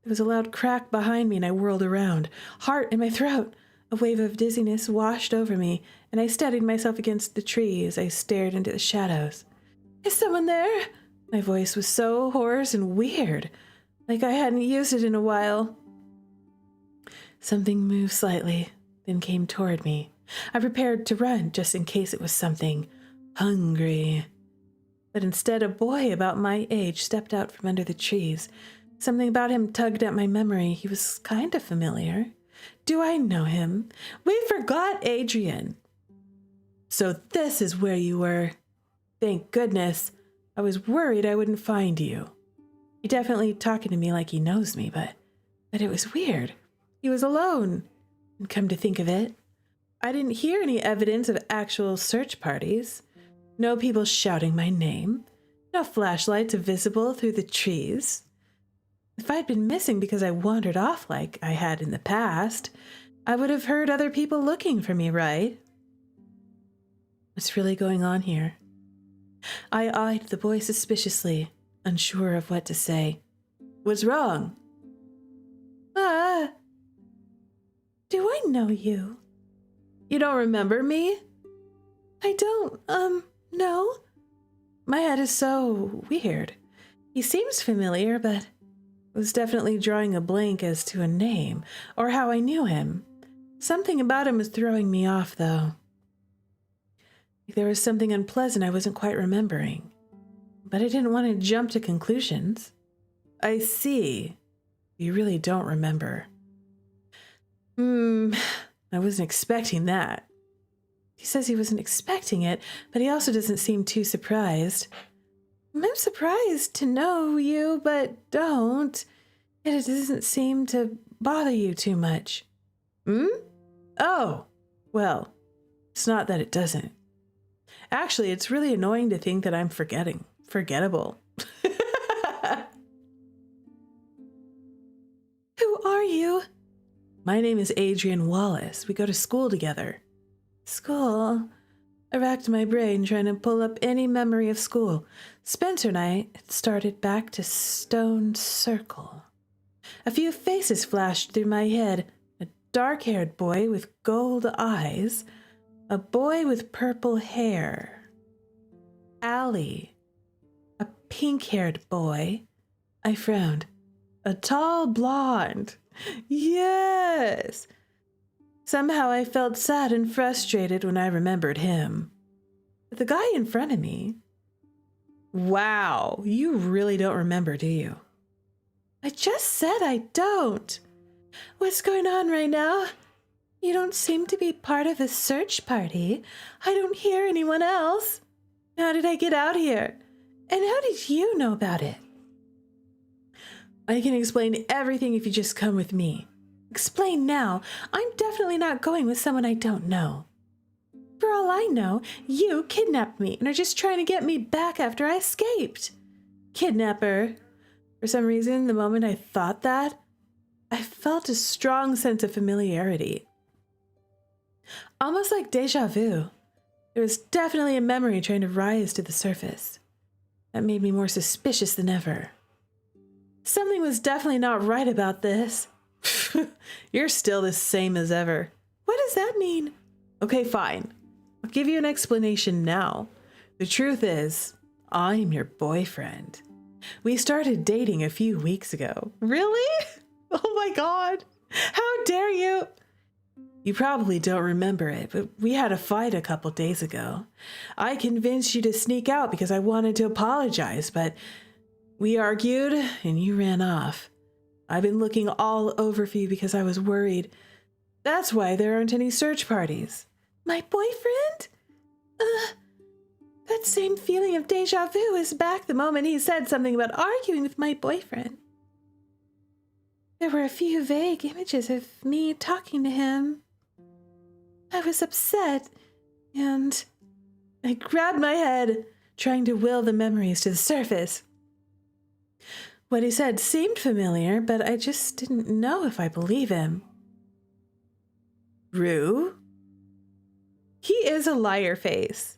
There was a loud crack behind me and I whirled around. Heart in my throat. A wave of dizziness washed over me, and I steadied myself against the tree as I stared into the shadows. Is someone there? My voice was so hoarse and weird, like I hadn't used it in a while. Something moved slightly, then came toward me. I prepared to run just in case it was something hungry. But instead, a boy about my age stepped out from under the trees. Something about him tugged at my memory. He was kind of familiar. Do I know him? We forgot Adrian. So this is where you were. Thank goodness. I was worried I wouldn't find you. He definitely talking to me like he knows me, but it was weird. He was alone. And come to think of it, I didn't hear any evidence of actual search parties. No people shouting my name. No flashlights visible through the trees. If I'd been missing because I wandered off like I had in the past, I would have heard other people looking for me, right? What's really going on here? I eyed the boy suspiciously, unsure of what to say. What's wrong? Do I know you? You don't remember me? I don't, no. My head is so weird. He seems familiar, but was definitely drawing a blank as to a name or how I knew him. Something about him was throwing me off, though. There was something unpleasant I wasn't quite remembering, but I didn't want to jump to conclusions. I see. You really don't remember. I wasn't expecting that. He says he wasn't expecting it, but he also doesn't seem too surprised. I'm surprised to know you, but don't. It doesn't seem to bother you too much. Oh, well, it's not that it doesn't. Actually, it's really annoying to think that I'm forgettable. Who are you? My name is Adrian Wallace. We go to school together. School? I racked my brain trying to pull up any memory of school. Spencer and I had started back to Stone Circle. A few faces flashed through my head. A dark-haired boy with gold eyes. A boy with purple hair. Allie. A pink-haired boy. I frowned. A tall blonde. Yes! Somehow I felt sad and frustrated when I remembered him. But the guy in front of me... Wow, you really don't remember, do you? I just said I don't. What's going on right now? You don't seem to be part of a search party. I don't hear anyone else. How did I get out here? And how did you know about it? I can explain everything if you just come with me. Explain now. I'm definitely not going with someone I don't know. For all I know, you kidnapped me and are just trying to get me back after I escaped. Kidnapper. For some reason, the moment I thought that, I felt a strong sense of familiarity. Almost like deja vu. There was definitely a memory trying to rise to the surface. That made me more suspicious than ever. Something was definitely not right about this. You're still the same as ever. What does that mean? Okay, fine. I'll give you an explanation now. The truth is, I'm your boyfriend. We started dating a few weeks ago. Really? Oh my God. How dare you? You probably don't remember it, but we had a fight a couple days ago. I convinced you to sneak out because I wanted to apologize, but we argued and you ran off. I've been looking all over for you because I was worried. That's why there aren't any search parties. My boyfriend? That same feeling of deja vu is back the moment he said something about arguing with my boyfriend. There were a few vague images of me talking to him. I was upset, and I grabbed my head, trying to will the memories to the surface. What he said seemed familiar, but I just didn't know if I believe him. Rue? He is a liar face.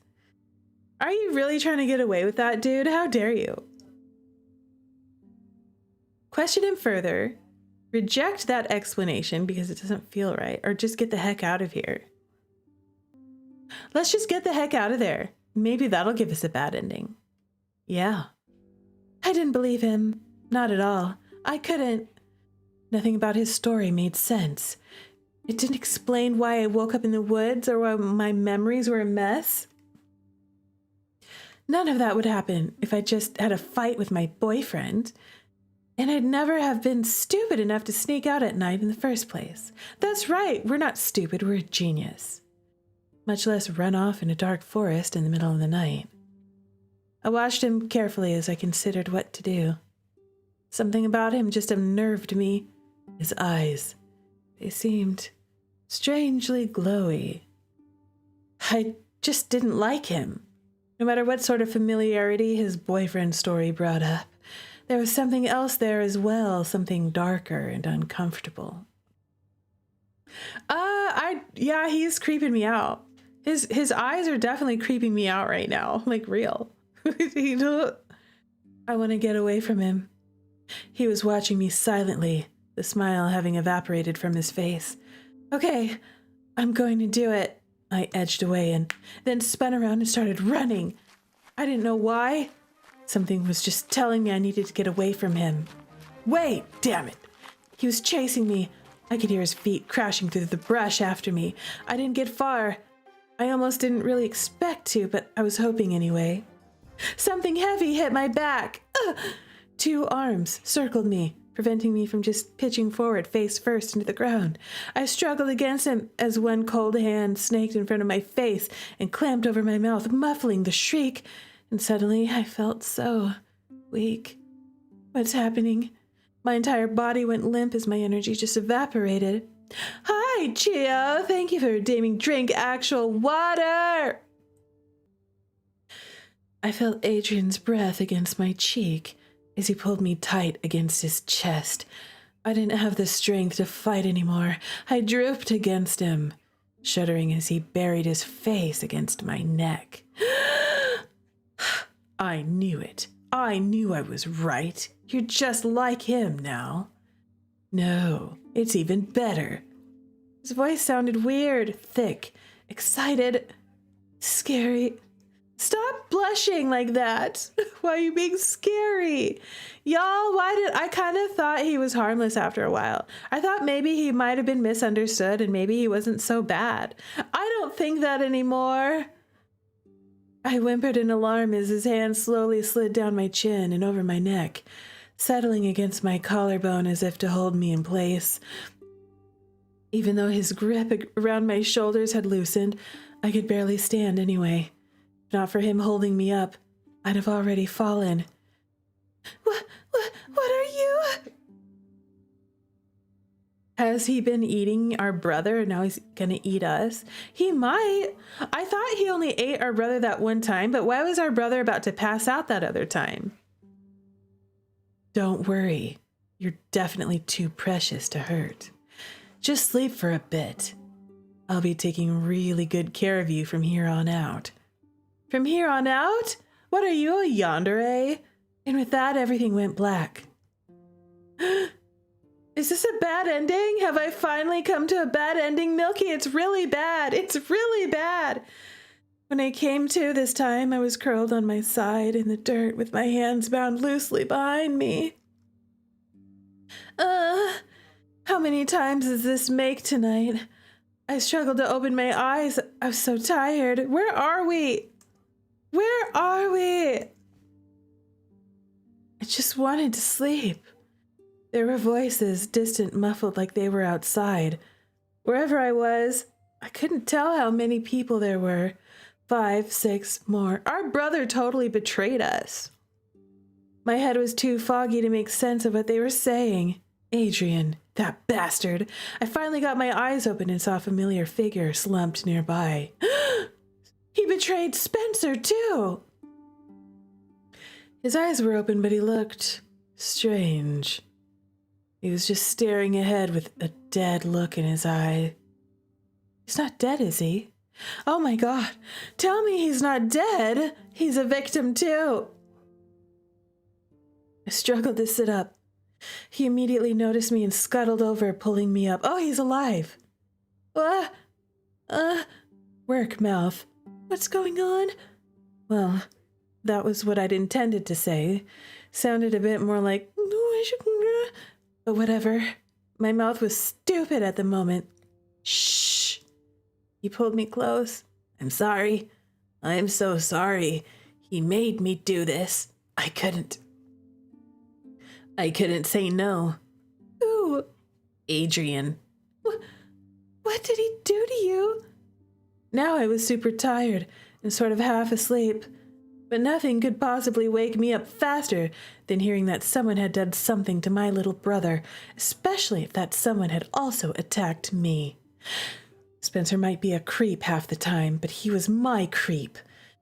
Are you really trying to get away with that, dude? How dare you? Question him further. Reject that explanation because it doesn't feel right, or just get the heck out of here. Let's just get the heck out of there. Maybe that'll give us a bad ending. Yeah. I didn't believe him. Not at all. I couldn't. Nothing about his story made sense. It didn't explain why I woke up in the woods or why my memories were a mess. None of that would happen if I just had a fight with my boyfriend. And I'd never have been stupid enough to sneak out at night in the first place. That's right, we're not stupid, we're a genius. Much less run off in a dark forest in the middle of the night. I watched him carefully as I considered what to do. Something about him just unnerved me. His eyes, they seemed strangely glowy, I just didn't like him. No matter what sort of familiarity his boyfriend story brought up, there was something else there as well, something darker and uncomfortable. Yeah, he's creeping me out. His eyes are definitely creeping me out right now, like real. I want to get away from him. He was watching me silently, the smile having evaporated from his face. Okay, I'm going to do it. I edged away and then spun around and started running. I didn't know why. Something was just telling me I needed to get away from him. Wait, damn it. He was chasing me. I could hear his feet crashing through the brush after me. I didn't get far. I almost didn't really expect to, but I was hoping anyway. Something heavy hit my back. Ugh! 2 arms circled me, preventing me from just pitching forward face first into the ground. I struggled against him as one cold hand snaked in front of my face and clamped over my mouth, muffling the shriek. And suddenly I felt so weak. What's happening? My entire body went limp as my energy just evaporated. Hi, Chio. Thank you for redeeming drink actual water. I felt Adrian's breath against my cheek as he pulled me tight against his chest. I didn't have the strength to fight anymore. I drooped against him, shuddering as he buried his face against my neck. I knew it. I knew I was right. You're just like him now. No, it's even better. His voice sounded weird, thick, excited, scary. Stop blushing like that. Why are you being scary? Y'all, I kind of thought he was harmless after a while. I thought maybe he might have been misunderstood and maybe he wasn't so bad. I don't think that anymore. I whimpered in alarm as his hand slowly slid down my chin and over my neck, settling against my collarbone as if to hold me in place. Even though his grip around my shoulders had loosened, I could barely stand anyway. If not for him holding me up, I'd have already fallen. What are you? Has he been eating our brother and now he's gonna eat us? He might. I thought he only ate our brother that one time, but why was our brother about to pass out that other time? Don't worry. You're definitely too precious to hurt. Just sleep for a bit. I'll be taking really good care of you from here on out. From here on out? What are you, a yandere? And with that, everything went black. Is this a bad ending? Have I finally come to a bad ending? Milky, it's really bad. It's really bad. When I came to this time, I was curled on my side in the dirt with my hands bound loosely behind me. How many times does this make tonight? I struggled to open my eyes. I was so tired. Where are we? Where are we? I just wanted to sleep. There were voices, distant, muffled like they were outside. Wherever I was, I couldn't tell how many people there were. 5, 6 more. Our brother totally betrayed us. My head was too foggy to make sense of what they were saying. Adrian, that bastard. I finally got my eyes open and saw a familiar figure slumped nearby. He betrayed Spencer, too. His eyes were open, but he looked strange. He was just staring ahead with a dead look in his eye. He's not dead, is he? Oh my God, tell me he's not dead. He's a victim too. I struggled to sit up. He immediately noticed me and scuttled over, pulling me up. Oh, he's alive. Work mouth. What's going on? Well, that was what I'd intended to say. Sounded a bit more like, but whatever. My mouth was stupid at the moment. Shh. He pulled me close. I'm sorry. I'm so sorry. He made me do this. I couldn't say no. Who? Adrian. What did he do to you? Now I was super tired and sort of half asleep. But nothing could possibly wake me up faster than hearing that someone had done something to my little brother, especially if that someone had also attacked me. Spencer might be a creep half the time, but he was my creep.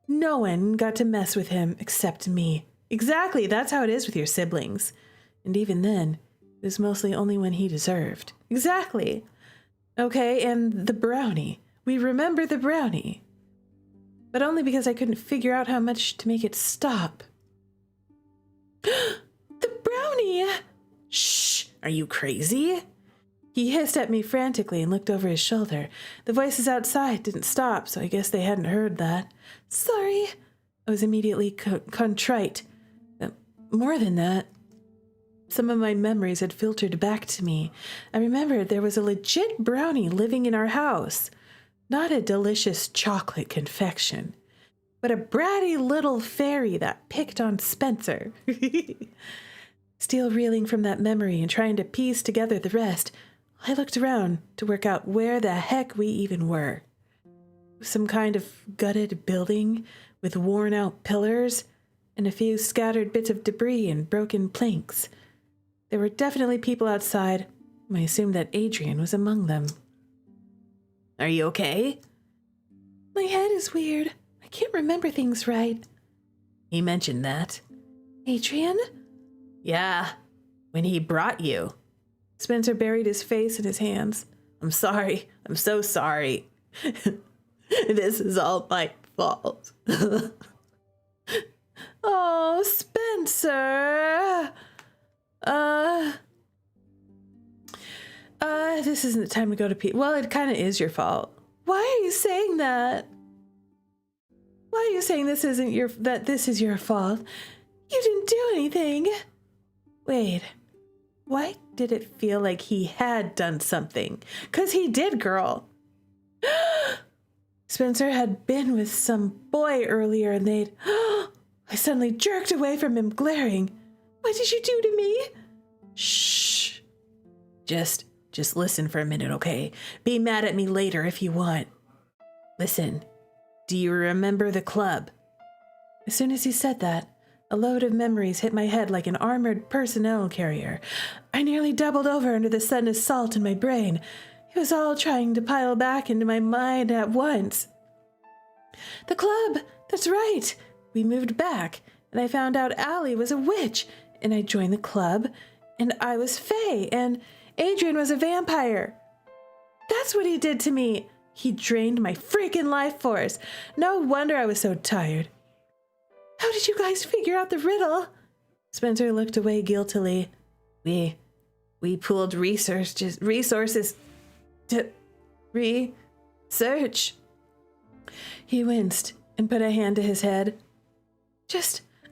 No one got to mess with him except me. Exactly, that's how it is with your siblings. And even then, it was mostly only when he deserved. Exactly. Okay, and the brownie. We remember the brownie. But only because I couldn't figure out how much to make it stop. The brownie! Shh! Are you crazy? He hissed at me frantically and looked over his shoulder. The voices outside didn't stop, so I guess they hadn't heard that. Sorry. I was immediately contrite. More than that, some of my memories had filtered back to me. I remembered there was a legit brownie living in our house. Not a delicious chocolate confection, but a bratty little fairy that picked on Spencer. Still reeling from that memory and trying to piece together the rest, I looked around to work out where the heck we even were. Some kind of gutted building with worn-out pillars and a few scattered bits of debris and broken planks. There were definitely people outside. I assumed that Adrian was among them. Are you okay? My head is weird. I can't remember things right. He mentioned that. Adrian? Yeah, when he brought you. Spencer buried his face in his hands. I'm sorry. I'm so sorry. This is all my fault. Oh, Spencer. This isn't the time to go to pee. Well, it kind of is your fault. Why are you saying that? Why are you saying this is your fault? You didn't do anything. Wait, why did it feel like he had done something? 'Cause he did, girl. Spencer had been with some boy earlier and they'd... I suddenly jerked away from him, glaring. What did you do to me? Shh. Just listen for a minute, okay? Be mad at me later if you want. Listen, do you remember the club? As soon as he said that, a load of memories hit my head like an armored personnel carrier. I nearly doubled over under the sudden assault in my brain. It was all trying to pile back into my mind at once. The club! That's right! We moved back, and I found out Allie was a witch, and I joined the club, and I was Fae, and Adrian was a vampire. That's what he did to me. He drained my freaking life force. No wonder I was so tired. How did you guys figure out the riddle? Spencer looked away guiltily. We pooled resources to research. He winced and put a hand to his head.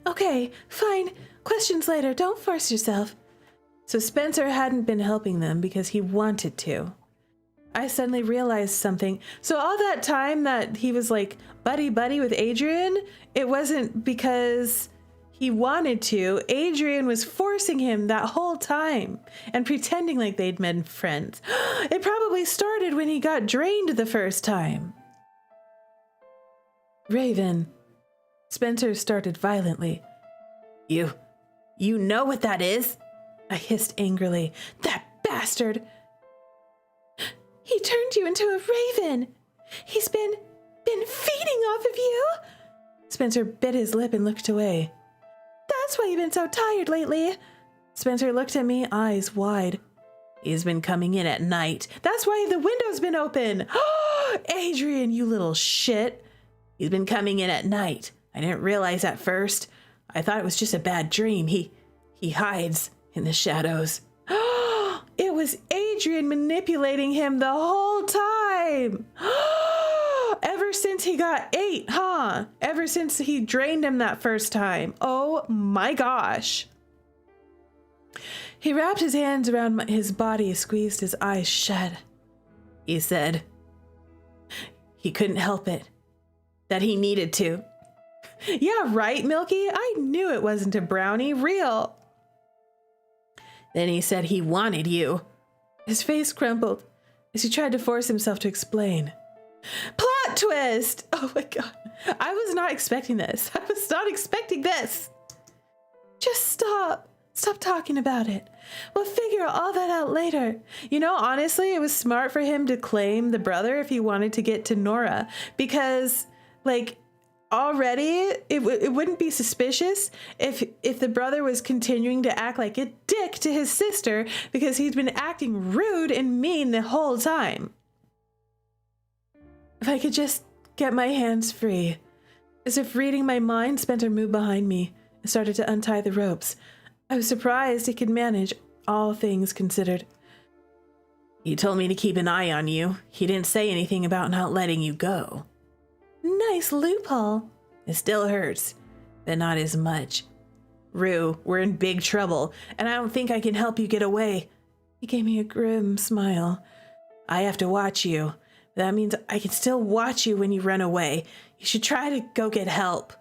Okay, fine. Questions later. Don't force yourself. So Spencer hadn't been helping them because he wanted to. I suddenly realized something. So all that time that he was like buddy-buddy with Adrian, it wasn't because he wanted to. Adrian was forcing him that whole time and pretending like they'd been friends. It probably started when he got drained the first time. Raven. Spencer started violently. You know what that is? I hissed angrily. That bastard! He turned you into a raven! He's been feeding off of you? Spencer bit his lip and looked away. That's why you've been so tired lately. Spencer looked at me, eyes wide. He's been coming in at night. That's why the window's been open. Adrian, you little shit. He's been coming in at night. I didn't realize at first. I thought it was just a bad dream. He hides in the shadows. It was Adrian manipulating him the whole time. Ever since he got 8, huh? Ever since he drained him that first time. Oh my gosh. He wrapped his hands around his body, squeezed his eyes shut. He said he couldn't help it, that he needed to. Yeah, right, Milky? I knew it wasn't a brownie. Real. Then he said he wanted you. His face crumpled as he tried to force himself to explain. Plot twist! Oh my god. I was not expecting this. I was not expecting this. Just stop. Stop talking about it. We'll figure all that out later. You know, honestly, it was smart for him to claim the brother if he wanted to get to Nora, because, like, already it wouldn't be suspicious if the brother was continuing to act like a dick to his sister because he'd been acting rude and mean the whole time. If I could just get my hands free. As if reading my mind, Spencer moved behind me and started to untie the ropes. I was surprised he could manage, all things considered. He told me to keep an eye on you. He didn't say anything about not letting you go. Nice loophole. It still hurts, but not as much. Rue, we're in big trouble, and I don't think I can help you get away. He gave me a grim smile. I have to watch you. That means I can still watch you when you run away. You should try to go get help.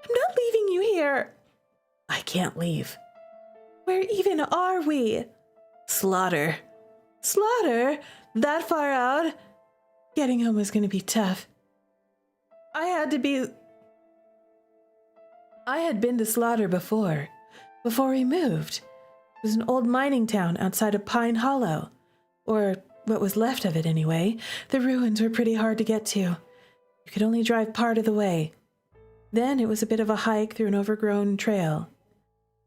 I'm not leaving you here. I can't leave. Where even are we? Slaughter. Slaughter? That far out? Getting home was going to be tough. I had been to Slaughter before we moved. It was an old mining town outside of Pine Hollow, or what was left of it anyway. The ruins were pretty hard to get to. You could only drive part of the way. Then it was a bit of a hike through an overgrown trail.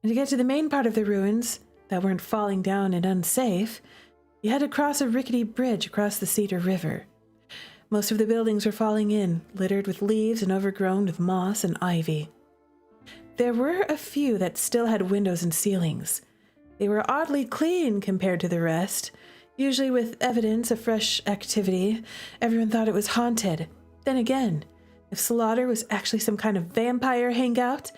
And to get to the main part of the ruins that weren't falling down and unsafe, you had to cross a rickety bridge across the Cedar River. Most of the buildings were falling in, littered with leaves and overgrown with moss and ivy. There were a few that still had windows and ceilings. They were oddly clean compared to the rest, usually with evidence of fresh activity. Everyone thought it was haunted. Then again, if Slaughter was actually some kind of vampire hangout,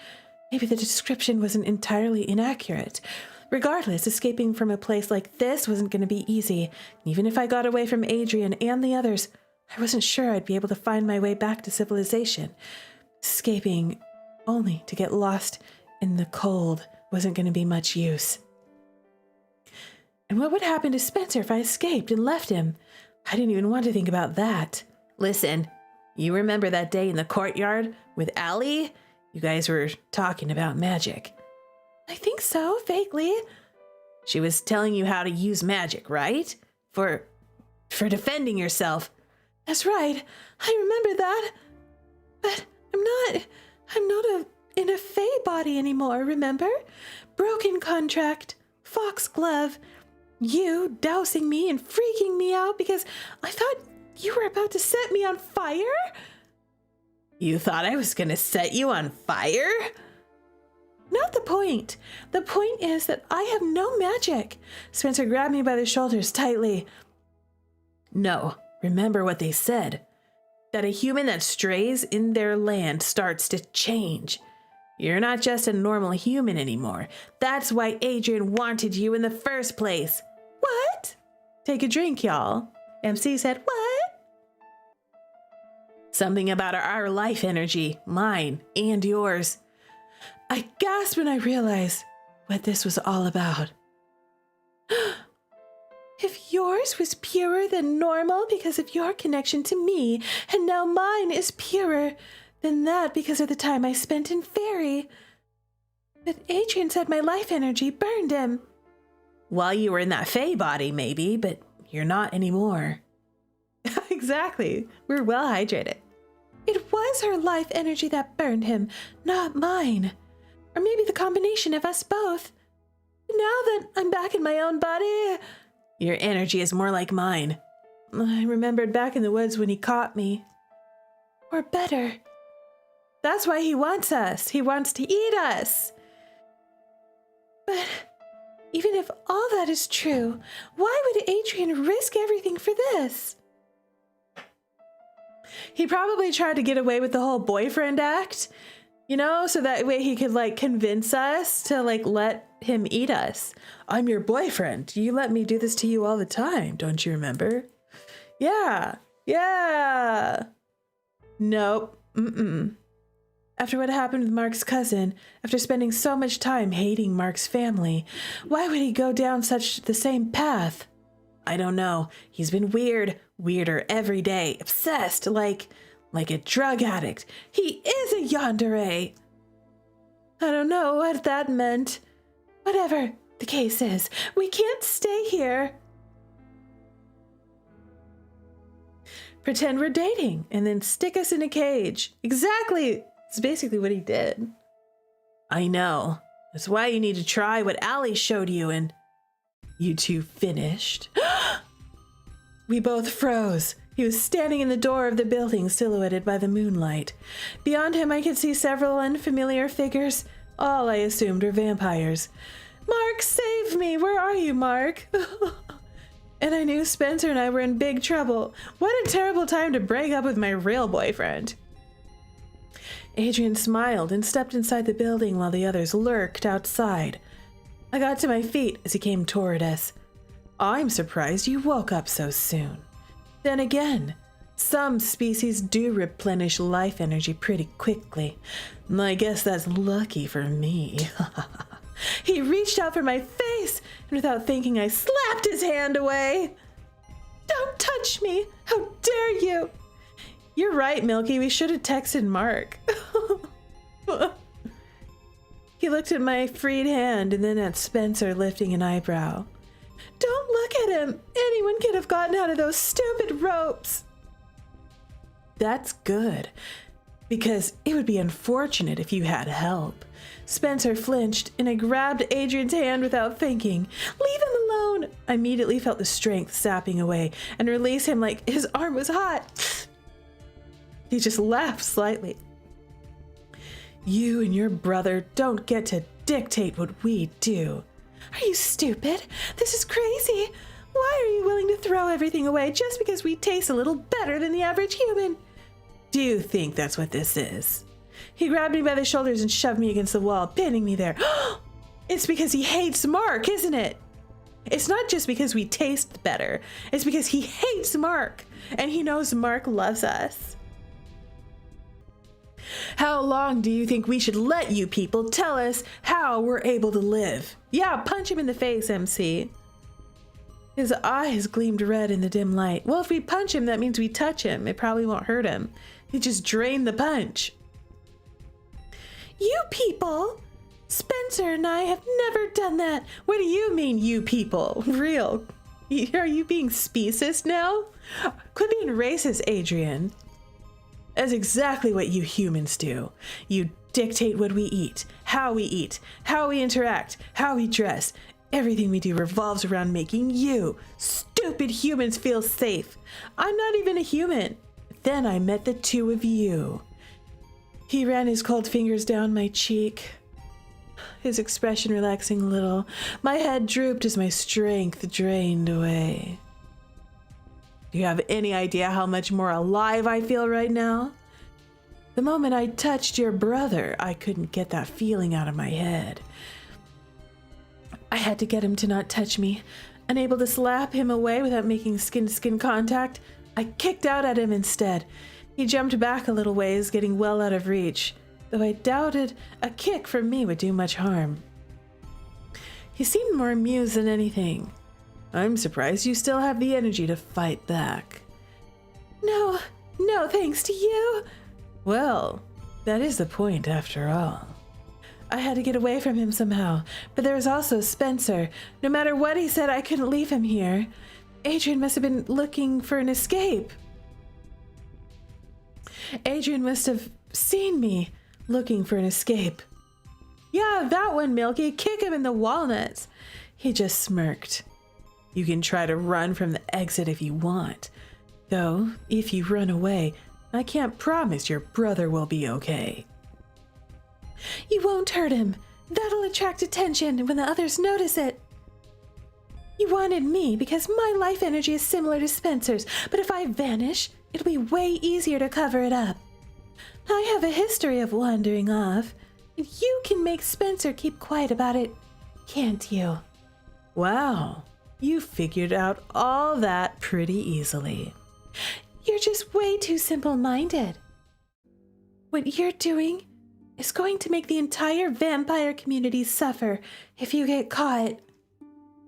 maybe the description wasn't entirely inaccurate. Regardless, escaping from a place like this wasn't going to be easy. Even if I got away from Adrian and the others, I wasn't sure I'd be able to find my way back to civilization. Escaping only to get lost in the cold wasn't going to be much use. And what would happen to Spencer if I escaped and left him? I didn't even want to think about that. Listen, you remember that day in the courtyard with Allie? You guys were talking about magic. I think so, vaguely. She was telling you how to use magic, right? For defending yourself. That's right. I remember that. But I'm not in a fae body anymore, remember? Broken contract, foxglove, you dousing me and freaking me out because I thought you were about to set me on fire? You thought I was gonna set you on fire? Not the point. The point is that I have no magic. Spencer grabbed me by the shoulders tightly. No, remember what they said. That a human that strays in their land starts to change. You're not just a normal human anymore. That's why Adrian wanted you in the first place. What? Take a drink, y'all. MC said, what? Something about our life energy, mine and yours. I gasped when I realized what this was all about. If yours was purer than normal because of your connection to me, and now mine is purer than that because of the time I spent in Fairy. But Adrian said my life energy burned him. While you were in that fae body, maybe, but you're not anymore. Exactly. We're well hydrated. It was her life energy that burned him, not mine. Or maybe the combination of us both. Now that I'm back in my own body... Your energy is more like mine. I remembered back in the woods when he caught me. Or better. That's why he wants us. He wants to eat us. But even if all that is true, why would Adrian risk everything for this? He probably tried to get away with the whole boyfriend act, you know, so that way he could, like, convince us to, like, let him eat us. I'm your boyfriend. You let me do this to you all the time. Don't you remember? Yeah. Nope. After what happened with Marc's cousin, after spending so much time hating Marc's family, why would he go down the same path? I don't know. He's been weirder every day, obsessed, like a drug addict. He is a Yandere. I don't know what that meant. Whatever the case is, we can't stay here. Pretend we're dating and then stick us in a cage. Exactly. It's basically what he did. I know. That's why you need to try what Allie showed you and you two finished. We both froze. He was standing in the door of the building, silhouetted by the moonlight. Beyond him, I could see several unfamiliar figures. All I assumed were vampires. Marc, save me! Where are you, Marc? And I knew Spencer and I were in big trouble. What a terrible time to break up with my real boyfriend. Adrian smiled and stepped inside the building while the others lurked outside. I got to my feet as he came toward us. I'm surprised you woke up so soon. Then again, some species do replenish life energy pretty quickly. I guess that's lucky for me. He reached out for my face, and without thinking, I slapped his hand away. Don't touch me! How dare you! You're right, Milky. We should have texted Marc. He looked at my freed hand and then at Spencer, lifting an eyebrow. Don't look at him! Anyone could have gotten out of those stupid ropes! That's good, because it would be unfortunate if you had help. Spencer flinched, and I grabbed Adrian's hand without thinking. Leave him alone! I immediately felt the strength sapping away and release him like his arm was hot. He just laughed slightly. You and your brother don't get to dictate what we do. Are you stupid? This is crazy. Why are you willing to throw everything away just because we taste a little better than the average human? Do you think that's what this is? He grabbed me by the shoulders and shoved me against the wall, pinning me there. It's because he hates Marc, isn't it? It's not just because we taste better. It's because he hates Marc, and he knows Marc loves us. How long do you think we should let you people tell us how we're able to live? Yeah, punch him in the face, MC. His eyes gleamed red in the dim light. Well, if we punch him, that means we touch him. It probably won't hurt him. He just drained the punch. You people! Spencer and I have never done that. What do you mean, you people? Real. Are you being speciest now? Quit being racist, Adrian. That's exactly what you humans do. You dictate what we eat, how we interact, how we dress. Everything we do revolves around making you, stupid humans, feel safe. I'm not even a human. Then I met the two of you. He ran his cold fingers down my cheek, his expression relaxing a little. My head drooped as my strength drained away. Do you have any idea how much more alive I feel right now? The moment I touched your brother, I couldn't get that feeling out of my head. I had to get him to not touch me. Unable to slap him away without making skin-to-skin contact, I kicked out at him instead. He jumped back a little ways, getting well out of reach, though I doubted a kick from me would do much harm. He seemed more amused than anything. I'm surprised you still have the energy to fight back. No thanks to you. Well, that is the point after all. I had to get away from him somehow, but there was also Spencer. No matter what he said, I couldn't leave him here. Adrian must have been looking for an escape. Adrian must have seen me looking for an escape. Yeah, that one, Milky. Kick him in the walnuts. He just smirked. You can try to run from the exit if you want. Though, if you run away, I can't promise your brother will be okay. You won't hurt him. That'll attract attention when the others notice it. You wanted me because my life energy is similar to Spencer's, but if I vanish, it'll be way easier to cover it up. I have a history of wandering off, and you can make Spencer keep quiet about it, can't you? Wow, you figured out all that pretty easily. You're just way too simple-minded. What you're doing is going to make the entire vampire community suffer if you get caught.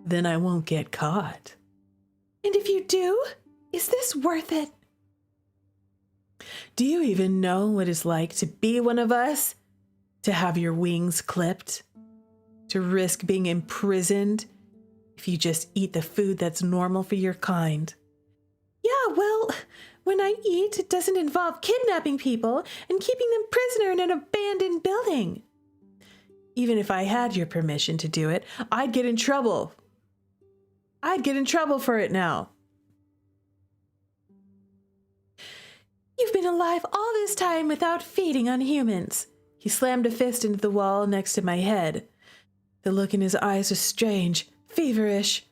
Then I won't get caught. And if you do, is this worth it? Do you even know what it's like to be one of us? To have your wings clipped? To risk being imprisoned if you just eat the food that's normal for your kind? Yeah, well, when I eat, it doesn't involve kidnapping people and keeping them prisoner in an abandoned building. Even if I had your permission to do it, I'd get in trouble. I'd get in trouble for it now. You've been alive all this time without feeding on humans. He slammed a fist into the wall next to my head. The look in his eyes was strange, feverish.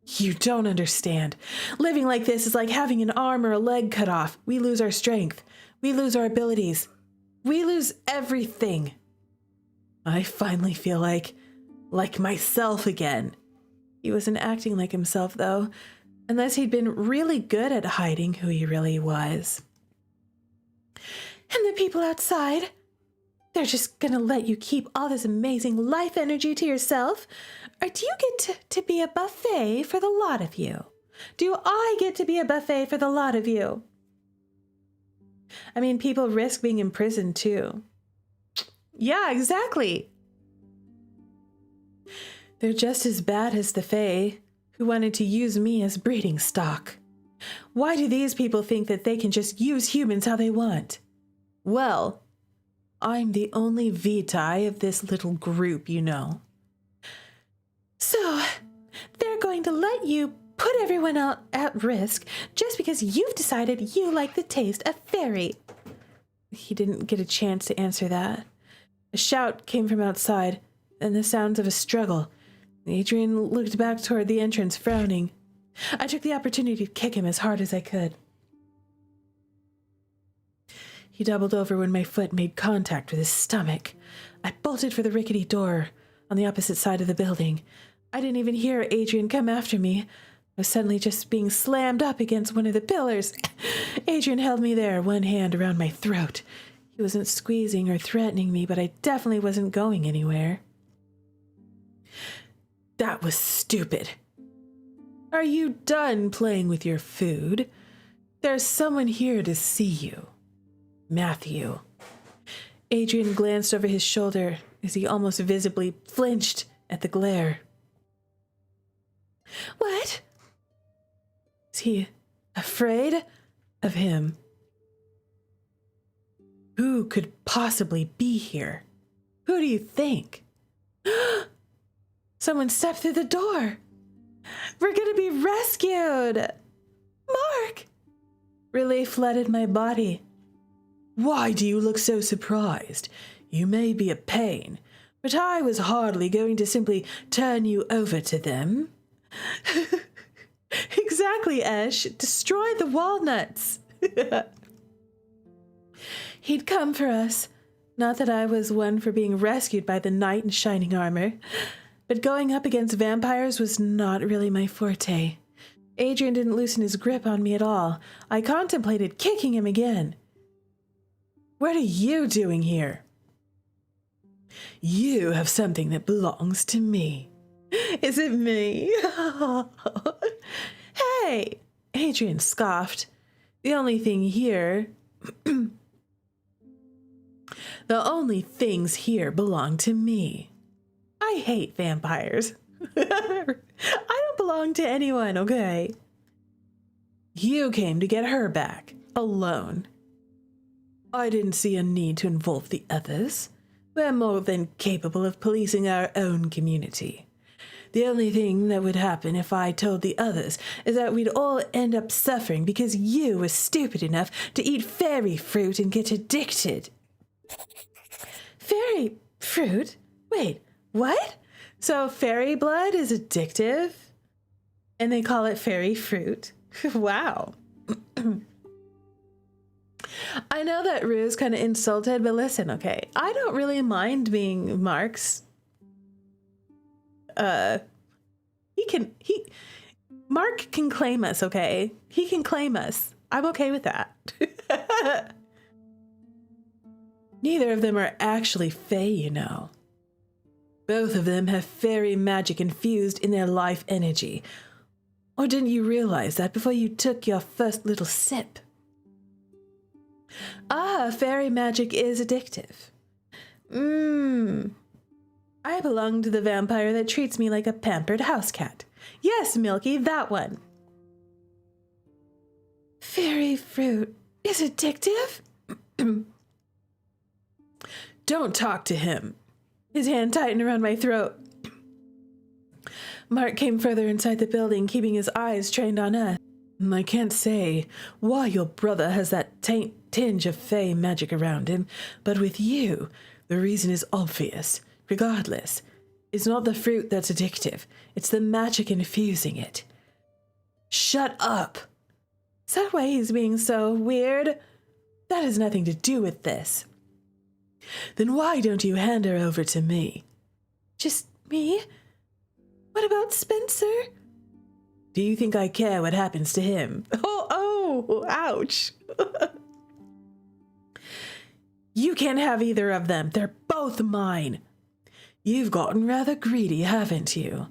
You don't understand. Living like this is like having an arm or a leg cut off. We lose our strength. We lose our abilities. We lose everything. I finally feel like myself again. He wasn't acting like himself, though, unless he'd been really good at hiding who he really was. And the people outside? They're just gonna let you keep all this amazing life energy to yourself? Or do you get to be a buffet for the lot of you? Do I get to be a buffet for the lot of you? I mean, people risk being imprisoned, too. Yeah, exactly. They're just as bad as the Fae, who wanted to use me as breeding stock. Why do these people think that they can just use humans how they want? Well, I'm the only Vitae of this little group, you know. So, they're going to let you put everyone else at risk just because you've decided you like the taste of fairy. He didn't get a chance to answer that. A shout came from outside, and the sounds of a struggle. Adrian looked back toward the entrance, frowning. I took the opportunity to kick him as hard as I could. He doubled over when my foot made contact with his stomach. I bolted for the rickety door on the opposite side of the building. I didn't even hear Adrian come after me. I was suddenly just being slammed up against one of the pillars. Adrian held me there, one hand around my throat. He wasn't squeezing or threatening me, but I definitely wasn't going anywhere. That was stupid. Are you done playing with your food? There's someone here to see you. Matthew. Adrian glanced over his shoulder as he almost visibly flinched at the glare. What? Is he afraid of him? Who could possibly be here? Who do you think? Someone stepped through the door. We're gonna be rescued. Marc! Relief flooded my body. Why do you look so surprised? You may be a pain, but I was hardly going to simply turn you over to them. Exactly, Esh. Destroy the walnuts. He'd come for us. Not that I was one for being rescued by the knight in shining armor, but going up against vampires was not really my forte. Adrian didn't loosen his grip on me at all. I contemplated kicking him again. What are you doing here? You have something that belongs to me. Is it me? Hey! Adrian scoffed. The only thing here... The only things here belong to me. I hate vampires. I don't belong to anyone, okay? You came to get her back, alone. I didn't see a need to involve the others. We're more than capable of policing our own community. The only thing that would happen if I told the others is that we'd all end up suffering because you were stupid enough to eat fairy fruit and get addicted. Fairy fruit? Wait, what? So fairy blood is addictive? And they call it fairy fruit? Wow. I know that Rue's kind of insulted, but listen, okay? I don't really mind being Marc's. Marc can claim us, okay? He can claim us. I'm okay with that. Neither of them are actually fae, you know. Both of them have fairy magic infused in their life energy. Or didn't you realize that before you took your first little sip? Fairy magic is addictive. I belong to the vampire that treats me like a pampered house cat. Yes, Milky, that one. Fairy fruit is addictive? Don't talk to him. His hand tightened around my throat. Marc came further inside the building, keeping his eyes trained on us. I can't say why your brother has that tinge of fey magic around him, but with you, the reason is obvious. Regardless, it's not the fruit that's addictive. It's the magic infusing it. Shut up. Is that why he's being so weird? That has nothing to do with this. Then why don't you hand her over to me? Just me? What about Spencer? Do you think I care what happens to him? Oh, ouch. You can't have either of them. They're both mine. You've gotten rather greedy, haven't you?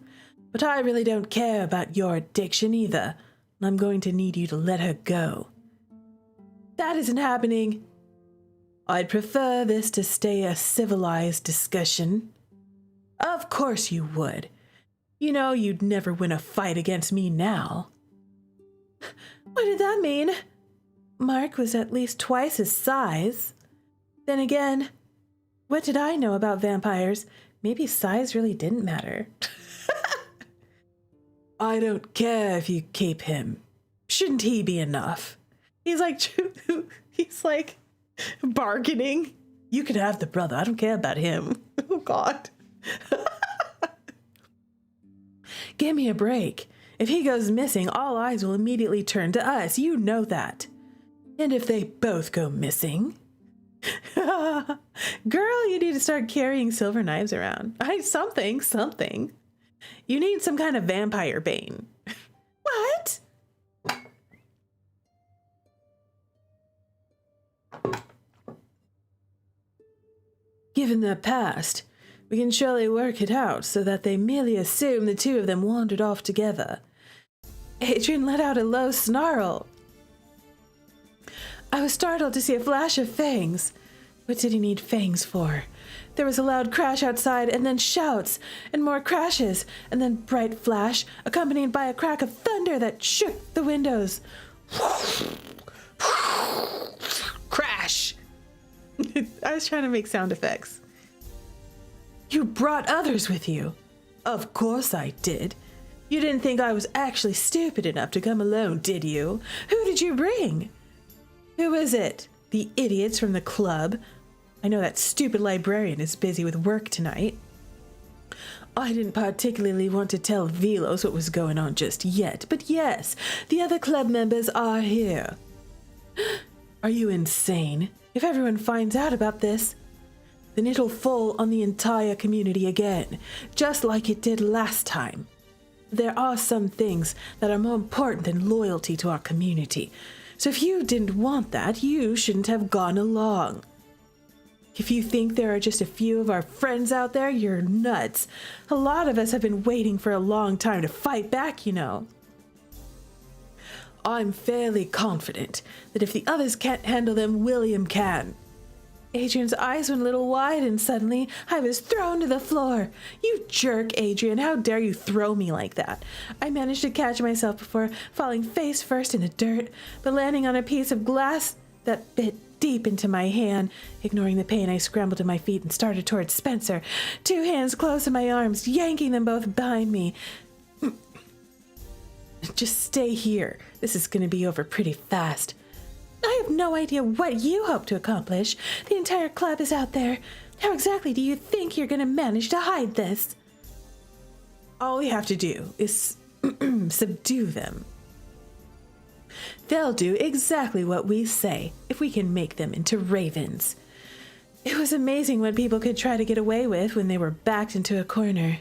But I really don't care about your addiction either. I'm going to need you to let her go. That isn't happening. I'd prefer this to stay a civilized discussion. Of course you would. You know you'd never win a fight against me now. What did that mean? Marc was at least twice his size. Then again, what did I know about vampires? Maybe size really didn't matter. I don't care if you keep him. Shouldn't he be enough? He's like bargaining. You can have the brother. I don't care about him. Oh, God. Give me a break. If he goes missing, all eyes will immediately turn to us. You know that. And if they both go missing... Girl, you need to start carrying silver knives around. Something. You need some kind of vampire bane. What? Given their past, we can surely work it out so that they merely assume the two of them wandered off together. Adrian let out a low snarl. I was startled to see a flash of fangs. What did he need fangs for? There was a loud crash outside, and then shouts, and more crashes, and then bright flash, accompanied by a crack of thunder that shook the windows. Crash! I was trying to make sound effects. You brought others with you. Of course I did. You didn't think I was actually stupid enough to come alone, did you? Who did you bring? Who is it? The idiots from the club? I know that stupid librarian is busy with work tonight. I didn't particularly want to tell Velos what was going on just yet, but yes, the other club members are here. Are you insane? If everyone finds out about this, then it'll fall on the entire community again, just like it did last time. There are some things that are more important than loyalty to our community. So if you didn't want that, you shouldn't have gone along. If you think there are just a few of our friends out there, you're nuts. A lot of us have been waiting for a long time to fight back, you know. I'm fairly confident that if the others can't handle them, William can. Adrian's eyes went a little wide, and suddenly I was thrown to the floor. You jerk, Adrian. How dare you throw me like that? I managed to catch myself before falling face first in the dirt, but landing on a piece of glass that bit deep into my hand. Ignoring the pain, I scrambled to my feet and started towards Spencer, two hands close in my arms, yanking them both behind me. Just stay here. This is going to be over pretty fast. I have no idea what you hope to accomplish. The entire club is out there. How exactly do you think you're going to manage to hide this? All we have to do is subdue them. They'll do exactly what we say if we can make them into ravens. It was amazing what people could try to get away with when they were backed into a corner.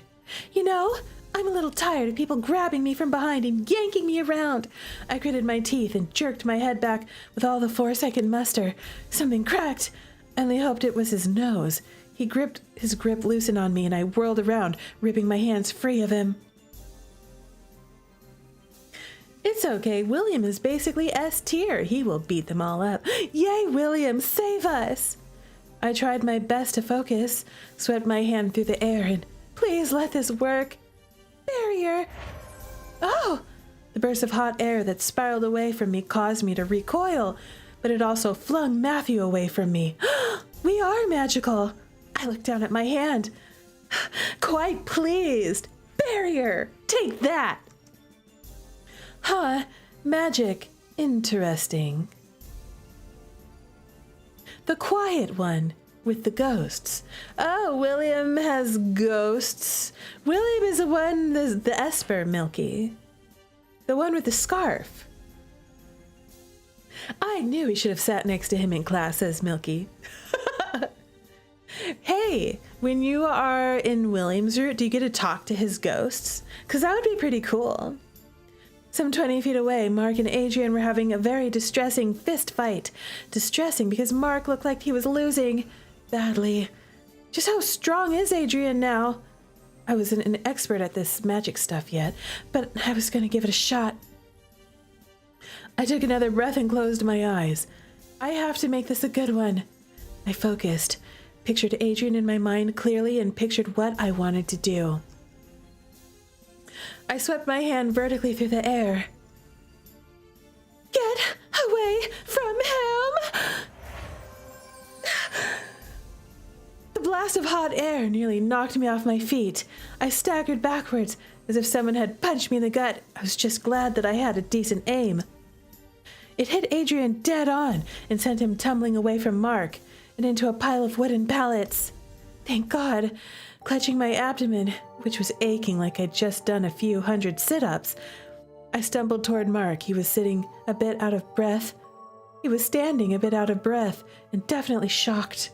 You know, I'm a little tired of people grabbing me from behind and yanking me around. I gritted my teeth and jerked my head back with all the force I could muster. Something cracked. I only hoped it was his nose. His grip loosened on me, and I whirled around, ripping my hands free of him. It's okay. William is basically S tier. He will beat them all up. Yay, William, save us! I tried my best to focus, swept my hand through the air, and please let this work. Barrier! Oh! The burst of hot air that spiraled away from me caused me to recoil, but it also flung Matthew away from me. We are magical! I looked down at my hand. Quite pleased. Barrier! Take that! Huh, magic. Interesting. The quiet one with the ghosts. Oh, William has ghosts. William is the one, the Esper Milky. The one with the scarf. I knew we should have sat next to him in class, says Milky. Hey, when you are in William's route, do you get to talk to his ghosts? Because that would be pretty cool. Some 20 feet away, Mark and Adrian were having a very distressing fist fight. Distressing because Mark looked like he was losing badly. Just how strong is Adrian now? I wasn't an expert at this magic stuff yet, but I was going to give it a shot. I took another breath and closed my eyes. I have to make this a good one. I focused, pictured Adrian in my mind clearly, and pictured what I wanted to do. I swept my hand vertically through the air. Get away from him! The blast of hot air nearly knocked me off my feet. I staggered backwards as if someone had punched me in the gut. I was just glad that I had a decent aim. It hit Adrian dead on and sent him tumbling away from Mark and into a pile of wooden pallets. Thank God. Clutching my abdomen, which was aching like I'd just done a few hundred sit-ups, I stumbled toward Mark. He was sitting a bit out of breath. He was standing a bit out of breath and definitely shocked.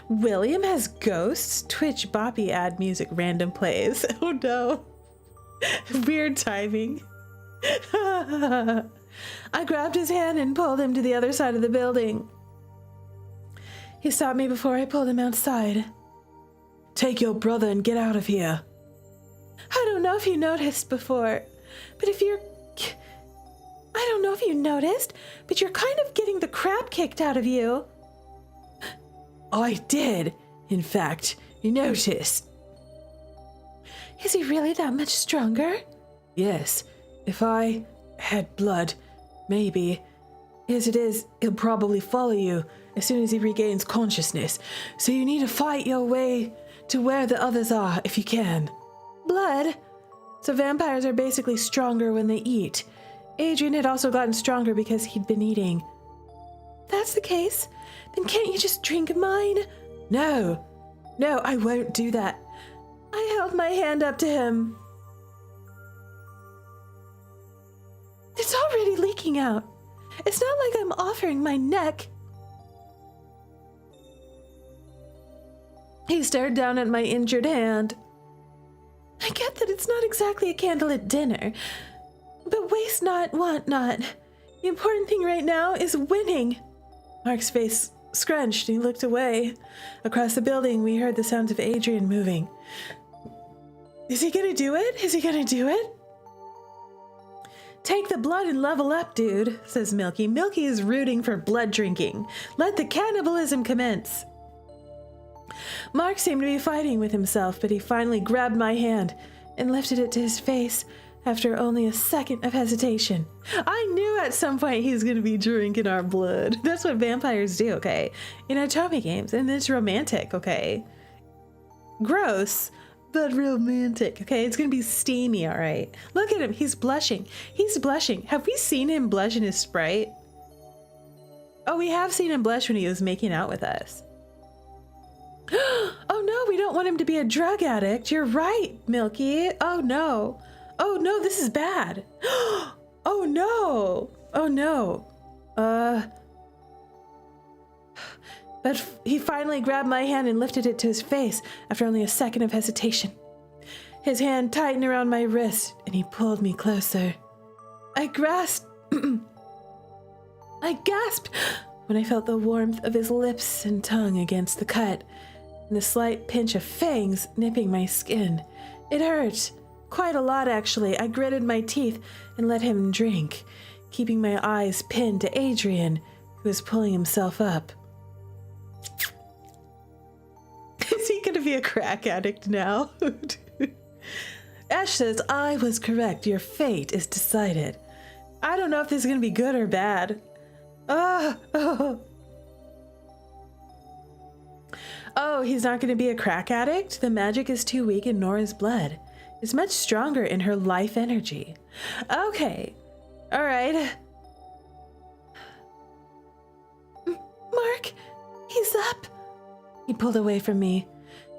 William has ghosts? Twitch boppy ad music random plays. Oh no. Weird timing. I grabbed his hand and pulled him to the other side of the building. He stopped me before I pulled him outside. Take your brother and get out of here. I don't know if you noticed before, but I don't know if you noticed, but you're kind of getting the crap kicked out of you. I did. In fact, you noticed. Is he really that much stronger? Yes. If I had blood, maybe. As it is, he'll probably follow you as soon as he regains consciousness, so you need to fight your way to where the others are if you can. Blood? So vampires are basically stronger when they eat. Adrian had also gotten stronger because he'd been eating. If that's the case, then can't you just drink mine? No, I won't do that. I held my hand up to him. It's already leaking out. It's not like I'm offering my neck. He stared down at my injured hand. I get that it's not exactly a candlelit dinner, but waste not, want not. The important thing right now is winning. Mark's face scrunched and he looked away. Across the building, we heard the sounds of Adrian moving. Is he gonna do it? Is he gonna do it? Take the blood and level up, dude, says Milky. Milky is rooting for blood drinking. Let the cannibalism commence. Mark seemed to be fighting with himself, but he finally grabbed my hand and lifted it to his face after only a second of hesitation. I knew at some point he was going to be drinking our blood. That's what vampires do, okay? In otome games, and it's romantic, okay? Gross, but romantic, okay? It's going to be steamy, all right? Look at him. He's blushing. He's blushing. Have we seen him blush in his Sprite? Oh, we have seen him blush when he was making out with us. Oh no, we don't want him to be a drug addict. You're right, Milky. Oh no. Oh no, this is bad. Oh no. Oh no. But he finally grabbed my hand and lifted it to his face after only a second of hesitation. His hand tightened around my wrist and he pulled me closer. I gasped when I felt the warmth of his lips and tongue against the cut and the slight pinch of fangs nipping my skin. It hurt. Quite a lot, actually. I gritted my teeth and let him drink. keeping my eyes pinned to Adrian, who was pulling himself up. Is he going to be a crack addict now? Ash says, I was correct. Your fate is decided. I don't know if this is going to be good or bad. Oh, he's not going to be a crack addict? The magic is too weak in Nora's blood. It's much stronger in her life energy. Okay. All right. Mark, he's up. He pulled away from me,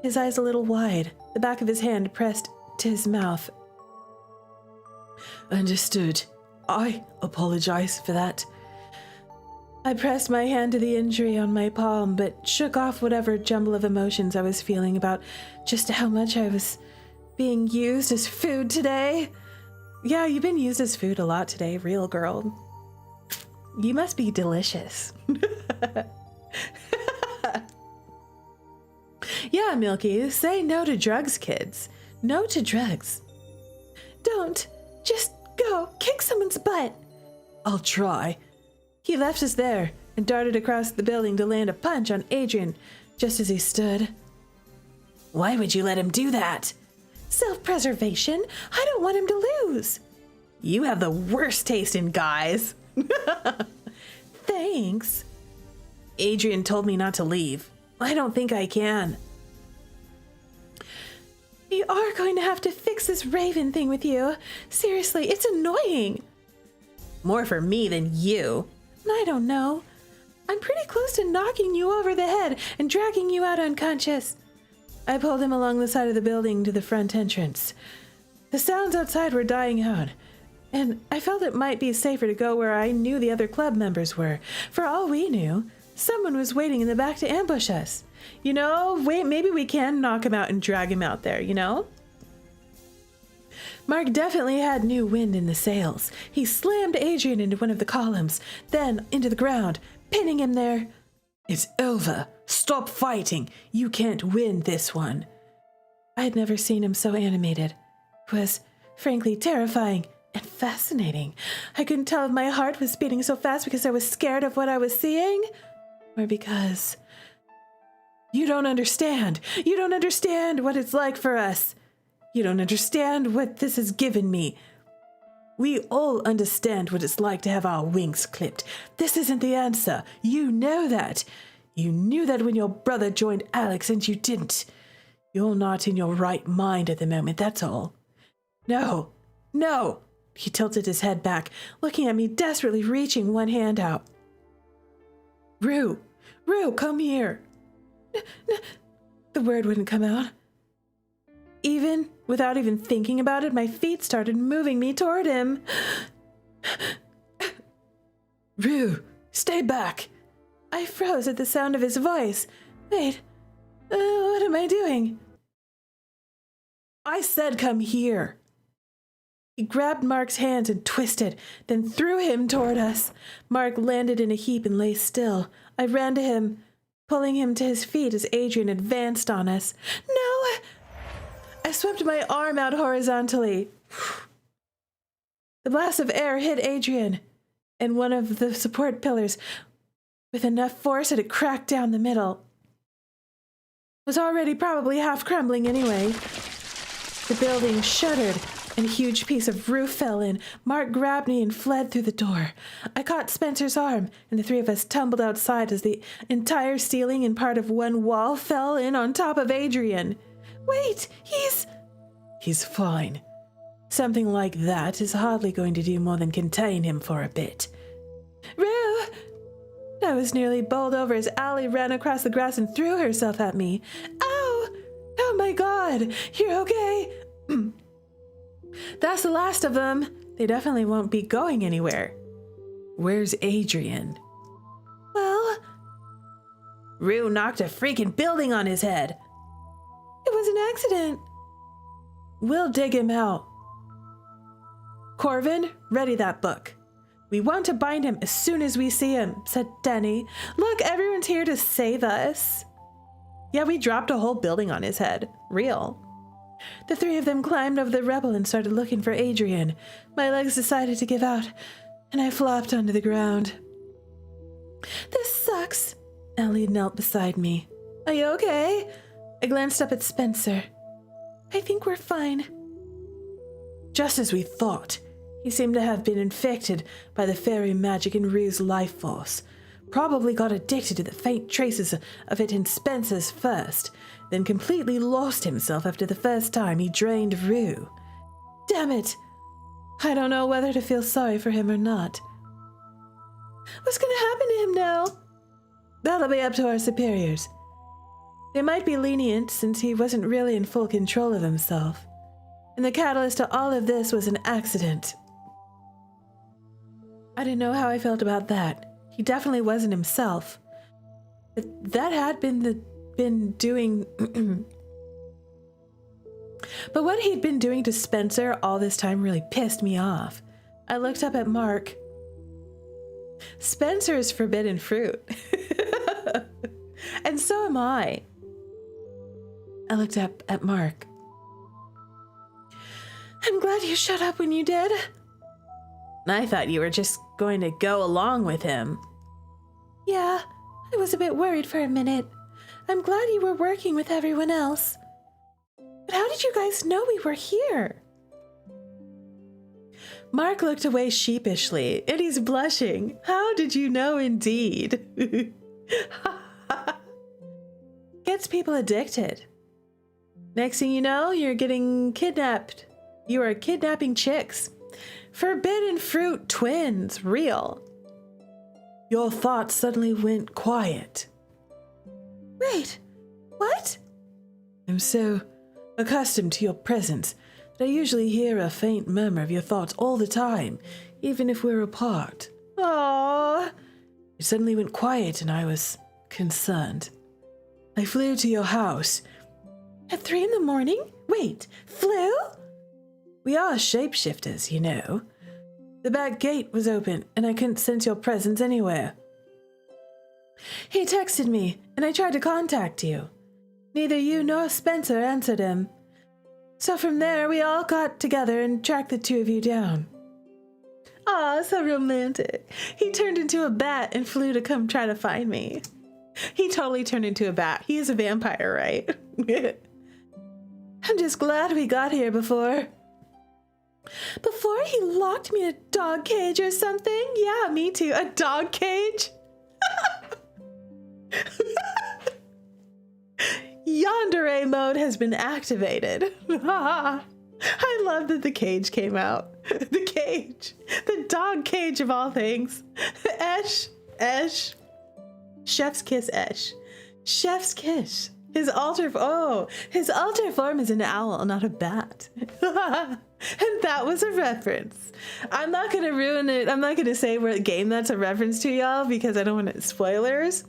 his eyes a little wide, the back of his hand pressed to his mouth. Understood. I apologize for that. I pressed my hand to the injury on my palm, but shook off whatever jumble of emotions I was feeling about just how much I was being used as food today. Yeah, you've been used as food a lot today, real girl. You must be delicious. Yeah, Milky, say no to drugs, kids. No to drugs. Don't. Just go. Kick someone's butt. I'll try. He left us there and darted across the building to land a punch on Adrian just as he stood. Why would you let him do that? Self-preservation. I don't want him to lose. You have the worst taste in guys. Thanks. Adrian told me not to leave. I don't think I can. We are going to have to fix this Raven thing with you. Seriously, it's annoying. More for me than you. I don't know. I'm pretty close to knocking you over the head and dragging you out unconscious. I pulled him along the side of the building to the front entrance. The sounds outside were dying out, and I felt it might be safer to go where I knew the other club members were. For all we knew, someone was waiting in the back to ambush us. You know, wait, maybe we can knock him out and drag him out there, you know? Marc definitely had new wind in the sails. He slammed Adrian into one of the columns, then into the ground, pinning him there. It's over. Stop fighting. You can't win this one. I had never seen him so animated. It was, frankly, terrifying and fascinating. I couldn't tell if my heart was beating so fast because I was scared of what I was seeing, or because... You don't understand. You don't understand what it's like for us. You don't understand what this has given me. We all understand what it's like to have our wings clipped. This isn't the answer. You know that. You knew that when your brother joined Alex and you didn't. You're not in your right mind at the moment, that's all. No. He tilted his head back, looking at me desperately, reaching one hand out. Rue, come here. The word wouldn't come out. Without even thinking about it, my feet started moving me toward him. Rue, stay back. I froze at the sound of his voice. Wait, what am I doing? I said come here. He grabbed Marc's hands and twisted, then threw him toward us. Marc landed in a heap and lay still. I ran to him, pulling him to his feet as Adrian advanced on us. No! I swept my arm out horizontally. The blast of air hit Adrian and one of the support pillars with enough force that it cracked down the middle. It was already probably half crumbling anyway. The building shuddered and a huge piece of roof fell in. Marc grabbed me and fled through the door. I caught Spencer's arm, and the three of us tumbled outside as the entire ceiling and part of one wall fell in on top of Adrian. Wait, He's fine. Something like that is hardly going to do more than contain him for a bit. Rue! I was nearly bowled over as Allie ran across the grass and threw herself at me. Ow! Oh my god! You're okay? That's the last of them. They definitely won't be going anywhere. Where's Adrian? Well... Rue knocked a freaking building on his head. It was an accident. We'll dig him out. Corvin, ready that book. We want to bind him as soon as we see him, said Denny. Look, everyone's here to save us. Yeah, we dropped a whole building on his head. Real. The three of them climbed over the rubble and started looking for Adrian. My legs decided to give out, and I flopped onto the ground. This sucks. Ellie knelt beside me. Are you okay? I glanced up at Spencer. I think we're fine. Just as we thought. He seemed to have been infected by the fairy magic in Rue's life force. Probably got addicted to the faint traces of it in Spencer's first, then completely lost himself after the first time he drained Rue. Damn it! I don't know whether to feel sorry for him or not. What's gonna happen to him now? That'll be up to our superiors. They might be lenient since he wasn't really in full control of himself. And the catalyst to all of this was an accident. I didn't know how I felt about that. He definitely wasn't himself. But that had been doing... But what he'd been doing to Spencer all this time really pissed me off. I looked up at Marc. Spencer is forbidden fruit. And so am I. I looked up at Marc. I'm glad you shut up when you did. I thought you were just going to go along with him. Yeah, I was a bit worried for a minute. I'm glad you were working with everyone else. But how did you guys know we were here? Marc looked away sheepishly, and he's blushing. How did you know indeed? Gets people addicted. Next thing you know, you're getting kidnapped. You are kidnapping chicks. Forbidden fruit twins, real. Your thoughts suddenly went quiet. Wait, what? I'm so accustomed to your presence that I usually hear a faint murmur of your thoughts all the time, even if we're apart. Aww. It suddenly went quiet and I was concerned. I flew to your house. At 3 a.m? Wait, flew? We are shapeshifters, you know. The back gate was open, and I couldn't sense your presence anywhere. He texted me, and I tried to contact you. Neither you nor Spencer answered him. So from there, we all got together and tracked the two of you down. Aw, so romantic. He turned into a bat and flew to come try to find me. He totally turned into a bat. He is a vampire, right? I'm just glad we got here before he locked me in a dog cage or something. Yeah, me too. A dog cage? Yandere mode has been activated. I love that the cage came out. The cage. The dog cage of all things. Esh. Chef's kiss, Esh. Chef's kiss. His alter form is an owl, not a bat. And that was a reference. I'm not going to ruin it. I'm not going to say what game that's a reference to, y'all, because I don't want it spoilers.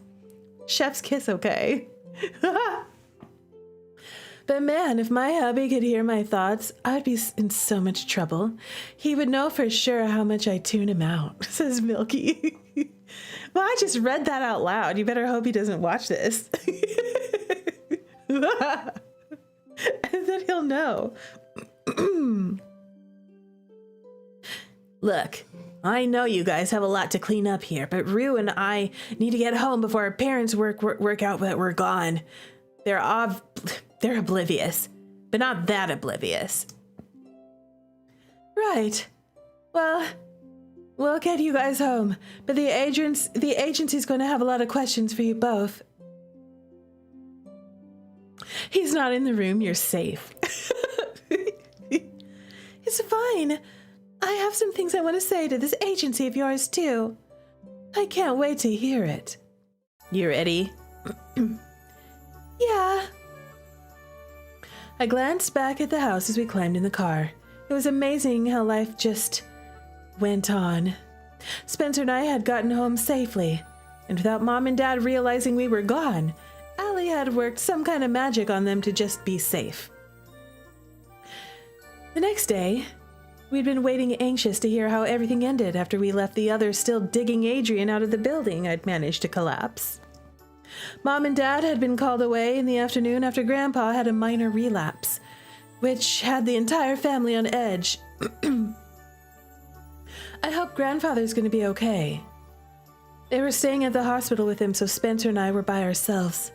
Chef's kiss, okay. But man, if my hubby could hear my thoughts, I'd be in so much trouble. He would know for sure how much I tune him out, says Milky. Well, I just read that out loud. You better hope he doesn't watch this. And then he'll know. Look, I know you guys have a lot to clean up here, but Rue and I need to get home before our parents work out that we're gone. They're oblivious, but not that oblivious. Right. Well, we'll get you guys home, but the agency's going to have a lot of questions for you both. He's not in the room. You're safe. It's fine. I have some things I want to say to this agency of yours, too. I can't wait to hear it. You ready? Yeah. I glanced back at the house as we climbed in the car. It was amazing how life just went on. Spencer and I had gotten home safely, and without Mom and Dad realizing we were gone, Allie had worked some kind of magic on them to just be safe. The next day, we'd been waiting anxious to hear how everything ended after we left the others still digging Adrian out of the building I'd managed to collapse. Mom and Dad had been called away in the afternoon after Grandpa had a minor relapse, which had the entire family on edge. I hope grandfather's going to be okay. They were staying at the hospital with him, so Spencer and I were by ourselves.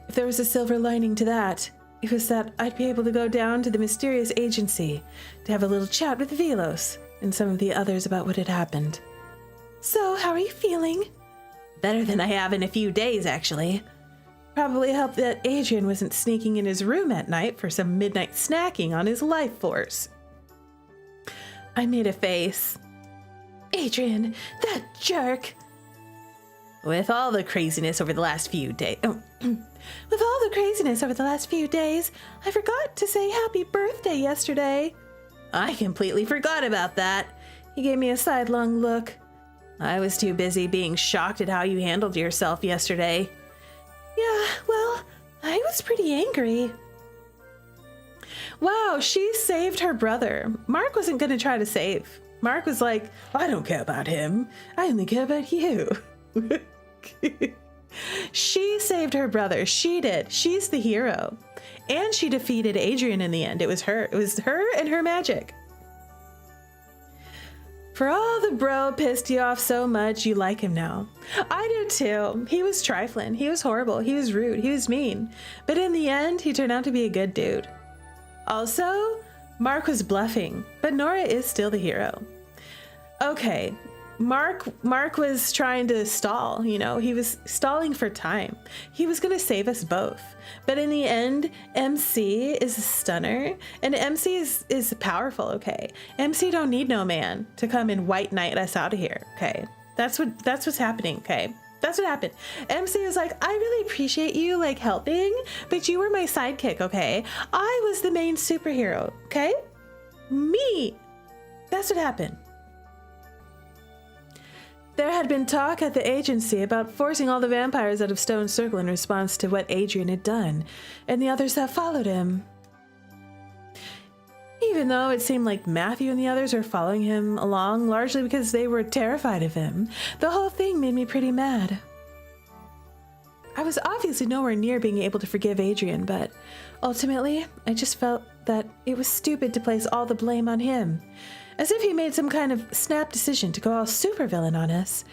If there was a silver lining to that, it was that I'd be able to go down to the mysterious agency to have a little chat with Velos and some of the others about what had happened. So, how are you feeling? Better than I have in a few days, actually. Probably helped that Adrian wasn't sneaking in his room at night for some midnight snacking on his life force. I made a face. Adrian, that jerk! With all the craziness over the last few days... With all the craziness over the last few days, I forgot to say happy birthday yesterday. I completely forgot about that. He gave me a sidelong look. I was too busy being shocked at how you handled yourself yesterday. Yeah, well, I was pretty angry. Wow, she saved her brother. Marc wasn't going to try to save. Marc was like, I don't care about him. I only care about you. She saved her brother. She did. She's the hero. And she defeated Adrian in the end. It was her. It was her and her magic. For all the bro pissed you off so much, you like him now. I do too. He was trifling. He was horrible. He was rude. He was mean. But in the end, he turned out to be a good dude. Also, Marc was bluffing, but Nora is still the hero. Okay, Marc was trying to stall, you know, he was stalling for time. He was going to save us both. But in the end, MC is a stunner, and MC is powerful, okay? MC don't need no man to come and white knight us out of here, okay? That's what's happening, okay? That's what happened. MC was like, I really appreciate you, like, helping, but you were my sidekick, okay? I was the main superhero, okay? Me. That's what happened. There had been talk at the agency about forcing all the vampires out of Stone Circle in response to what Adrian had done, and the others that followed him. Even though it seemed like Matthew and the others were following him along largely because they were terrified of him, the whole thing made me pretty mad. I was obviously nowhere near being able to forgive Adrian, but ultimately, I just felt that it was stupid to place all the blame on him. As if he made some kind of snap decision to go all supervillain on us.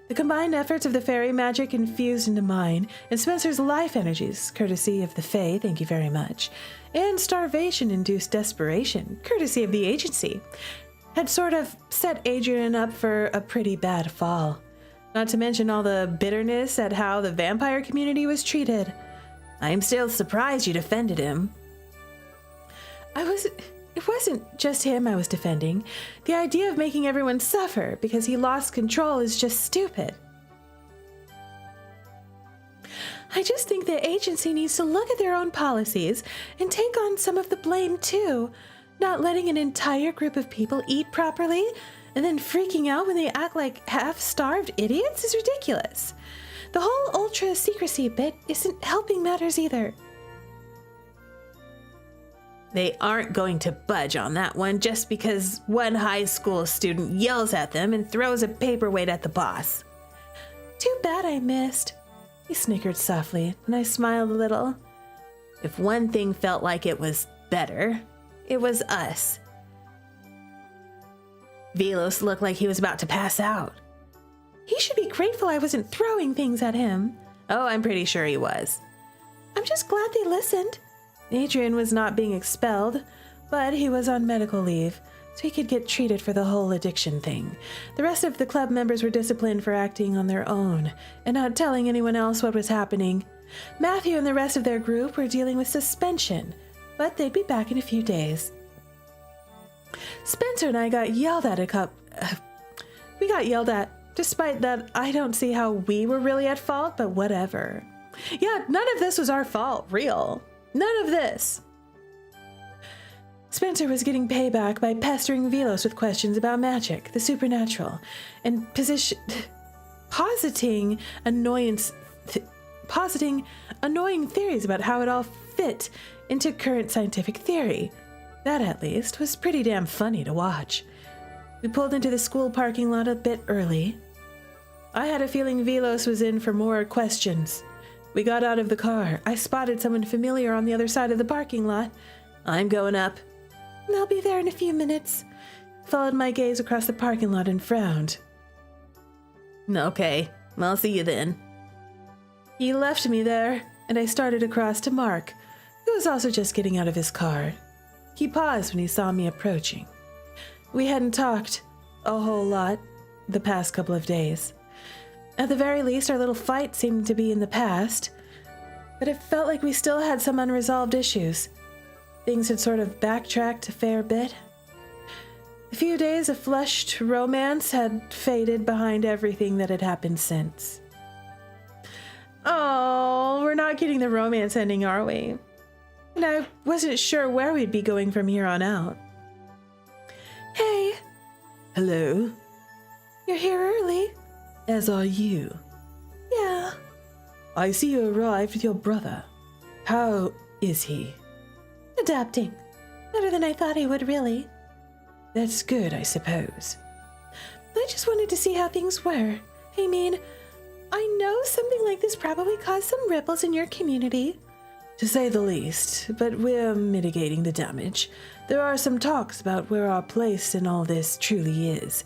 The combined efforts of the fairy magic infused into mine, and Spencer's life energies, courtesy of the Fae, thank you very much, and starvation-induced desperation, courtesy of the agency, had sort of set Adrian up for a pretty bad fall. Not to mention all the bitterness at how the vampire community was treated. I'm still surprised you defended him. It wasn't just him I was defending. The idea of making everyone suffer because he lost control is just stupid. I just think the agency needs to look at their own policies and take on some of the blame too. Not letting an entire group of people eat properly and then freaking out when they act like half-starved idiots is ridiculous. The whole ultra secrecy bit isn't helping matters either. They aren't going to budge on that one just because one high school student yells at them and throws a paperweight at the boss. Too bad I missed. He snickered softly, and I smiled a little. If one thing felt like it was better, it was us. Velos looked like he was about to pass out. He should be grateful I wasn't throwing things at him. Oh, I'm pretty sure he was. I'm just glad they listened. Adrian was not being expelled, but he was on medical leave, so he could get treated for the whole addiction thing. The rest of the club members were disciplined for acting on their own and not telling anyone else what was happening. Matthew and the rest of their group were dealing with suspension, but they'd be back in a few days. Spencer and I got yelled at we got yelled at, despite that I don't see how we were really at fault, but whatever. Yeah, none of this was our fault, real. None of this. Spencer was getting payback by pestering Velos with questions about magic, the supernatural, and positing annoying theories about how it all fit into current scientific theory. That, at least, was pretty damn funny to watch. We pulled into the school parking lot a bit early. I had a feeling Velos was in for more questions. We got out of the car. I spotted someone familiar on the other side of the parking lot. I'm going up. They'll be there in a few minutes. followed my gaze across the parking lot and frowned. Okay, I'll see you then. He left me there, and I started across to Marc, who was also just getting out of his car. He paused when he saw me approaching. We hadn't talked a whole lot the past couple of days. At the very least, our little fight seemed to be in the past, but it felt like we still had some unresolved issues. Things had sort of backtracked a fair bit. A few days of flushed romance had faded behind everything that had happened since. Oh, we're not getting the romance ending, are we? And I wasn't sure where we'd be going from here on out. Hey. Hello? You're here early. As are you. Yeah. I see you arrived with your brother. How is he? Adapting. Better than I thought he would, really. That's good, I suppose. I just wanted to see how things were. I mean, I know something like this probably caused some ripples in your community. To say the least, but we're mitigating the damage. There are some talks about where our place in all this truly is.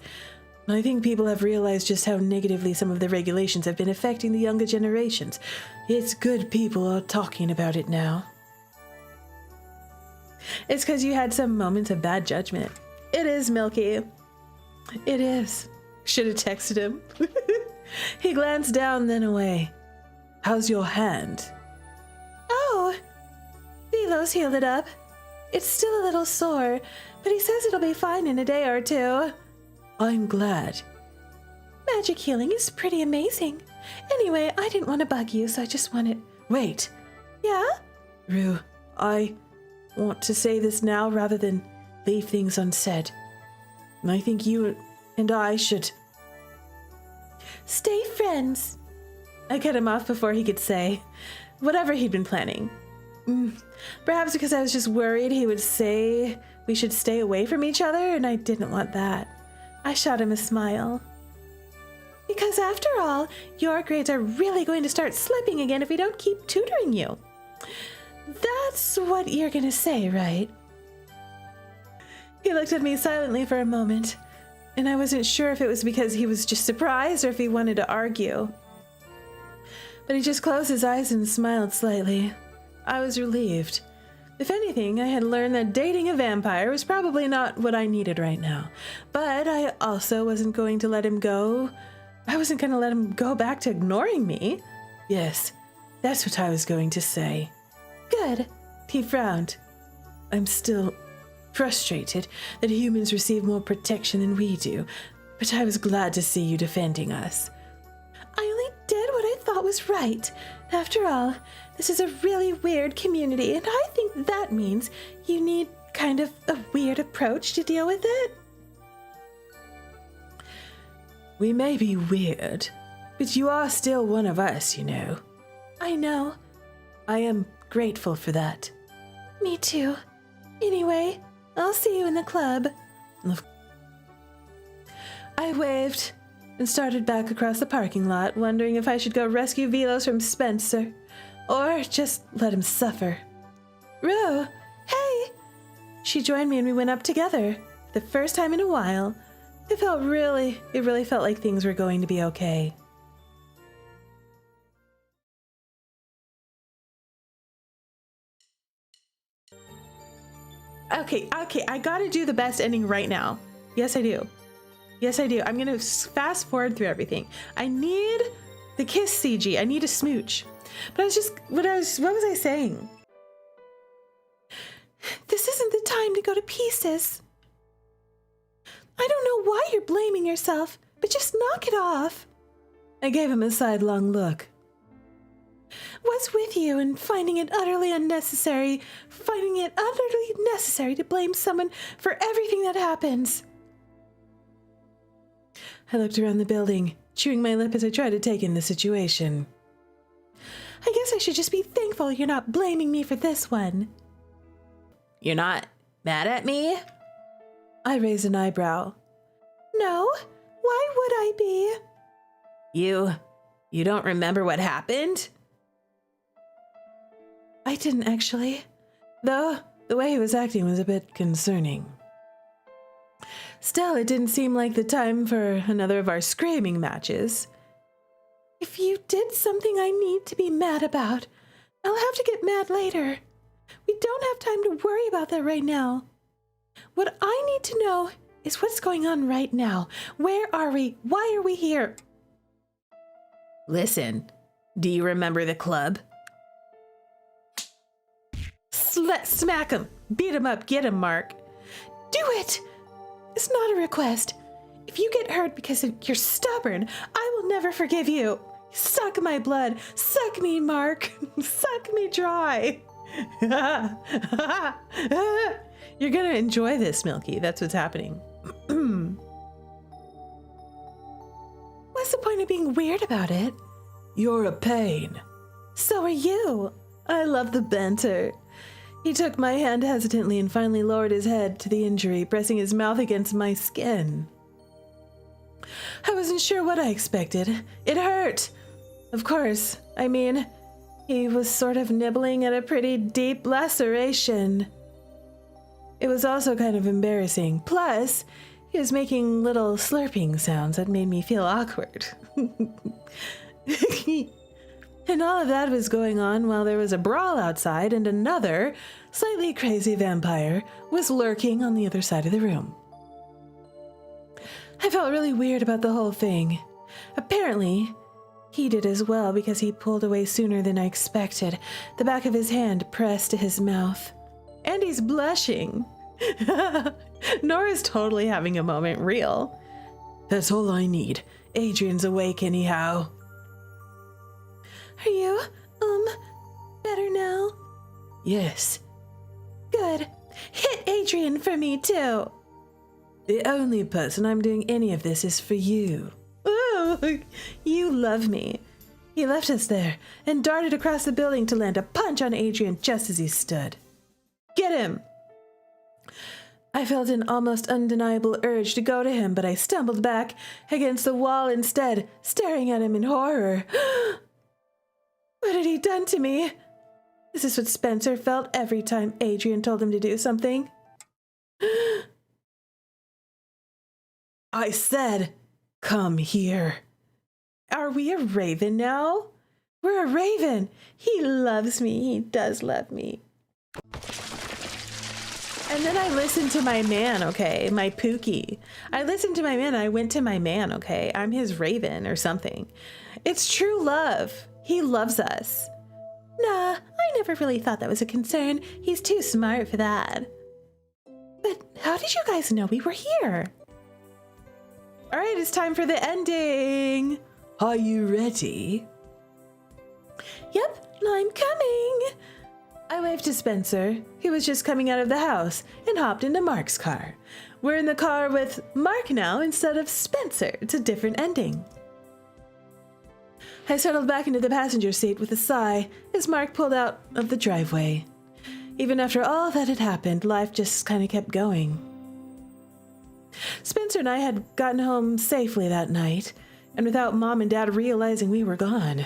I think people have realized just how negatively some of the regulations have been affecting the younger generations. It's good people are talking about it now. It's because you had some moments of bad judgment. It is, Milky. It is. Should have texted him. He glanced down, then away. How's your hand? Oh, Velo's healed it up. It's still a little sore, but he says it'll be fine in a day or two. I'm glad. Magic healing is pretty amazing. Anyway, I didn't want to bug you, so I just wanted... Wait. Yeah? Rue, I want to say this now rather than leave things unsaid. I think you and I should... Stay friends. I cut him off before he could say whatever he'd been planning. Perhaps because I was just worried he would say we should stay away from each other, and I didn't want that. I shot him a smile. Because after all, your grades are really going to start slipping again if we don't keep tutoring you. That's what you're going to say, right? He looked at me silently for a moment, and I wasn't sure if it was because he was just surprised or if he wanted to argue. But he just closed his eyes and smiled slightly. I was relieved. If anything, I had learned that dating a vampire was probably not what I needed right now. But I also wasn't going to let him go. I wasn't going to let him go back to ignoring me. Yes, that's what I was going to say. Good. He frowned. I'm still frustrated that humans receive more protection than we do, but I was glad to see you defending us. I only did what I thought was right. After all, this is a really weird community, and I think that means you need kind of a weird approach to deal with it. We may be weird, but you are still one of us, you know. I know. I am grateful for that. Me too. Anyway, I'll see you in the club. I waved and started back across the parking lot, wondering if I should go rescue Velos from Spencer, or just let him suffer. Rue, hey! She joined me and we went up together, the first time in a while. It really felt like things were going to be okay. Okay, I gotta do the best ending right now. Yes, I do. I'm gonna fast forward through everything. I need the kiss CG. I need a smooch. But what was I saying? This isn't the time to go to pieces. I don't know why you're blaming yourself, but just knock it off. I gave him a sidelong look. What's with you and finding it utterly necessary to blame someone for everything that happens? I looked around the building, chewing my lip as I tried to take in the situation. I guess I should just be thankful you're not blaming me for this one. You're not mad at me? I raised an eyebrow. No, why would I be? You don't remember what happened? I didn't actually. Though the way he was acting was a bit concerning. Still, it didn't seem like the time for another of our screaming matches. If you did something I need to be mad about, I'll have to get mad later. We don't have time to worry about that right now. What I need to know is what's going on right now. Where are we? Why are we here? Listen, do you remember the club? Let's smack him. Beat him up. Get him, Mark. Do it. It's not a request. If you get hurt because you're stubborn, I will never forgive you. Suck my blood. Suck me, Mark. Suck me dry. You're going to enjoy this, Milky. That's what's happening. What's the point of being weird about it? You're a pain. So are you. I love the banter. He took my hand hesitantly and finally lowered his head to the injury, pressing his mouth against my skin. I wasn't sure what I expected. It hurt. Of course. I mean, he was sort of nibbling at a pretty deep laceration. It was also kind of embarrassing. Plus, he was making little slurping sounds that made me feel awkward. And all of that was going on while there was a brawl outside and another, slightly crazy vampire was lurking on the other side of the room. I felt really weird about the whole thing. Apparently, he did as well because he pulled away sooner than I expected, the back of his hand pressed to his mouth. And he's blushing. Nora's totally having a moment real. That's all I need. Adrian's awake anyhow. Are you, better now? Yes. Good. Hit Adrian for me, too. The only person I'm doing any of this is for you. Ooh, you love me. He left us there and darted across the building to land a punch on Adrian just as he stood. Get him! I felt an almost undeniable urge to go to him, but I stumbled back against the wall instead, staring at him in horror. What had he done to me? This is what Spencer felt every time Adrian told him to do something. I said, come here. Are we a raven now? We're a raven. He loves me. He does love me. And then I listened to my man, okay? My Pookie. I listened to my man. I went to my man, okay? I'm his raven or something. It's true love. He loves us. Nah, I never really thought that was a concern. He's too smart for that. But how did you guys know we were here? All right, it's time for the ending. Are you ready? Yep, I'm coming. I waved to Spencer, who was just coming out of the house, and hopped into Mark's car. We're in the car with Mark now instead of Spencer. It's a different ending. I settled back into the passenger seat with a sigh as Mark pulled out of the driveway. Even after all that had happened, life just kind of kept going. Spencer and I had gotten home safely that night, and without Mom and Dad realizing we were gone.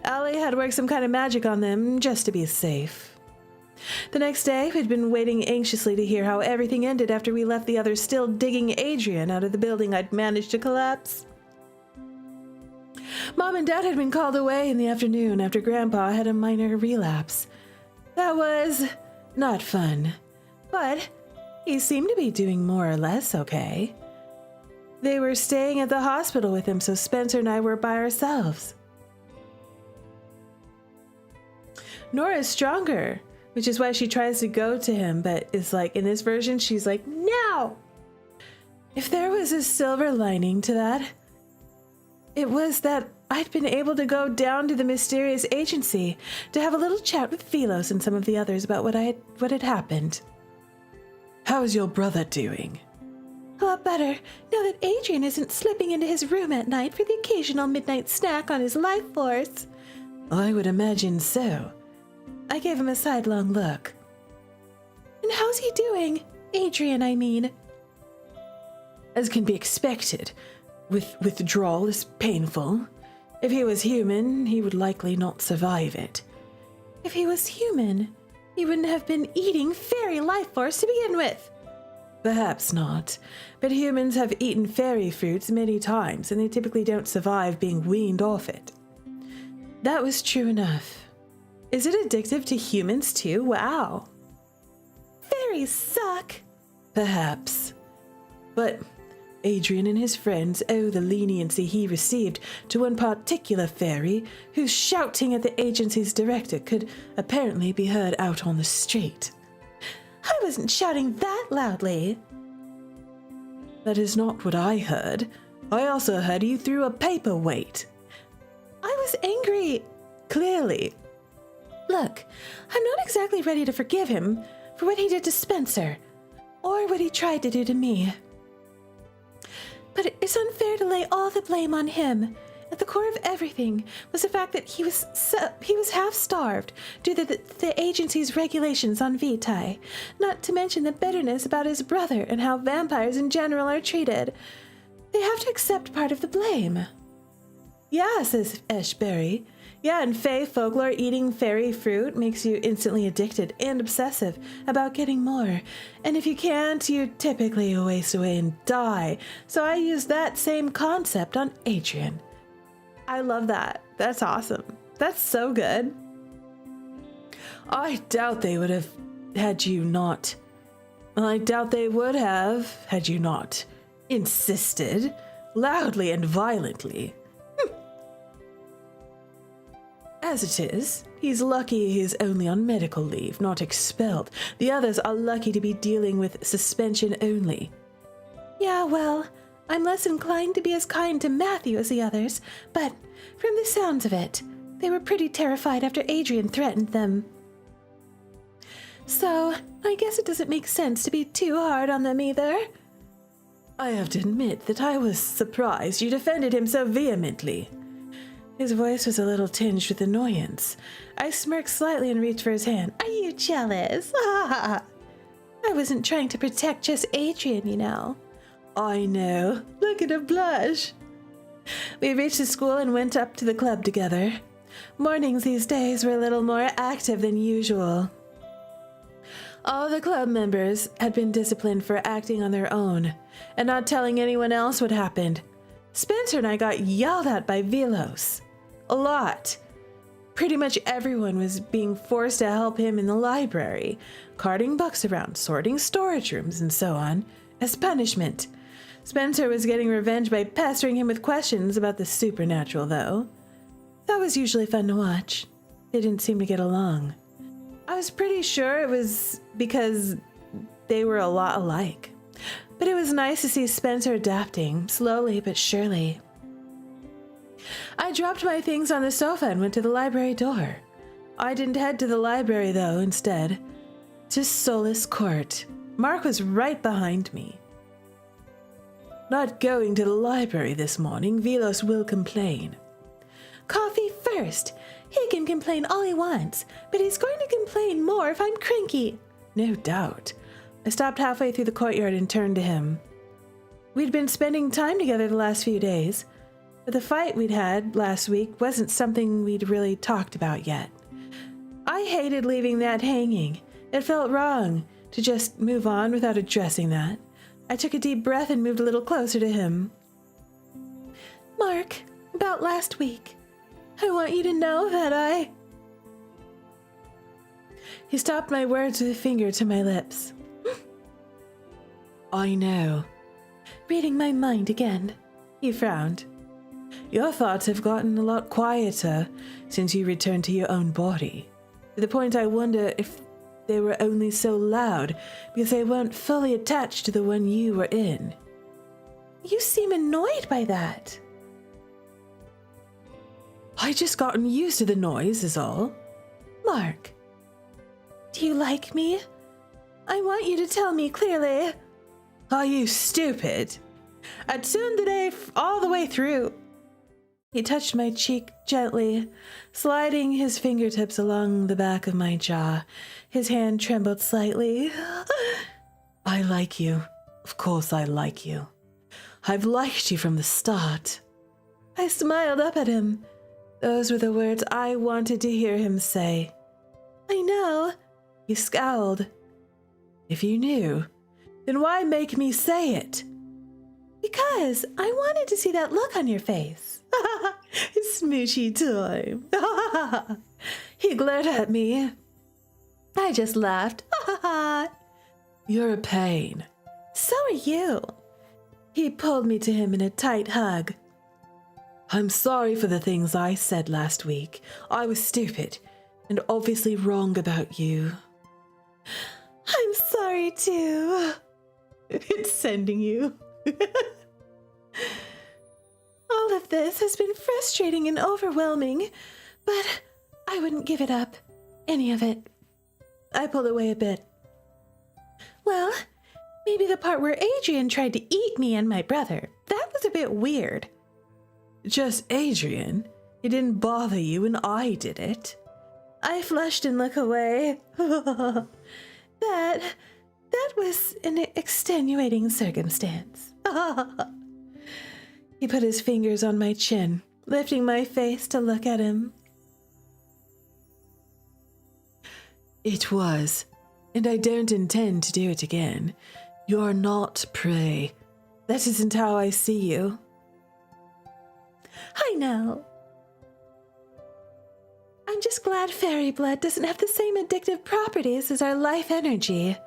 Allie had worked some kind of magic on them just to be safe. The next day, we'd been waiting anxiously to hear how everything ended after we left the others still digging Adrian out of the building I'd managed to collapse. Mom and Dad had been called away in the afternoon after Grandpa had a minor relapse. That was not fun, but he seemed to be doing more or less okay. They were staying at the hospital with him, so Spencer and I were by ourselves. Nora's stronger, which is why she tries to go to him, but is like, in this version, she's like, no! If there was a silver lining to that, it was that I'd been able to go down to the mysterious agency to have a little chat with Philos and some of the others about what had happened. How's your brother doing? A lot better, now that Adrian isn't slipping into his room at night for the occasional midnight snack on his life force. I would imagine so. I gave him a sidelong look. And how's he doing? Adrian, I mean. As can be expected. Withdrawal is painful. If he was human, he would likely not survive it. If he was human, he wouldn't have been eating fairy life force to begin with. Perhaps not, but humans have eaten fairy fruits many times, and they typically don't survive being weaned off it. That was true enough. Is it addictive to humans too? Wow. Fairies suck. Perhaps. But Adrian and his friends owe the leniency he received to one particular fairy whose shouting at the agency's director could apparently be heard out on the street. I wasn't shouting that loudly. That is not what I heard. I also heard you threw a paperweight. I was angry. Clearly. Look, I'm not exactly ready to forgive him for what he did to Spencer, or what he tried to do to me. But it's unfair to lay all the blame on him. At the core of everything was the fact that he was half-starved due to the agency's regulations on Vitae, not to mention the bitterness about his brother and how vampires in general are treated. They have to accept part of the blame. Yeah, says Eshberry. Yeah, and Fae folklore eating fairy fruit makes you instantly addicted and obsessive about getting more. And if you can't, you typically waste away and die. So I use that same concept on Adrian. I love that. That's awesome. That's so good. I doubt they would have had you not. I doubt they would have had you not insisted loudly and violently. As it is, he's lucky he's only on medical leave, not expelled. The others are lucky to be dealing with suspension only. Yeah, well, I'm less inclined to be as kind to Matthew as the others, but from the sounds of it, they were pretty terrified after Adrian threatened them. So, I guess it doesn't make sense to be too hard on them either. I have to admit that I was surprised you defended him so vehemently. His voice was a little tinged with annoyance. I smirked slightly and reached for his hand. Are you jealous? I wasn't trying to protect just Adrian, you know. I know. Look at her blush. We reached the school and went up to the club together. Mornings these days were a little more active than usual. All the club members had been disciplined for acting on their own and not telling anyone else what happened. Spencer and I got yelled at by Velos. A lot. Pretty much everyone was being forced to help him in the library, carting books around, sorting storage rooms, and so on, as punishment. Spencer was getting revenge by pestering him with questions about the supernatural, though. That was usually fun to watch. They didn't seem to get along. I was pretty sure it was because they were a lot alike. But it was nice to see Spencer adapting, slowly but surely. I dropped my things on the sofa and went to the library door. I didn't head to the library, though, instead. To Solace Court. Marc was right behind me. Not going to the library this morning. Velos will complain. Coffee first. He can complain all he wants, but he's going to complain more if I'm cranky. No doubt. I stopped halfway through the courtyard and turned to him. We'd been spending time together the last few days, but the fight we'd had last week wasn't something we'd really talked about yet. I hated leaving that hanging. It felt wrong to just move on without addressing that. I took a deep breath and moved a little closer to him. Marc, about last week, I want you to know that He stopped my words with a finger to my lips. I know. Reading my mind again. He frowned. Your thoughts have gotten a lot quieter since you returned to your own body. To the point I wonder if they were only so loud because they weren't fully attached to the one you were in. You seem annoyed by that. I just gotten used to the noise is all. Marc, do you like me? I want you to tell me clearly. Are you stupid? I'd tsundere all the way through. He touched my cheek gently, sliding his fingertips along the back of my jaw. His hand trembled slightly. I like you. Of course I like you. I've liked you from the start. I smiled up at him. Those were the words I wanted to hear him say. I know. He scowled. If you knew, Then why make me say it? Because I wanted to see that look on your face. Smoochy time. He glared at me. I just laughed. You're a pain. So are you. He pulled me to him in a tight hug. I'm sorry for the things I said last week. I was stupid and obviously wrong about you. I'm sorry too. It's sending you. All of this has been frustrating and overwhelming, but I wouldn't give it up. Any of it. I pulled away a bit. Well, maybe the part where Adrian tried to eat me and my brother. That was a bit weird. Just Adrian? It didn't bother you when I did it. I flushed and looked away. That was an extenuating circumstance. He put his fingers on my chin, lifting my face to look at him. It was, and I don't intend to do it again. You're not prey. That isn't how I see you. I know. I'm just glad fairy blood doesn't have the same addictive properties as our life energy.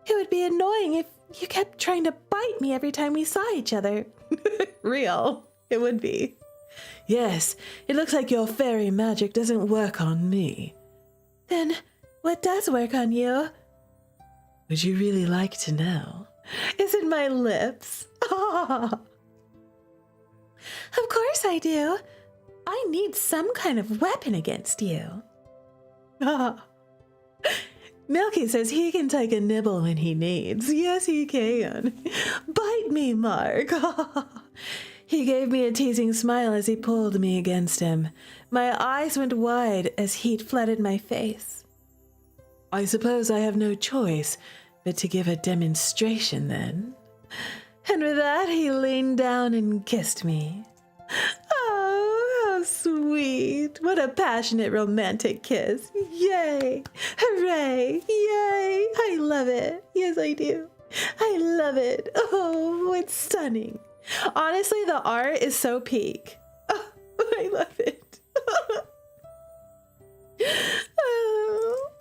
It would be annoying if you kept trying to bite me every time we saw each other. Real. It would be. Yes, it looks like your fairy magic doesn't work on me. Then what does work on you? Would you really like to know? Is it my lips? Of course I do. I need some kind of weapon against you. Milky says he can take a nibble when he needs. Yes, he can. Bite me, Marc. He gave me a teasing smile as he pulled me against him. My eyes went wide as heat flooded my face. I suppose I have no choice but to give a demonstration then. And with that, he leaned down and kissed me. Oh, how sweet. What a passionate, romantic kiss. Yay. Hooray. Yay. I love it. Yes, I do. I love it. Oh, it's stunning. Honestly, the art is so peak. Oh, I love it. Oh.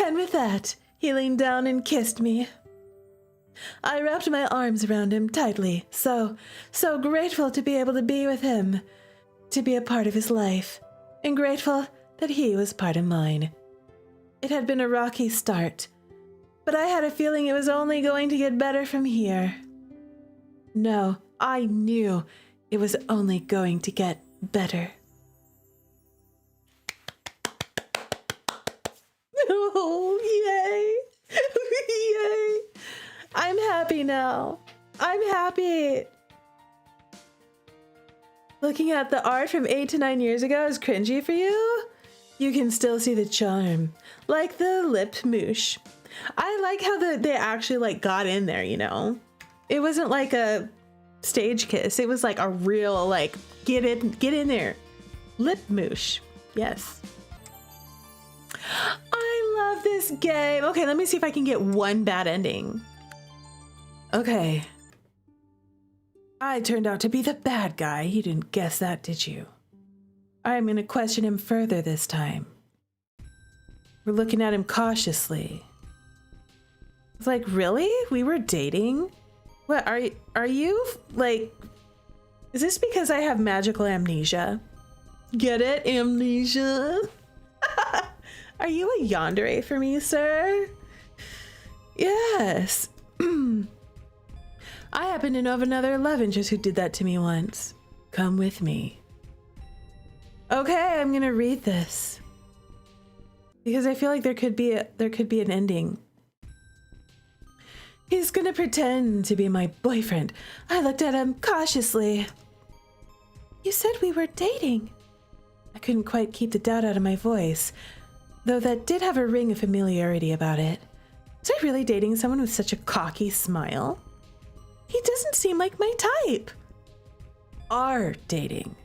And with that, he leaned down and kissed me. I wrapped my arms around him tightly, so grateful to be able to be with him, to be a part of his life, and grateful that he was part of mine. It had been a rocky start, but I had a feeling it was only going to get better from here. No, I knew it was only going to get better. Oh, yay! Yay! I'm happy now. I'm happy. Looking at the art from 8 to 9 years ago is cringy for you? You can still see the charm, like the lip moosh. I like how they actually got in there, you know? It wasn't like a stage kiss. It was like a real get in there. Lip moosh. Yes. I love this game. Okay, let me see if I can get one bad ending. Okay. I turned out to be the bad guy. You didn't guess that, did you? I'm going to question him further this time. We're looking at him cautiously. It's like, really? We were dating? What, are you, is this because I have magical amnesia? Get it? Amnesia? Are you a yandere for me, sir? Yes. I happen to know of another love interest who did that to me once. Come with me. Okay, I'm gonna read this because I feel like there could be an ending. He's gonna pretend to be my boyfriend. I looked at him cautiously. You said we were dating. I couldn't quite keep the doubt out of my voice, though that did have a ring of familiarity about it. Was I really dating someone with such a cocky smile? He doesn't seem like my type. Are dating.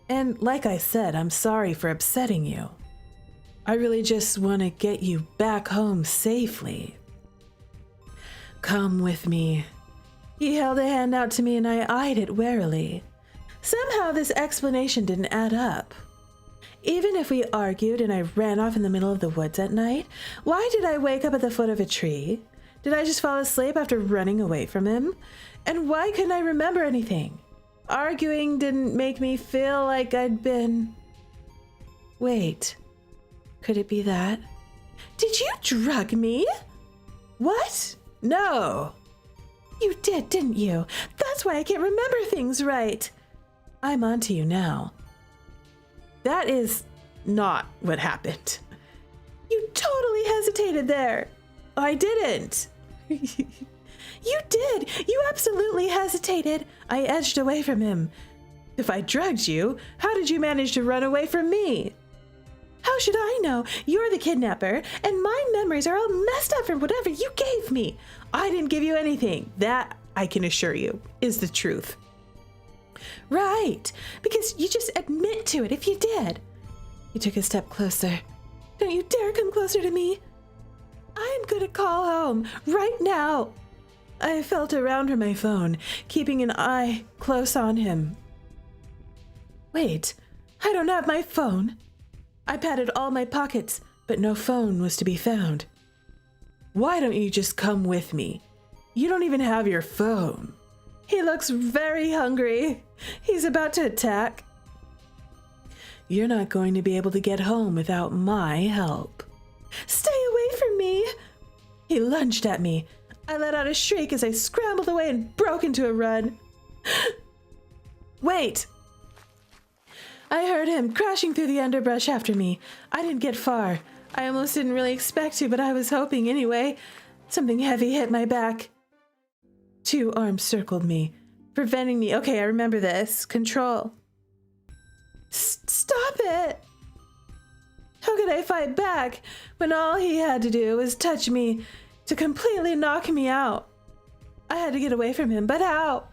And like I said, I'm sorry for upsetting you. I really just want to get you back home safely. Come with me. He held a hand out to me and I eyed it warily. Somehow this explanation didn't add up. Even if we argued and I ran off in the middle of the woods at night, why did I wake up at the foot of a tree? Did I just fall asleep after running away from him? And why couldn't I remember anything? Arguing didn't make me feel like I'd been... Wait, could it be that? Did you drug me? What? No. You did, didn't you? That's why I can't remember things right. I'm onto you now. That is not what happened. You totally hesitated there. I didn't. You did. You absolutely hesitated. I edged away from him. If I drugged you, how did you manage to run away from me? How should I know? You're the kidnapper, and my memories are all messed up from whatever you gave me. I didn't give you anything. That, I can assure you, is the truth. Right, because you just admit to it if you did. He took a step closer. Don't you dare come closer to me. I'm gonna call home right now. I felt around for my phone, keeping an eye close on him. Wait, I don't have my phone. I patted all my pockets, but no phone was to be found. Why don't you just come with me? You don't even have your phone. He looks very hungry. He's about to attack. You're not going to be able to get home without my help. Stay away from me. He lunged at me. I let out a shriek as I scrambled away and broke into a run. Wait! I heard him crashing through the underbrush after me. I didn't get far. I almost didn't really expect to, but I was hoping anyway. Something heavy hit my back. 2 arms circled me, preventing me. Okay, I remember this. Control. Stop it! How could I fight back when all he had to do was touch me to completely knock me out? I had to get away from him, but how?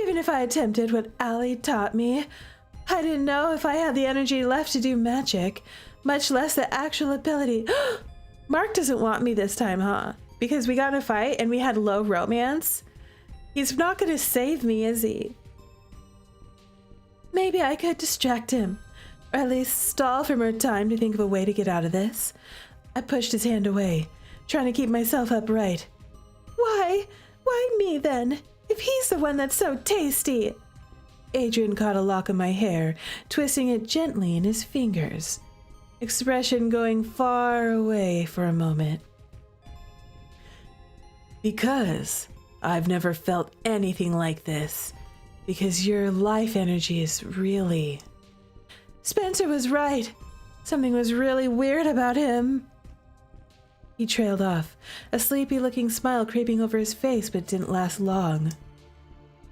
Even if I attempted what Allie taught me, I didn't know if I had the energy left to do magic, much less the actual ability. Marc doesn't want me this time, huh? Because we got in a fight and we had low romance? He's not going to save me, is he? Maybe I could distract him, or at least stall for more time to think of a way to get out of this. I pushed his hand away, trying to keep myself upright. Why? Why me then? If he's the one that's so tasty. Adrian caught a lock of my hair, twisting it gently in his fingers, expression going far away for a moment. Because I've never felt anything like this. Because your life energy is really... Spencer was right. Something was really weird about him. He trailed off, a sleepy-looking smile creeping over his face, but didn't last long.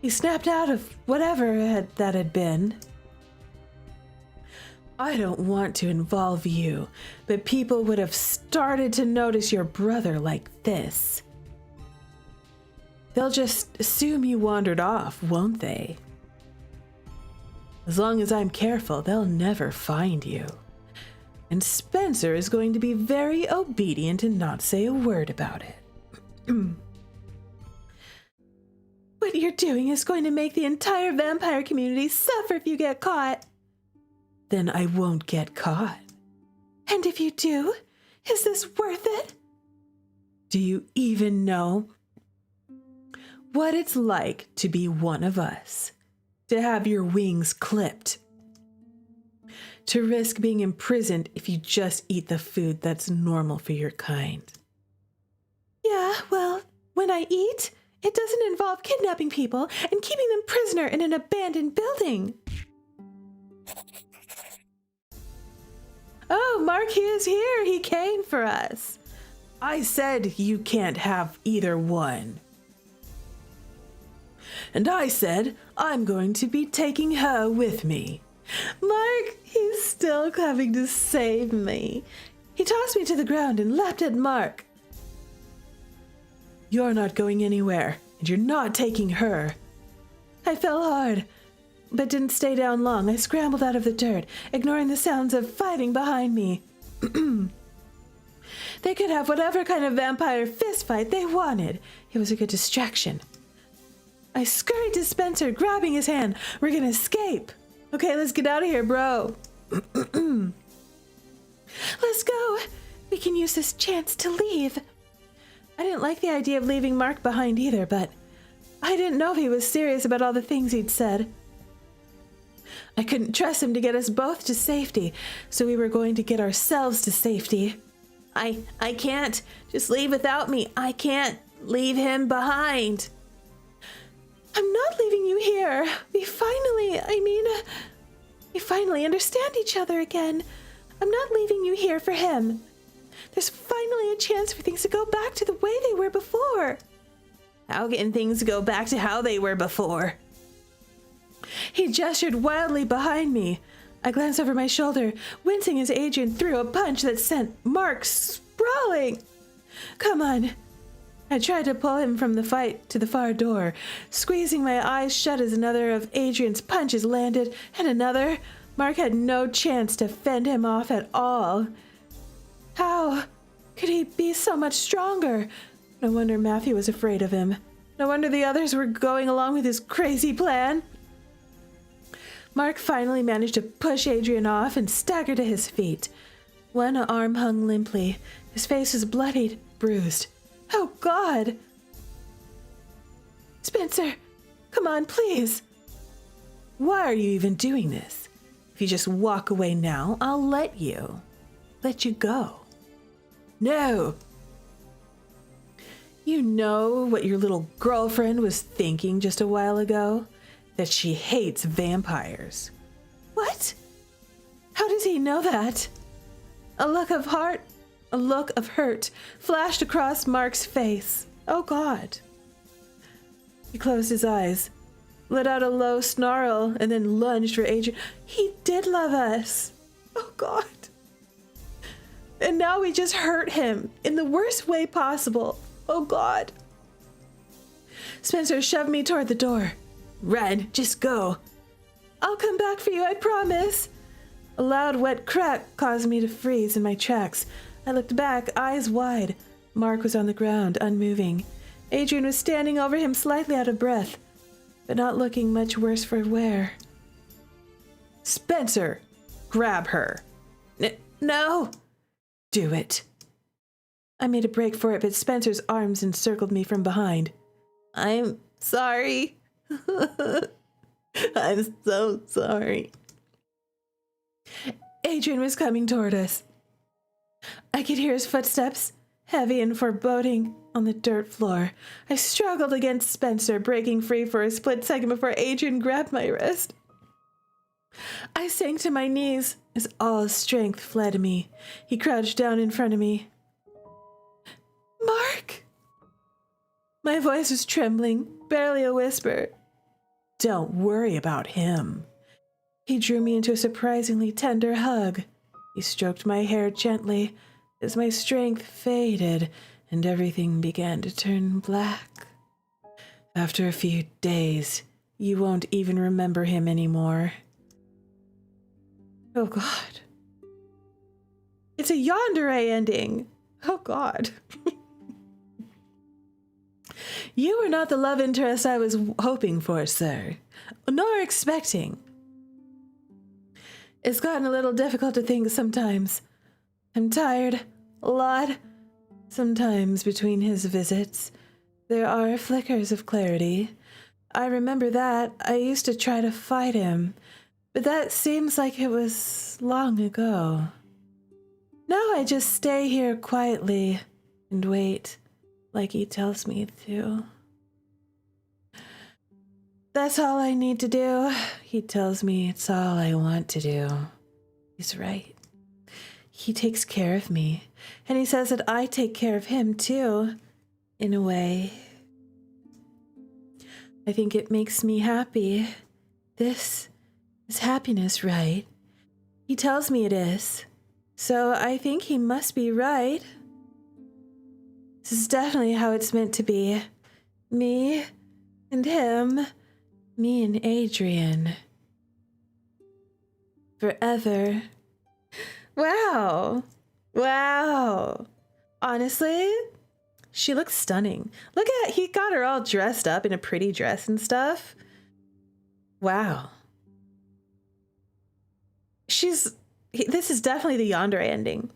He snapped out of whatever that had been. I don't want to involve you, but people would have started to notice your brother like this. They'll just assume you wandered off, won't they? As long as I'm careful, they'll never find you. And Spencer is going to be very obedient and not say a word about it. What you're doing is going to make the entire vampire community suffer if you get caught. Then I won't get caught. And if you do, is this worth it? Do you even know what it's like to be one of us? To have your wings clipped? To risk being imprisoned if you just eat the food that's normal for your kind? Yeah, well, when I eat, it doesn't involve kidnapping people and keeping them prisoner in an abandoned building. Oh, Marc is here. He came for us. I said you can't have either one. And I said I'm going to be taking her with me. Marc, he's still coming to save me. He tossed me to the ground and leapt at Marc. You're not going anywhere, and you're not taking her. I fell hard, but didn't stay down long. I scrambled out of the dirt, ignoring the sounds of fighting behind me. They could have whatever kind of vampire fist fight they wanted. It was a good distraction. I scurried to Spencer, grabbing his hand. We're gonna escape. Okay, let's get out of here, bro. Let's go. We can use this chance to leave. I didn't like the idea of leaving Marc behind either, but I didn't know if he was serious about all the things he'd said. I couldn't trust him to get us both to safety, so we were going to get ourselves to safety. I can't. Just leave without me. I can't leave him behind. I'm not leaving you here. We finally understand each other again. I'm not leaving you here for him. There's finally a chance for things to go back to the way they were before. How can things go back to how they were before? He gestured wildly behind me. I glanced over my shoulder, wincing as Adrian threw a punch that sent Marc sprawling. Come on. I tried to pull him from the fight to the far door, squeezing my eyes shut as another of Adrian's punches landed, and another. Marc had no chance to fend him off at all. How could he be so much stronger? No wonder Matthew was afraid of him. No wonder the others were going along with his crazy plan. Marc finally managed to push Adrian off and stagger to his feet. One arm hung limply. His face was bloodied, bruised. Oh, God! Spencer, come on, please. Why are you even doing this? If you just walk away now, I'll let you go. No! You know what your little girlfriend was thinking just a while ago? That she hates vampires. What? How does he know that? A look of hurt flashed across Marc's face. Oh, God. He closed his eyes, let out a low snarl, and then lunged for Adrian. He did love us. Oh, God. And now we just hurt him in the worst way possible. Oh, God. Spencer shoved me toward the door. Run, just go. I'll come back for you, I promise. A loud, wet crack caused me to freeze in my tracks. I looked back, eyes wide. Marc was on the ground, unmoving. Adrian was standing over him, slightly out of breath, but not looking much worse for wear. Spencer, grab her. No. Do it. I made a break for it, but Spencer's arms encircled me from behind. I'm sorry. I'm so sorry. Adrian was coming toward us. I could hear his footsteps, heavy and foreboding, on the dirt floor. I struggled against Spencer, breaking free for a split second before Adrian grabbed my wrist. I sank to my knees as all strength fled me. He crouched down in front of me. Marc! My voice was trembling, barely a whisper. Don't worry about him. He drew me into a surprisingly tender hug. He stroked my hair gently as my strength faded and everything began to turn black. After a few days, you won't even remember him anymore. Oh, God. It's a Yandere ending. Oh, God. You were not the love interest I was hoping for, sir, nor expecting. It's gotten a little difficult to think sometimes. I'm tired, a lot. Sometimes between his visits, there are flickers of clarity. I remember that. I used to try to fight him, but that seems like it was long ago. Now I just stay here quietly and wait, like he tells me to. That's all I need to do. He tells me it's all I want to do. He's right. He takes care of me, and he says that I take care of him too, in a way. I think it makes me happy. This is happiness, right? He tells me it is, so I think he must be right. This is definitely how it's meant to be. Me and him. Me and Adrian. Forever. Wow. Wow. Honestly, she looks stunning. Look at, he got her all dressed up in a pretty dress and stuff. Wow. This is definitely the Yandere ending.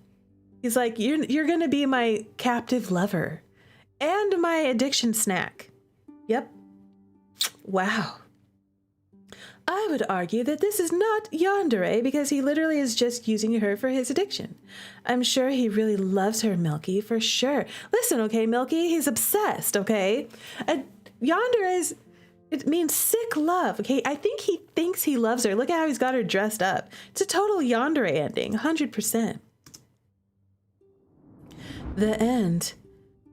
He's like, you're gonna be my captive lover and my addiction snack. Yep. Wow. I would argue that this is not Yandere because he literally is just using her for his addiction. I'm sure he really loves her, Milky, for sure. Listen, okay, Milky, he's obsessed, okay? Yandere is, it means sick love, okay? I think he thinks he loves her. Look at how he's got her dressed up. It's a total Yandere ending, 100%. The end.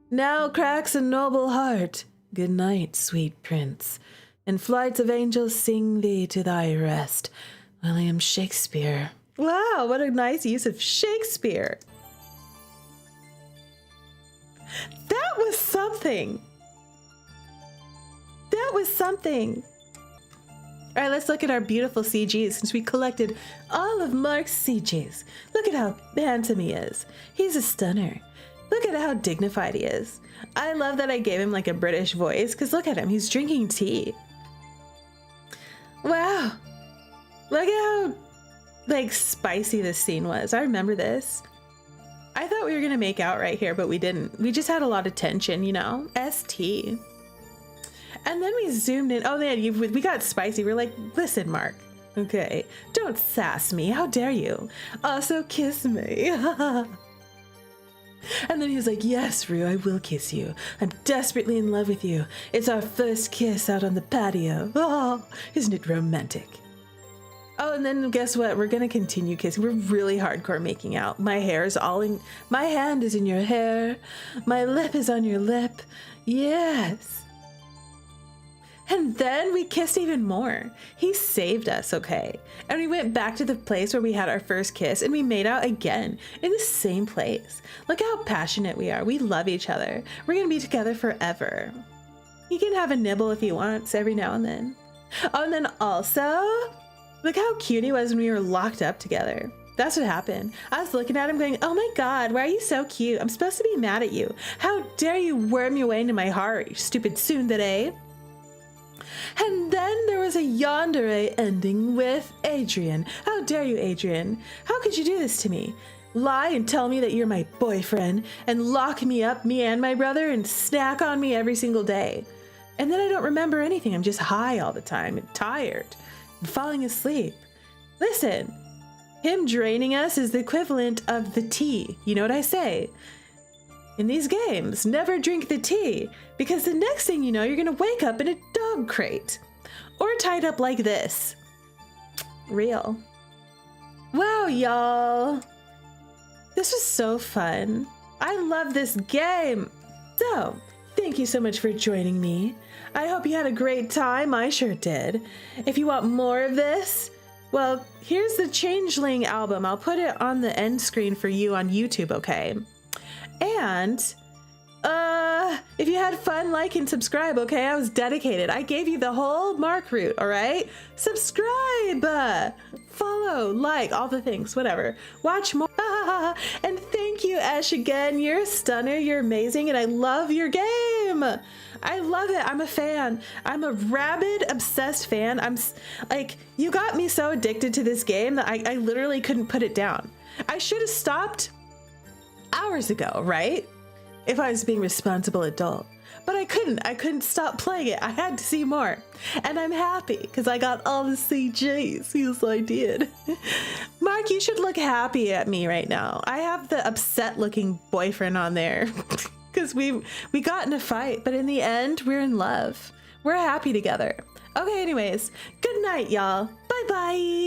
Now cracks a noble heart. Good night, sweet prince. And flights of angels sing thee to thy rest. William Shakespeare. Wow, what a nice use of Shakespeare. That was something. That was something. All right, let's look at our beautiful CGs since we collected all of Marc's CGs. Look at how handsome he is. He's a stunner. Look at how dignified he is. I love that I gave him like a British voice because look at him, he's drinking tea. Wow. Look at how like spicy this scene was. I remember this. I thought we were gonna make out right here, but we didn't. We just had a lot of tension, you know? ST. And then we zoomed in. Oh man, we got spicy. We're like, listen, Marc. Okay, don't sass me. How dare you? Also kiss me. And then he was like, yes, Rue, I will kiss you. I'm desperately in love with you. It's our first kiss out on the patio. Oh, isn't it romantic? Oh, and then guess what? We're going to continue kissing. We're really hardcore making out. My hair is all in, my hand is in your hair. My lip is on your lip. Yes. And then we kissed even more. He saved us, okay? And we went back to the place where we had our first kiss and we made out again in the same place. Look how passionate we are. We love each other. We're gonna be together forever. He can have a nibble if he wants every now and then. Oh, and then also, look how cute he was when we were locked up together. That's what happened. I was looking at him going, oh my God, why are you so cute? I'm supposed to be mad at you. How dare you worm your way into my heart, you stupid tsundere. And then there was a Yandere ending with Adrian. How dare you, Adrian? How could you do this to me? Lie and tell me that you're my boyfriend and lock me up, me and my brother, and snack on me every single day. And then I don't remember anything. I'm just high all the time and tired and falling asleep. Listen, him draining us is the equivalent of the tea. You know what I say? In these games, never drink the tea, because the next thing you know, you're gonna wake up in a dog crate. Or tied up like this. Real. Wow, y'all. This was so fun. I love this game. So, thank you so much for joining me. I hope you had a great time. I sure did. If you want more of this, well, here's the Changeling album. I'll put it on the end screen for you on YouTube, okay? And if you had fun, like and subscribe, okay? I was dedicated. I gave you the whole Marc route, all right? Subscribe, follow, like, all the things, whatever. Watch more. And thank you, Ash, again. You're a stunner. You're amazing, and I love your game. I love it. I'm a fan. I'm a rabid, obsessed fan. I'm like, you got me so addicted to this game that I literally couldn't put it down. I should have stopped hours ago, right? If I was being responsible adult. But I couldn't stop playing it. I had to see more. And I'm happy because I got all the CGs. Yes, I did. Marc, you should look happy at me right now. I have the upset looking boyfriend on there because we got in a fight, but in the end, we're in love. We're happy together. Okay, anyways, good night, y'all. Bye-bye.